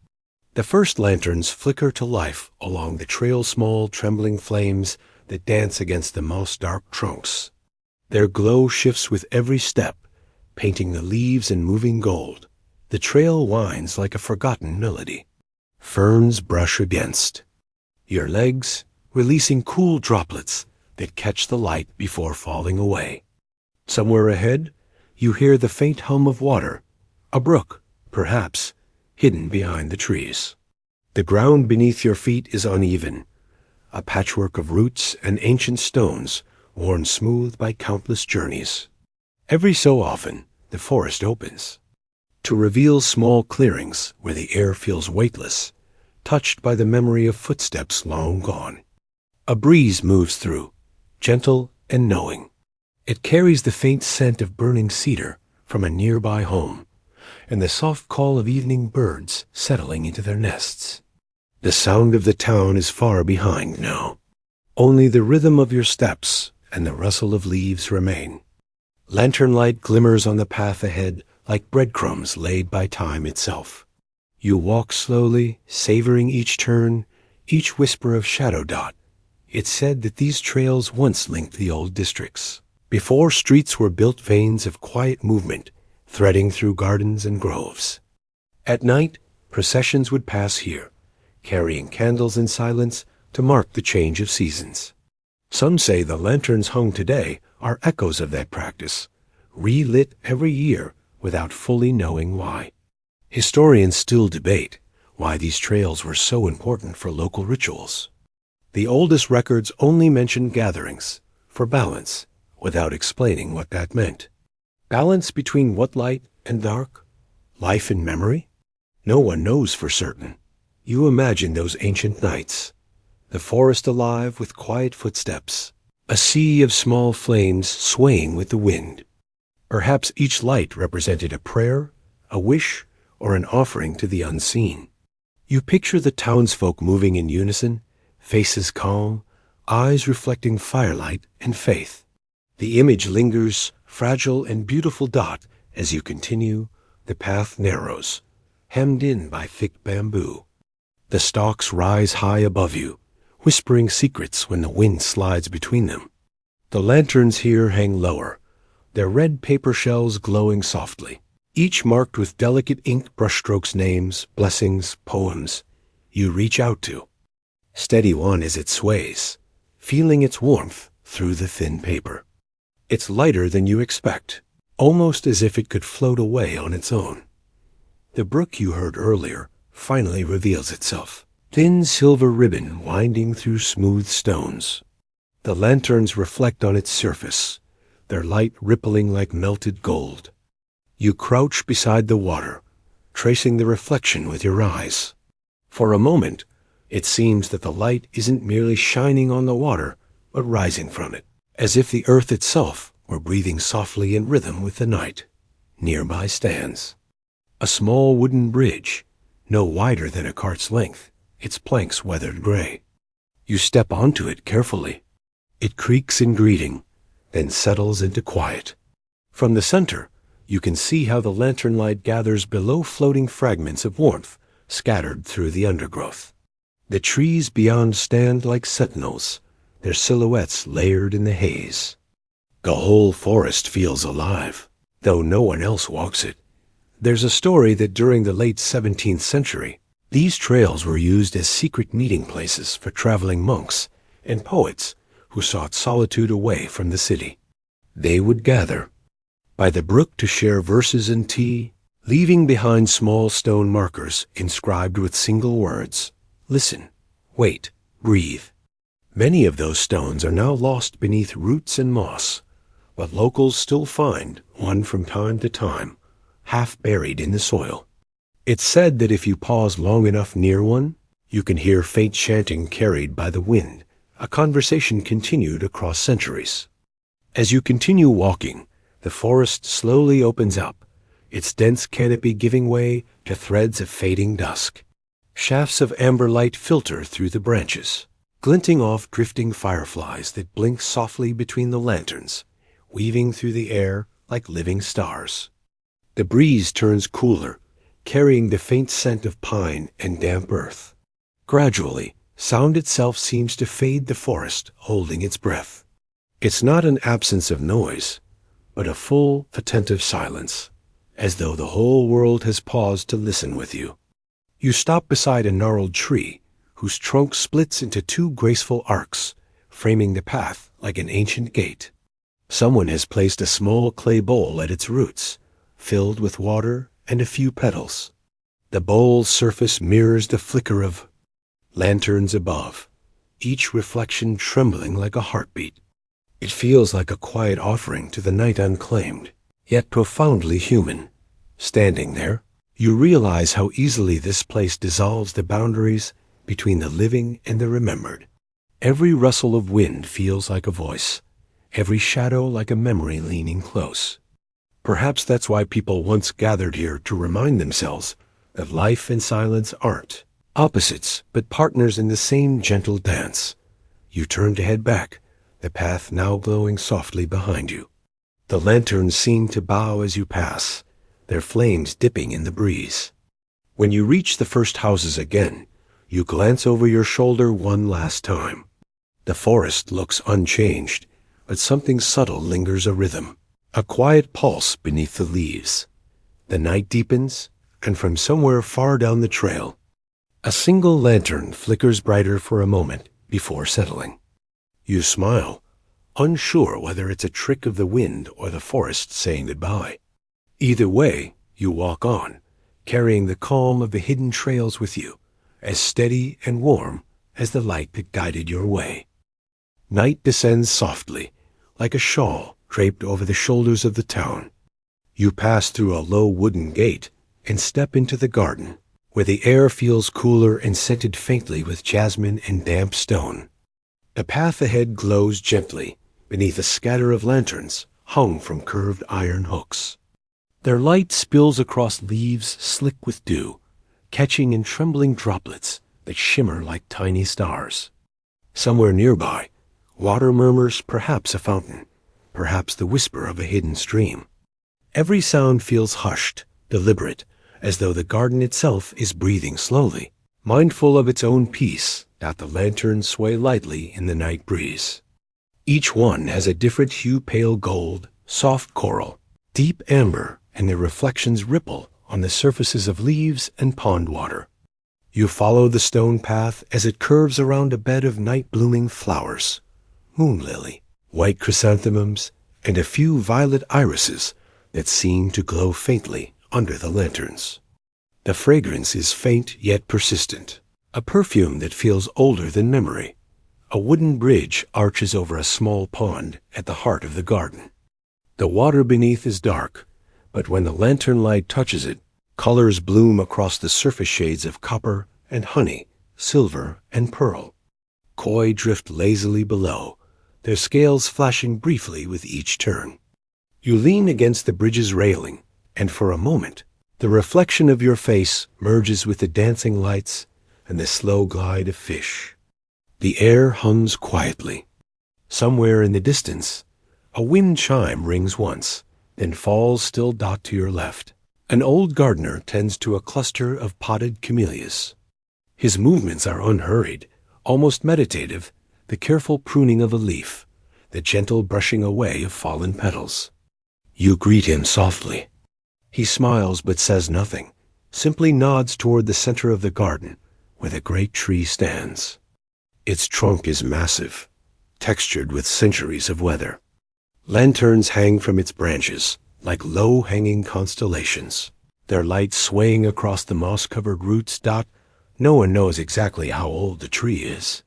The first lanterns flicker to life along the trail's small trembling flames that dance against the moss-dark trunks. Their glow shifts with every step, painting the leaves in moving gold. The trail winds like a forgotten melody. Ferns brush against your legs, releasing cool droplets that catch the light before falling away. Somewhere ahead, you hear the faint hum of water, a brook, perhaps, hidden behind the trees. The ground beneath your feet is uneven, a patchwork of roots and ancient stones worn smooth by countless journeys. Every so often, the forest opens to reveal small clearings where the air feels weightless, touched by the memory of footsteps long gone. A breeze moves through, gentle and knowing. It carries the faint scent of burning cedar from a nearby home, and the soft call of evening birds settling into their nests. The sound of the town is far behind now. Only the rhythm of your steps and the rustle of leaves remain. Lantern light glimmers on the path ahead like breadcrumbs laid by time itself. You walk slowly, savoring each turn, each whisper of shadow dot. It's said that these trails once linked the old districts. Before streets were built, veins of quiet movement, threading through gardens and groves. At night, processions would pass here, carrying candles in silence to mark the change of seasons. Some say the lanterns hung today are echoes of that practice, relit every year without fully knowing why. Historians still debate why these trails were so important for local rituals. The oldest records only mention gatherings for balance, without explaining what that meant. Balance between what light and dark? Life and memory? No one knows for certain. You imagine those ancient nights, the forest alive with quiet footsteps, a sea of small flames swaying with the wind. Perhaps each light represented a prayer, a wish, or an offering to the unseen. You picture the townsfolk moving in unison, faces calm, eyes reflecting firelight and faith. The image lingers, fragile and beautiful dot, as you continue. The path narrows, hemmed in by thick bamboo. The stalks rise high above you, whispering secrets when the wind slides between them. The lanterns here hang lower, their red paper shells glowing softly, each marked with delicate inked brushstrokes, names, blessings, poems you reach out to. Steady one as it sways, feeling its warmth through the thin paper. It's lighter than you expect, almost as if it could float away on its own. The brook you heard earlier finally reveals itself, thin silver ribbon winding through smooth stones. The lanterns reflect on its surface, their light rippling like melted gold. You crouch beside the water, tracing the reflection with your eyes. For a moment, it seems that the light isn't merely shining on the water, but rising from it, as if the earth itself were breathing softly in rhythm with the night. Nearby stands a small wooden bridge, no wider than a cart's length, its planks weathered gray. You step onto it carefully. It creaks in greeting, then settles into quiet. From the center, you can see how the lantern light gathers below floating fragments of warmth scattered through the undergrowth. The trees beyond stand like sentinels, their silhouettes layered in the haze. The whole forest feels alive, though no one else walks it. There's a story that during the late 17th century, these trails were used as secret meeting places for traveling monks and poets who sought solitude away from the city. They would gather by the brook to share verses and tea, leaving behind small stone markers inscribed with single words: listen, wait, breathe. Many of those stones are now lost beneath roots and moss, but locals still find one from time to time, half buried in the soil. It's said that if you pause long enough near one, you can hear faint chanting carried by the wind, a conversation continued across centuries. As you continue walking, the forest slowly opens up, its dense canopy giving way to threads of fading dusk. Shafts of amber light filter through the branches, glinting off drifting fireflies that blink softly between the lanterns, weaving through the air like living stars. The breeze turns cooler, carrying the faint scent of pine and damp earth. Gradually, sound itself seems to fade the forest, holding its breath. It's not an absence of noise, but a full, attentive silence, as though the whole world has paused to listen with you. You stop beside a gnarled tree, whose trunk splits into two graceful arcs, framing the path like an ancient gate. Someone has placed a small clay bowl at its roots, filled with water and a few petals. The bowl's surface mirrors the flicker of lanterns above, each reflection trembling like a heartbeat. It feels like a quiet offering to the night unclaimed, yet profoundly human. Standing there, you realize how easily this place dissolves the boundaries between the living and the remembered. Every rustle of wind feels like a voice, every shadow like a memory leaning close. Perhaps that's why people once gathered here to remind themselves that life and silence aren't opposites, but partners in the same gentle dance. You turn to head back, the path now glowing softly behind you. The lanterns seem to bow as you pass, their flames dipping in the breeze. When you reach the first houses again, you glance over your shoulder one last time. The forest looks unchanged, but something subtle lingers a rhythm, a quiet pulse beneath the leaves. The night deepens, and from somewhere far down the trail, a single lantern flickers brighter for a moment before settling. You smile, unsure whether it's a trick of the wind or the forest saying goodbye. Either way, you walk on, carrying the calm of the hidden trails with you, as steady and warm as the light that guided your way. Night descends softly, like a shawl draped over the shoulders of the town. You pass through a low wooden gate and step into the garden, where the air feels cooler and scented faintly with jasmine and damp stone. The path ahead glows gently beneath a scatter of lanterns hung from curved iron hooks. Their light spills across leaves slick with dew, catching in trembling droplets that shimmer like tiny stars. Somewhere nearby, water murmurs, perhaps a fountain, perhaps the whisper of a hidden stream. Every sound feels hushed, deliberate, as though the garden itself is breathing slowly, mindful of its own peace, that the lanterns sway lightly in the night breeze. Each one has a different hue: pale gold, soft coral, deep amber, and their reflections ripple on the surfaces of leaves and pond water. You follow the stone path as it curves around a bed of night-blooming flowers: moon lily, white chrysanthemums, and a few violet irises that seem to glow faintly under the lanterns. The fragrance is faint yet persistent, a perfume that feels older than memory. A wooden bridge arches over a small pond at the heart of the garden. The water beneath is dark, but when the lantern light touches it, colors bloom across the surface shades of copper and honey, silver and pearl. Koi drift lazily below, their scales flashing briefly with each turn. You lean against the bridge's railing, and for a moment, the reflection of your face merges with the dancing lights and the slow glide of fish. The air hums quietly. Somewhere in the distance, a wind chime rings once, then falls still dot to your left. An old gardener tends to a cluster of potted camellias. His movements are unhurried, almost meditative, the careful pruning of a leaf, the gentle brushing away of fallen petals. You greet him softly. He smiles but says nothing, simply nods toward the center of the garden, where the great tree stands. Its trunk is massive, textured with centuries of weather. Lanterns hang from its branches like low-hanging constellations, their light swaying across the moss-covered roots. No one knows exactly how old the tree is.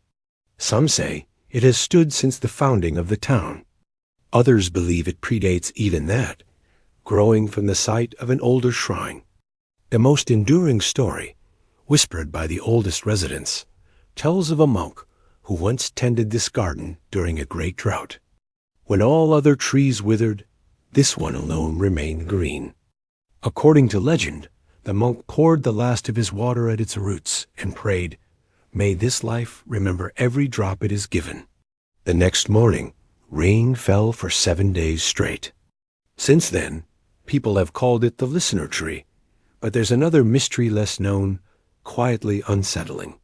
Some say it has stood since the founding of the town. Others believe it predates even that, growing from the site of an older shrine. The most enduring story, whispered by the oldest residents, tells of a monk who once tended this garden during a great drought. When all other trees withered, this one alone remained green. According to legend, the monk poured the last of his water at its roots and prayed, "May this life remember every drop it has given." The next morning, rain fell for 7 days straight. Since then, people have called it the listener tree, but there's another mystery less known, quietly unsettling.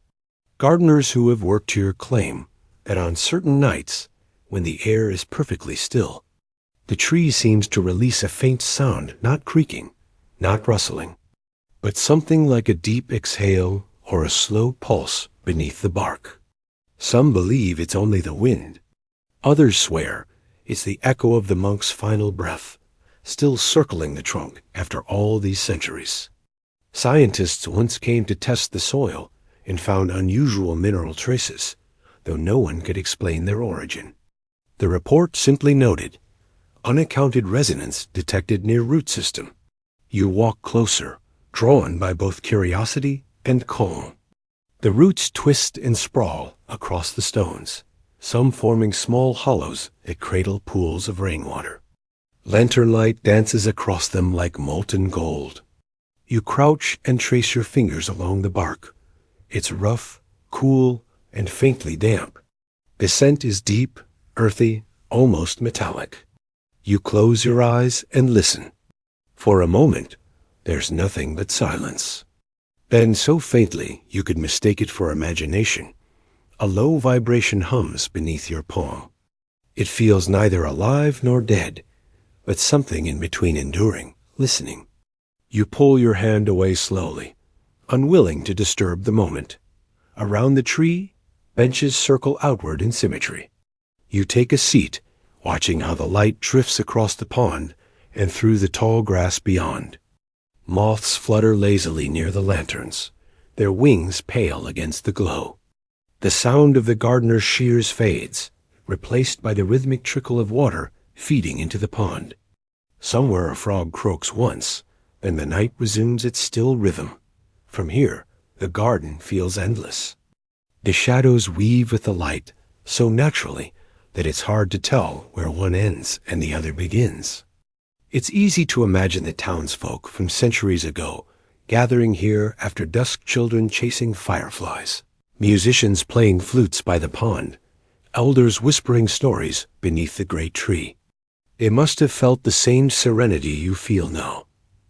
Gardeners who have worked here claim that on certain nights, when the air is perfectly still, the tree seems to release a faint sound, not creaking, not rustling, but something like a deep exhale or a slow pulse beneath the bark. Some believe it's only the wind. Others swear it's the echo of the monk's final breath, still circling the trunk after all these centuries. Scientists once came to test the soil and found unusual mineral traces, though no one could explain their origin. The report simply noted, "Unaccounted resonance detected near root system." You walk closer, drawn by both curiosity and calm. The roots twist and sprawl across the stones, some forming small hollows that cradle pools of rainwater. Lantern light dances across them like molten gold. You crouch and trace your fingers along the bark. It's rough, cool, and faintly damp. The scent is deep, earthy, almost metallic. You close your eyes and listen. For a moment, there's nothing but silence. Then, so faintly you could mistake it for imagination, a low vibration hums beneath your palm. It feels neither alive nor dead, but something in between enduring, listening. You pull your hand away slowly, unwilling to disturb the moment. Around the tree, benches circle outward in symmetry. You take a seat, watching how the light drifts across the pond and through the tall grass beyond. Moths flutter lazily near the lanterns, their wings pale against the glow. The sound of the gardener's shears fades, replaced by the rhythmic trickle of water feeding into the pond. Somewhere a frog croaks once, then the night resumes its still rhythm. From here, the garden feels endless. The shadows weave with the light so naturally that it's hard to tell where one ends and the other begins. It's easy to imagine the townsfolk from centuries ago gathering here after dusk, children chasing fireflies, musicians playing flutes by the pond, elders whispering stories beneath the great tree. They must have felt the same serenity you feel now,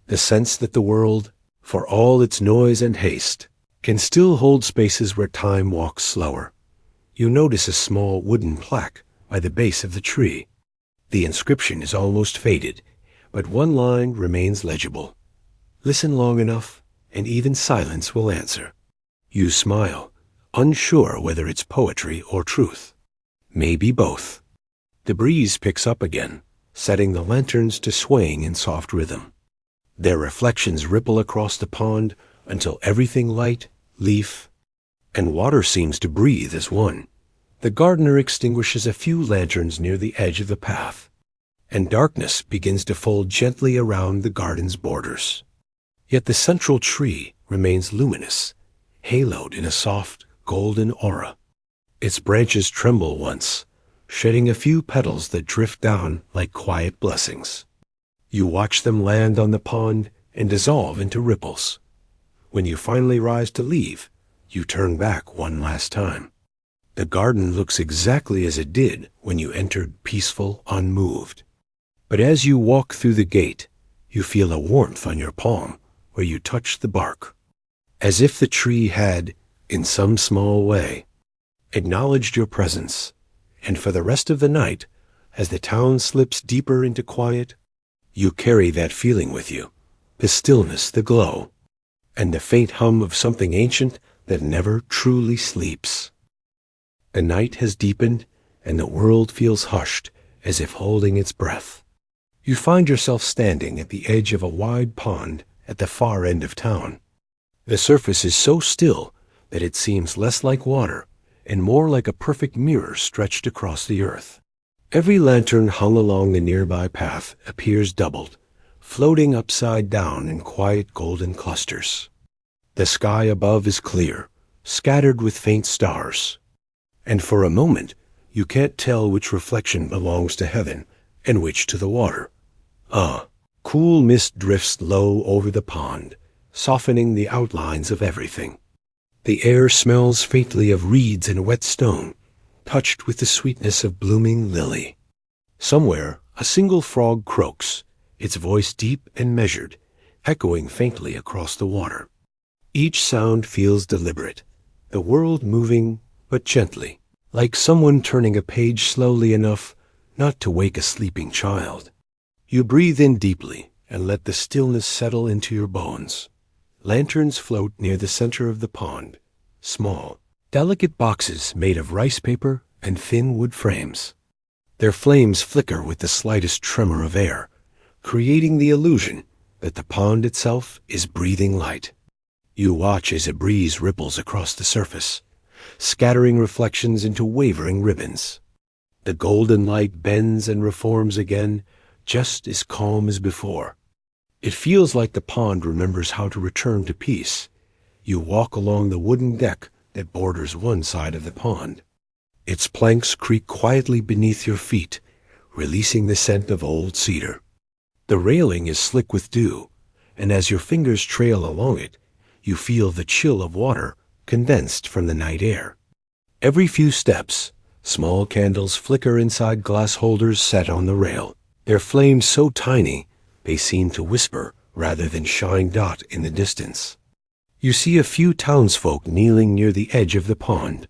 the sense that the world, for all its noise and haste, can still hold spaces where time walks slower. You notice a small wooden plaque by the base of the tree. The inscription is almost faded, but one line remains legible. Listen long enough, and even silence will answer. You smile, unsure whether it's poetry or truth. Maybe both. The breeze picks up again, setting the lanterns to swaying in soft rhythm. Their reflections ripple across the pond until everything light, leaf, and water seems to breathe as one. The gardener extinguishes a few lanterns near the edge of the path, and darkness begins to fold gently around the garden's borders. Yet the central tree remains luminous, haloed in a soft, golden aura. Its branches tremble once, shedding a few petals that drift down like quiet blessings. You watch them land on the pond and dissolve into ripples. When you finally rise to leave, you turn back one last time. The garden looks exactly as it did when you entered, peaceful, unmoved. But as you walk through the gate, you feel a warmth on your palm where you touch the bark, as if the tree had, in some small way, acknowledged your presence. And for the rest of the night, as the town slips deeper into quiet, you carry that feeling with you, the stillness, the glow, and the faint hum of something ancient that never truly sleeps. The night has deepened, and the world feels hushed, as if holding its breath. You find yourself standing at the edge of a wide pond at the far end of town. The surface is so still that it seems less like water and more like a perfect mirror stretched across the earth. Every lantern hung along the nearby path appears doubled, floating upside down in quiet golden clusters. The sky above is clear, scattered with faint stars, and for a moment you can't tell which reflection belongs to heaven and which to the water. Cool mist drifts low over the pond, softening the outlines of everything. The air smells faintly of reeds and wet stone, touched with the sweetness of blooming lily. Somewhere a single frog croaks, its voice deep and measured, echoing faintly across the water. Each sound feels deliberate, the world moving but gently, like someone turning a page slowly enough not to wake a sleeping child. You breathe in deeply and let the stillness settle into your bones. Lanterns float near the center of the pond, small, delicate boxes made of rice paper and thin wood frames. Their flames flicker with the slightest tremor of air, creating the illusion that the pond itself is breathing light. You watch as a breeze ripples across the surface, scattering reflections into wavering ribbons. The golden light bends and reforms again, just as calm as before. It feels like the pond remembers how to return to peace. You walk along the wooden deck that borders one side of the pond. Its planks creak quietly beneath your feet, releasing the scent of old cedar. The railing is slick with dew, and as your fingers trail along it, you feel the chill of water condensed from the night air. Every few steps, small candles flicker inside glass holders set on the rail, their flames so tiny they seem to whisper rather than shine dot in the distance. You see a few townsfolk kneeling near the edge of the pond.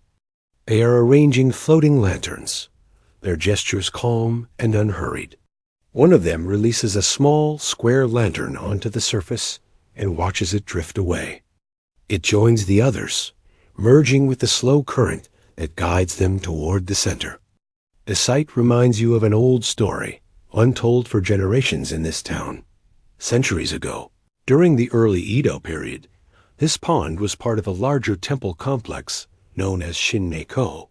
They are arranging floating lanterns, their gestures calm and unhurried. One of them releases a small, square lantern onto the surface and watches it drift away. It joins the others, merging with the slow current that guides them toward the center. The sight reminds you of an old story, untold for generations in this town. Centuries ago, during the early Edo period, this pond was part of a larger temple complex known as Shin-Neko.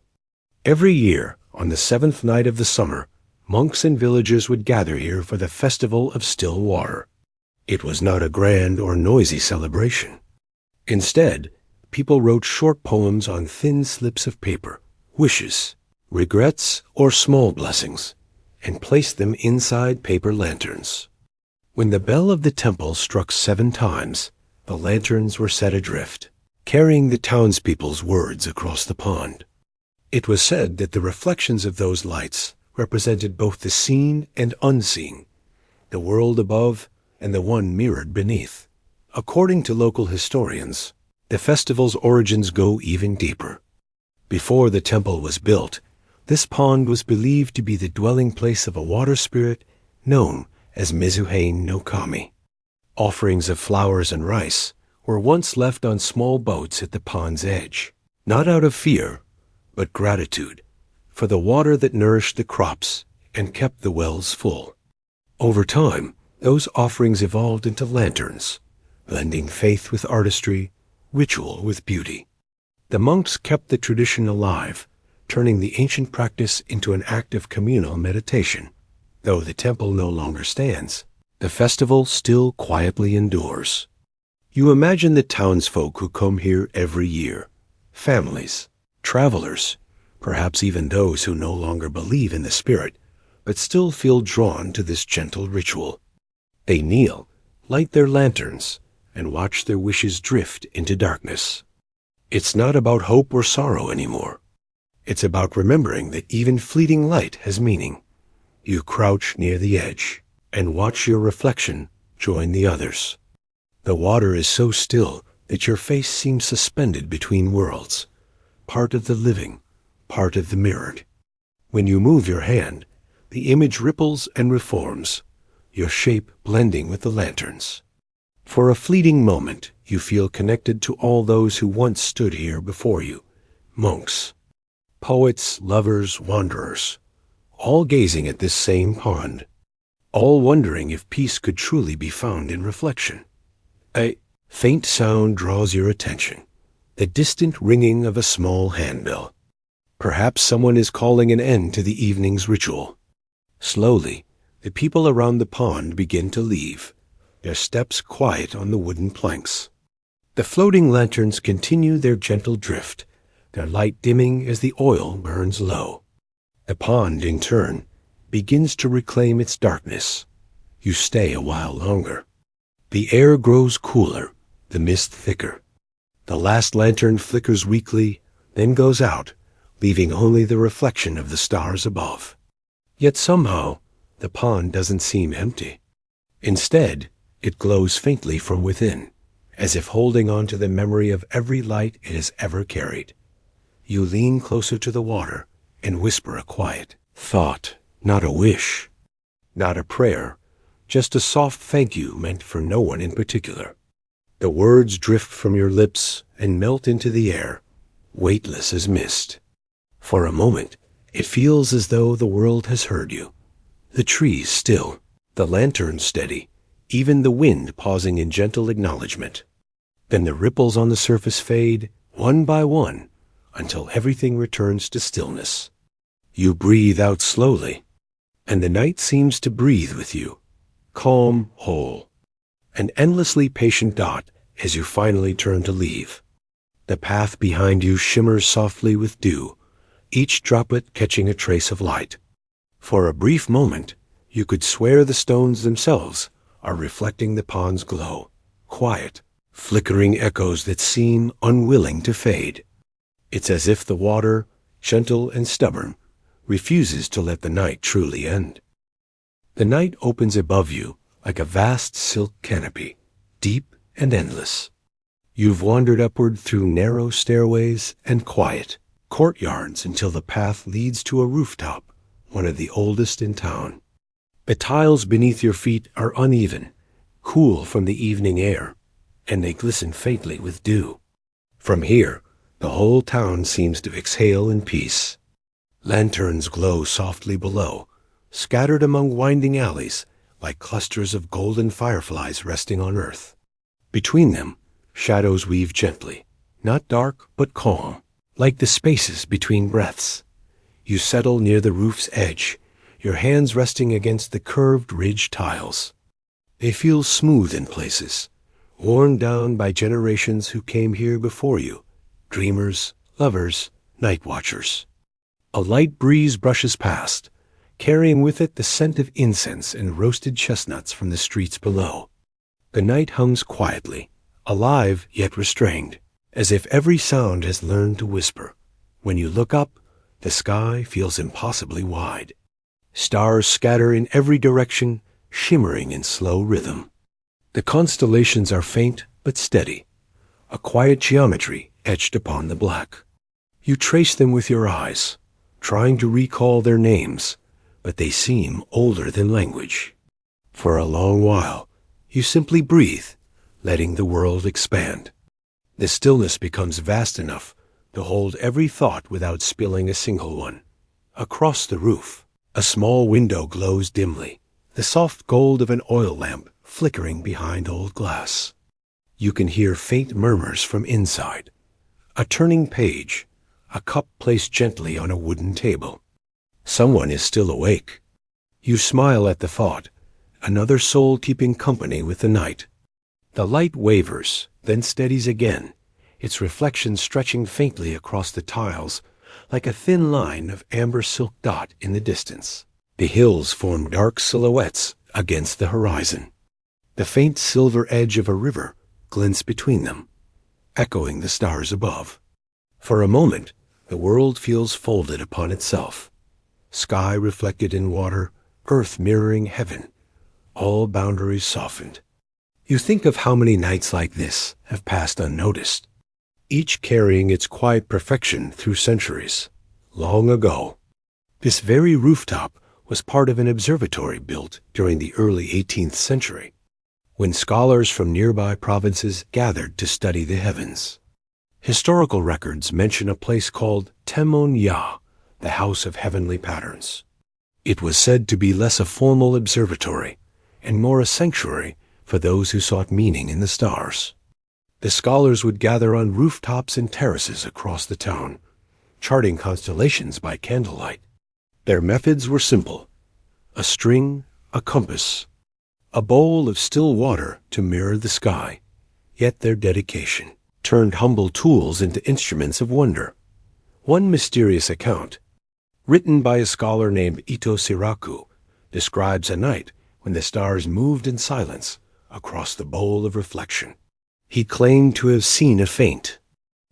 Every year, on the 7th night of the summer, monks and villagers would gather here for the Festival of Still Water. It was not a grand or noisy celebration. Instead, people wrote short poems on thin slips of paper, wishes, regrets, or small blessings, and placed them inside paper lanterns. When the bell of the temple struck 7 times, the lanterns were set adrift, carrying the townspeople's words across the pond. It was said that the reflections of those lights represented both the seen and unseen, the world above and the one mirrored beneath. According to local historians, the festival's origins go even deeper. Before the temple was built, this pond was believed to be the dwelling place of a water spirit known as Mizuhei no Kami. Offerings of flowers and rice were once left on small boats at the pond's edge, not out of fear, but gratitude for the water that nourished the crops and kept the wells full. Over time, those offerings evolved into lanterns, blending faith with artistry, ritual with beauty. The monks kept the tradition alive, turning the ancient practice into an act of communal meditation. Though the temple no longer stands, the festival still quietly endures. You imagine the townsfolk who come here every year, families, travelers, perhaps even those who no longer believe in the spirit, but still feel drawn to this gentle ritual. They kneel, light their lanterns, and watch their wishes drift into darkness. It's not about hope or sorrow anymore. It's about remembering that even fleeting light has meaning. You crouch near the edge and watch your reflection join the others. The water is so still that your face seems suspended between worlds, part of the living, part of the mirrored. When you move your hand, the image ripples and reforms, your shape blending with the lanterns. For a fleeting moment, you feel connected to all those who once stood here before you, monks. Poets, lovers, wanderers, all gazing at this same pond, all wondering if peace could truly be found in reflection. A faint sound draws your attention, the distant ringing of a small handbell. Perhaps someone is calling an end to the evening's ritual. Slowly, the people around the pond begin to leave, their steps quiet on the wooden planks. The floating lanterns continue their gentle drift, their light dimming as the oil burns low. The pond, in turn, begins to reclaim its darkness. You stay a while longer. The air grows cooler, the mist thicker. The last lantern flickers weakly, then goes out, leaving only the reflection of the stars above. Yet somehow, the pond doesn't seem empty. Instead, it glows faintly from within, as if holding on to the memory of every light it has ever carried. You lean closer to the water and whisper a quiet thought, not a wish, not a prayer, just a soft thank you meant for no one in particular. The words drift from your lips and melt into the air, weightless as mist. For a moment, it feels as though the world has heard you. The trees still, the lanterns steady, even the wind pausing in gentle acknowledgement. Then the ripples on the surface fade, one by one, until everything returns to stillness. You breathe out slowly, and the night seems to breathe with you, calm, whole, an endlessly patient dot as you finally turn to leave. The path behind you shimmers softly with dew, each droplet catching a trace of light. For a brief moment, you could swear the stones themselves are reflecting the pond's glow, quiet, flickering echoes that seem unwilling to fade. It's as if the water, gentle and stubborn, refuses to let the night truly end. The night opens above you like a vast silk canopy, deep and endless. You've wandered upward through narrow stairways and quiet courtyards until the path leads to a rooftop, one of the oldest in town. The tiles beneath your feet are uneven, cool from the evening air, and they glisten faintly with dew. From here, the whole town seems to exhale in peace. Lanterns glow softly below, scattered among winding alleys like clusters of golden fireflies resting on earth. Between them, shadows weave gently, not dark but calm, like the spaces between breaths. You settle near the roof's edge, your hands resting against the curved ridge tiles. They feel smooth in places, worn down by generations who came here before you, dreamers, lovers, night watchers. A light breeze brushes past, carrying with it the scent of incense and roasted chestnuts from the streets below. The night hums quietly, alive yet restrained, as if every sound has learned to whisper. When you look up, the sky feels impossibly wide. Stars scatter in every direction, shimmering in slow rhythm. The constellations are faint but steady, a quiet geometry etched upon the black. You trace them with your eyes, trying to recall their names, but they seem older than language. For a long while, you simply breathe, letting the world expand. The stillness becomes vast enough to hold every thought without spilling a single one. Across the roof, a small window glows dimly, the soft gold of an oil lamp flickering behind old glass. You can hear faint murmurs from inside. A turning page, a cup placed gently on a wooden table. Someone is still awake. You smile at the thought, another soul keeping company with the night. The light wavers, then steadies again, its reflection stretching faintly across the tiles like a thin line of amber silk dot in the distance. The hills form dark silhouettes against the horizon. The faint silver edge of a river glints between them, echoing the stars above. For a moment, the world feels folded upon itself. Sky reflected in water, earth mirroring heaven, all boundaries softened. You think of how many nights like this have passed unnoticed, each carrying its quiet perfection through centuries. Long ago, this very rooftop was part of an observatory built during the early 18th century, when scholars from nearby provinces gathered to study the heavens. Historical records mention a place called Temon Ya, the House of Heavenly Patterns. It was said to be less a formal observatory and more a sanctuary for those who sought meaning in the stars. The scholars would gather on rooftops and terraces across the town, charting constellations by candlelight. Their methods were simple: a string, a compass, a bowl of still water to mirror the sky. Yet their dedication turned humble tools into instruments of wonder. One mysterious account, written by a scholar named Ito Siraku, describes a night when the stars moved in silence across the bowl of reflection. He claimed to have seen a faint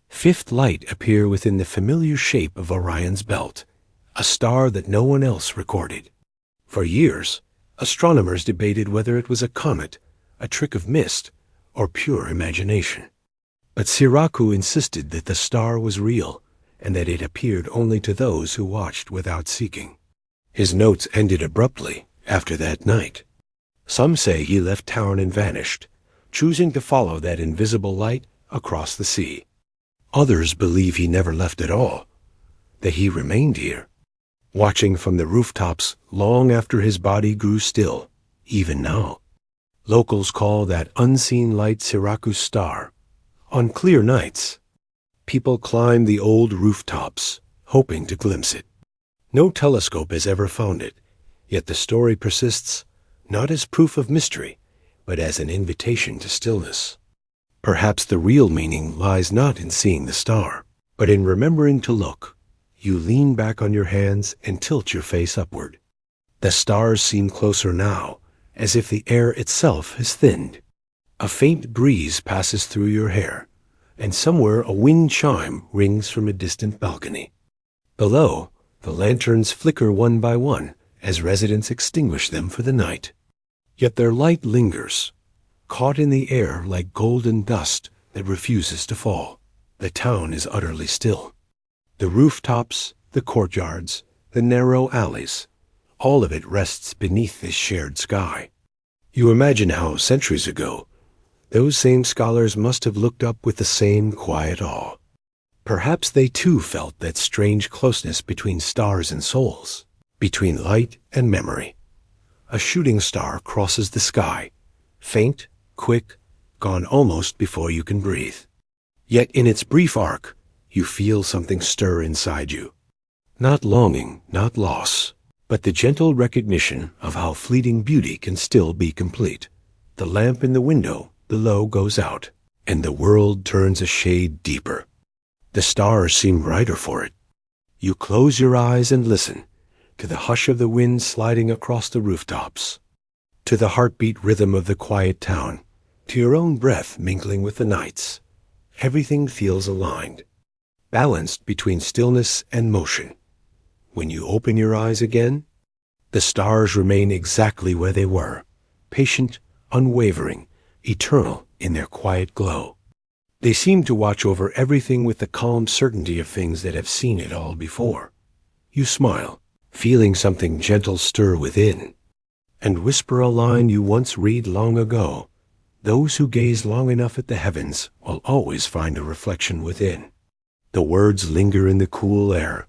fifth light appear within the familiar shape of Orion's belt, a star that no one else recorded. For years, astronomers debated whether it was a comet, a trick of mist, or pure imagination. But Siraku insisted that the star was real and that it appeared only to those who watched without seeking. His notes ended abruptly after that night. Some say he left town and vanished, choosing to follow that invisible light across the sea. Others believe he never left at all, that he remained here, watching from the rooftops long after his body grew still, even now. Locals call that unseen light Siraku's star. On clear nights, people climb the old rooftops, hoping to glimpse it. No telescope has ever found it, yet the story persists, not as proof of mystery, but as an invitation to stillness. Perhaps the real meaning lies not in seeing the star, but in remembering to look. You lean back on your hands and tilt your face upward. The stars seem closer now, as if the air itself has thinned. A faint breeze passes through your hair, and somewhere a wind chime rings from a distant balcony. Below, the lanterns flicker one by one as residents extinguish them for the night. Yet their light lingers, caught in the air like golden dust that refuses to fall. The town is utterly still. The rooftops, the courtyards, the narrow alleys, all of it rests beneath this shared sky. You imagine how, centuries ago, those same scholars must have looked up with the same quiet awe. Perhaps they too felt that strange closeness between stars and souls, between light and memory. A shooting star crosses the sky, faint, quick, gone almost before you can breathe. Yet in its brief arc, you feel something stir inside you. Not longing, not loss, but the gentle recognition of how fleeting beauty can still be complete. The lamp in the window below goes out, and the world turns a shade deeper. The stars seem brighter for it. You close your eyes and listen to the hush of the wind sliding across the rooftops, to the heartbeat rhythm of the quiet town, to your own breath mingling with the night's. Everything feels aligned, balanced between stillness and motion. When you open your eyes again, the stars remain exactly where they were, patient, unwavering, eternal in their quiet glow. They seem to watch over everything with the calm certainty of things that have seen it all before. You smile, feeling something gentle stir within, and whisper a line you once read long ago: "Those who gaze long enough at the heavens will always find a reflection within." The words linger in the cool air,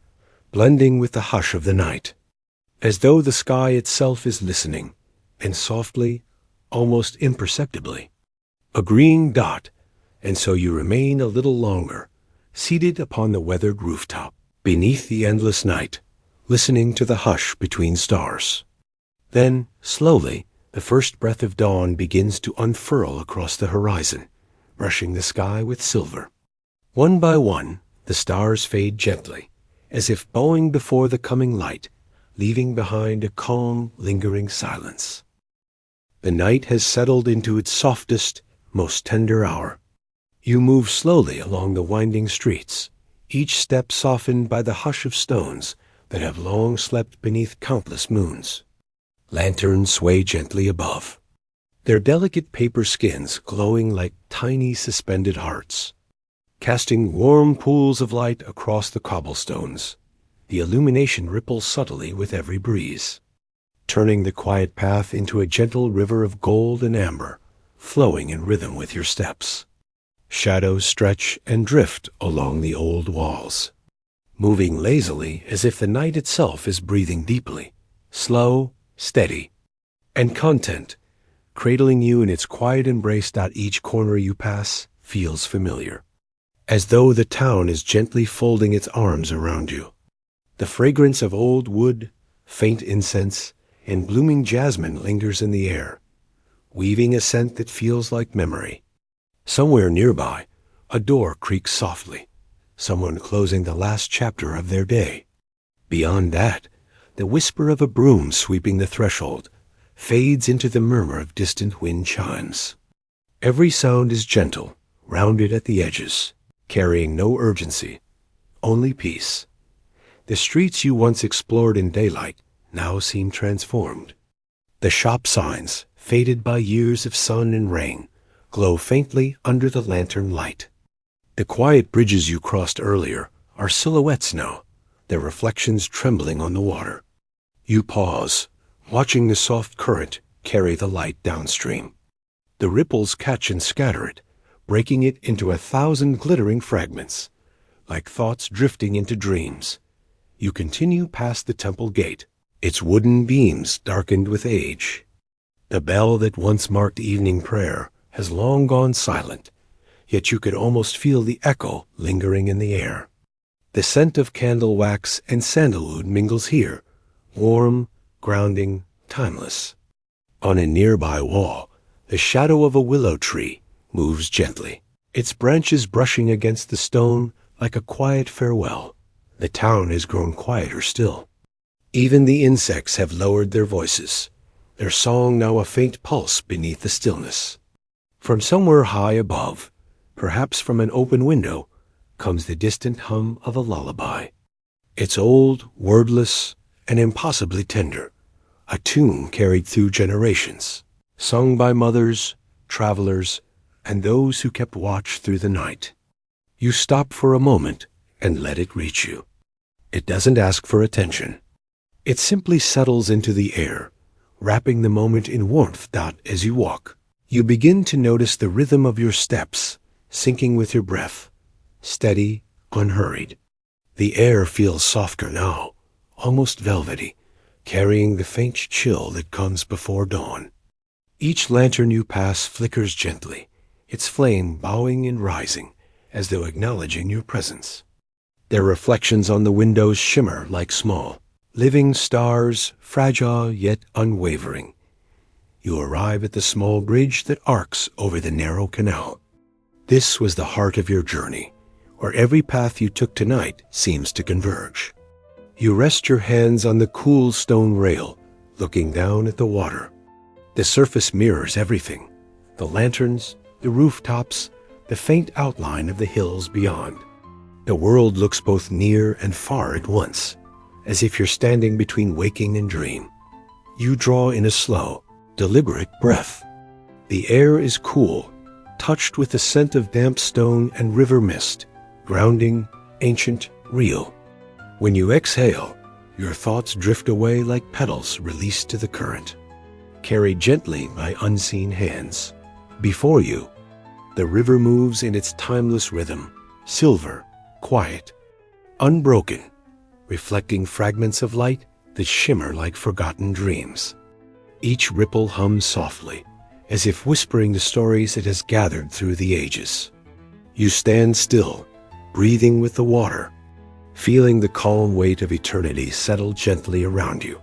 blending with the hush of the night, as though the sky itself is listening, and softly, almost imperceptibly, agreeing dot, and so you remain a little longer, seated upon the weathered rooftop, beneath the endless night, listening to the hush between stars. Then, slowly, the first breath of dawn begins to unfurl across the horizon, brushing the sky with silver. One by one, the stars fade gently, as if bowing before the coming light, leaving behind a calm, lingering silence. The night has settled into its softest, most tender hour. You move slowly along the winding streets, each step softened by the hush of stones that have long slept beneath countless moons. Lanterns sway gently above, their delicate paper skins glowing like tiny suspended hearts, casting warm pools of light across the cobblestones. The illumination ripples subtly with every breeze, turning the quiet path into a gentle river of gold and amber, flowing in rhythm with your steps. Shadows stretch and drift along the old walls, moving lazily as if the night itself is breathing deeply, slow, steady, and content, cradling you in its quiet embrace. Each corner you pass feels familiar, as though the town is gently folding its arms around you. The fragrance of old wood, faint incense, and blooming jasmine lingers in the air, weaving a scent that feels like memory. Somewhere nearby, a door creaks softly, someone closing the last chapter of their day. Beyond that, the whisper of a broom sweeping the threshold fades into the murmur of distant wind chimes. Every sound is gentle, rounded at the edges, carrying no urgency, only peace. The streets you once explored in daylight now seem transformed. The shop signs, faded by years of sun and rain, glow faintly under the lantern light. The quiet bridges you crossed earlier are silhouettes now, their reflections trembling on the water. You pause, watching the soft current carry the light downstream. The ripples catch and scatter it, breaking it into 1,000 glittering fragments, like thoughts drifting into dreams. You continue past the temple gate, its wooden beams darkened with age. The bell that once marked evening prayer has long gone silent, yet you could almost feel the echo lingering in the air. The scent of candle wax and sandalwood mingles here, warm, grounding, timeless. On a nearby wall, the shadow of a willow tree moves gently, its branches brushing against the stone like a quiet farewell. The town has grown quieter still. Even the insects have lowered their voices, their song now a faint pulse beneath the stillness. From somewhere high above, perhaps from an open window, comes the distant hum of a lullaby. It's old, wordless, and impossibly tender, a tune carried through generations, sung by mothers, travelers, and those who kept watch through the night. You stop for a moment and let it reach you. It doesn't ask for attention. It simply settles into the air, wrapping the moment in warmth. As you walk, you begin to notice the rhythm of your steps, syncing with your breath, steady, unhurried. The air feels softer now, almost velvety, carrying the faint chill that comes before dawn. Each lantern you pass flickers gently, its flame bowing and rising, as though acknowledging your presence. Their reflections on the windows shimmer like small, living stars, fragile yet unwavering. You arrive at the small bridge that arcs over the narrow canal. This was the heart of your journey, where every path you took tonight seems to converge. You rest your hands on the cool stone rail, looking down at the water. The surface mirrors everything, the lanterns, the rooftops, the faint outline of the hills beyond. The world looks both near and far at once, as if you're standing between waking and dream. You draw in a slow, deliberate breath. The air is cool, touched with the scent of damp stone and river mist, grounding, ancient, real. When you exhale, your thoughts drift away like petals released to the current, carried gently by unseen hands. Before you, the river moves in its timeless rhythm, silver, quiet, unbroken, reflecting fragments of light that shimmer like forgotten dreams. Each ripple hums softly, as if whispering the stories it has gathered through the ages. You stand still, breathing with the water, feeling the calm weight of eternity settle gently around you.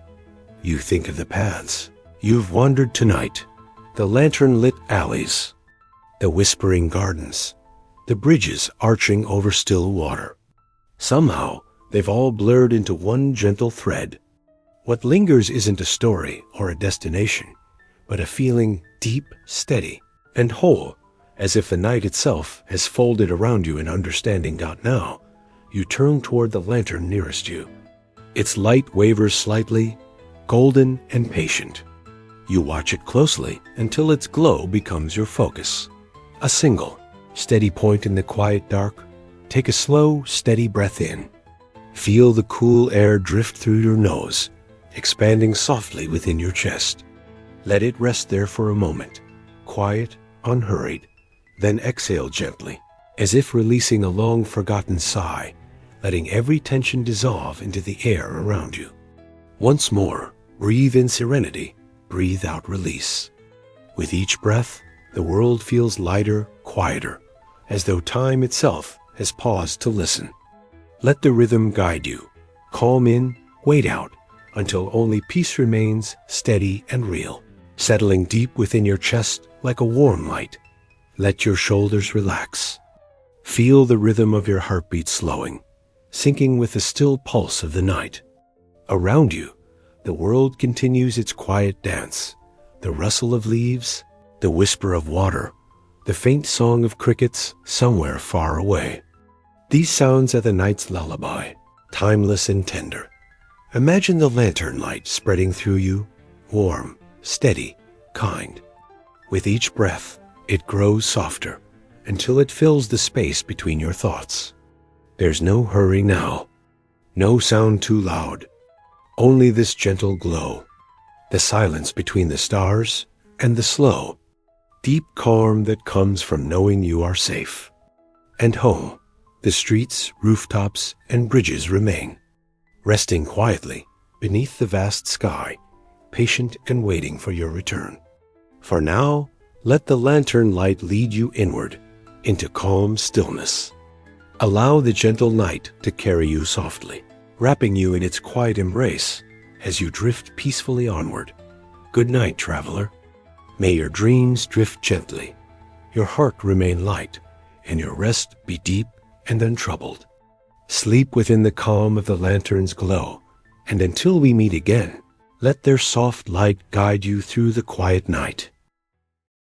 You think of the paths you've wandered tonight, the lantern-lit alleys, the whispering gardens, the bridges arching over still water. Somehow, they've all blurred into one gentle thread. What lingers isn't a story or a destination, but a feeling deep, steady, and whole, as if the night itself has folded around you in understanding. Now, you turn toward the lantern nearest you. Its light wavers slightly, golden and patient. You watch it closely until its glow becomes your focus. A single, steady point in the quiet dark. Take a slow, steady breath in. Feel the cool air drift through your nose, expanding softly within your chest. Let it rest there for a moment, quiet, unhurried. Then exhale gently, as if releasing a long-forgotten sigh, letting every tension dissolve into the air around you. Once more, breathe in serenity, breathe out release. With each breath, the world feels lighter, quieter, as though time itself has paused to listen. Let the rhythm guide you. Calm in, wait out, until only peace remains, steady and real, settling deep within your chest like a warm light. Let your shoulders relax. Feel the rhythm of your heartbeat slowing, syncing with the still pulse of the night. Around you, the world continues its quiet dance. The rustle of leaves, the whisper of water, the faint song of crickets somewhere far away. These sounds are the night's lullaby, timeless and tender. Imagine the lantern light spreading through you, warm, steady, kind. With each breath, it grows softer until it fills the space between your thoughts. There's no hurry now, no sound too loud, only this gentle glow, the silence between the stars and the slow, deep calm that comes from knowing you are safe. And home, the streets, rooftops, and bridges remain, resting quietly beneath the vast sky, patient and waiting for your return. For now, let the lantern light lead you inward, into calm stillness. Allow the gentle night to carry you softly, wrapping you in its quiet embrace as you drift peacefully onward. Good night, traveler. May your dreams drift gently, your heart remain light, and your rest be deep and untroubled. Sleep within the calm of the lantern's glow, and until we meet again, let their soft light guide you through the quiet night.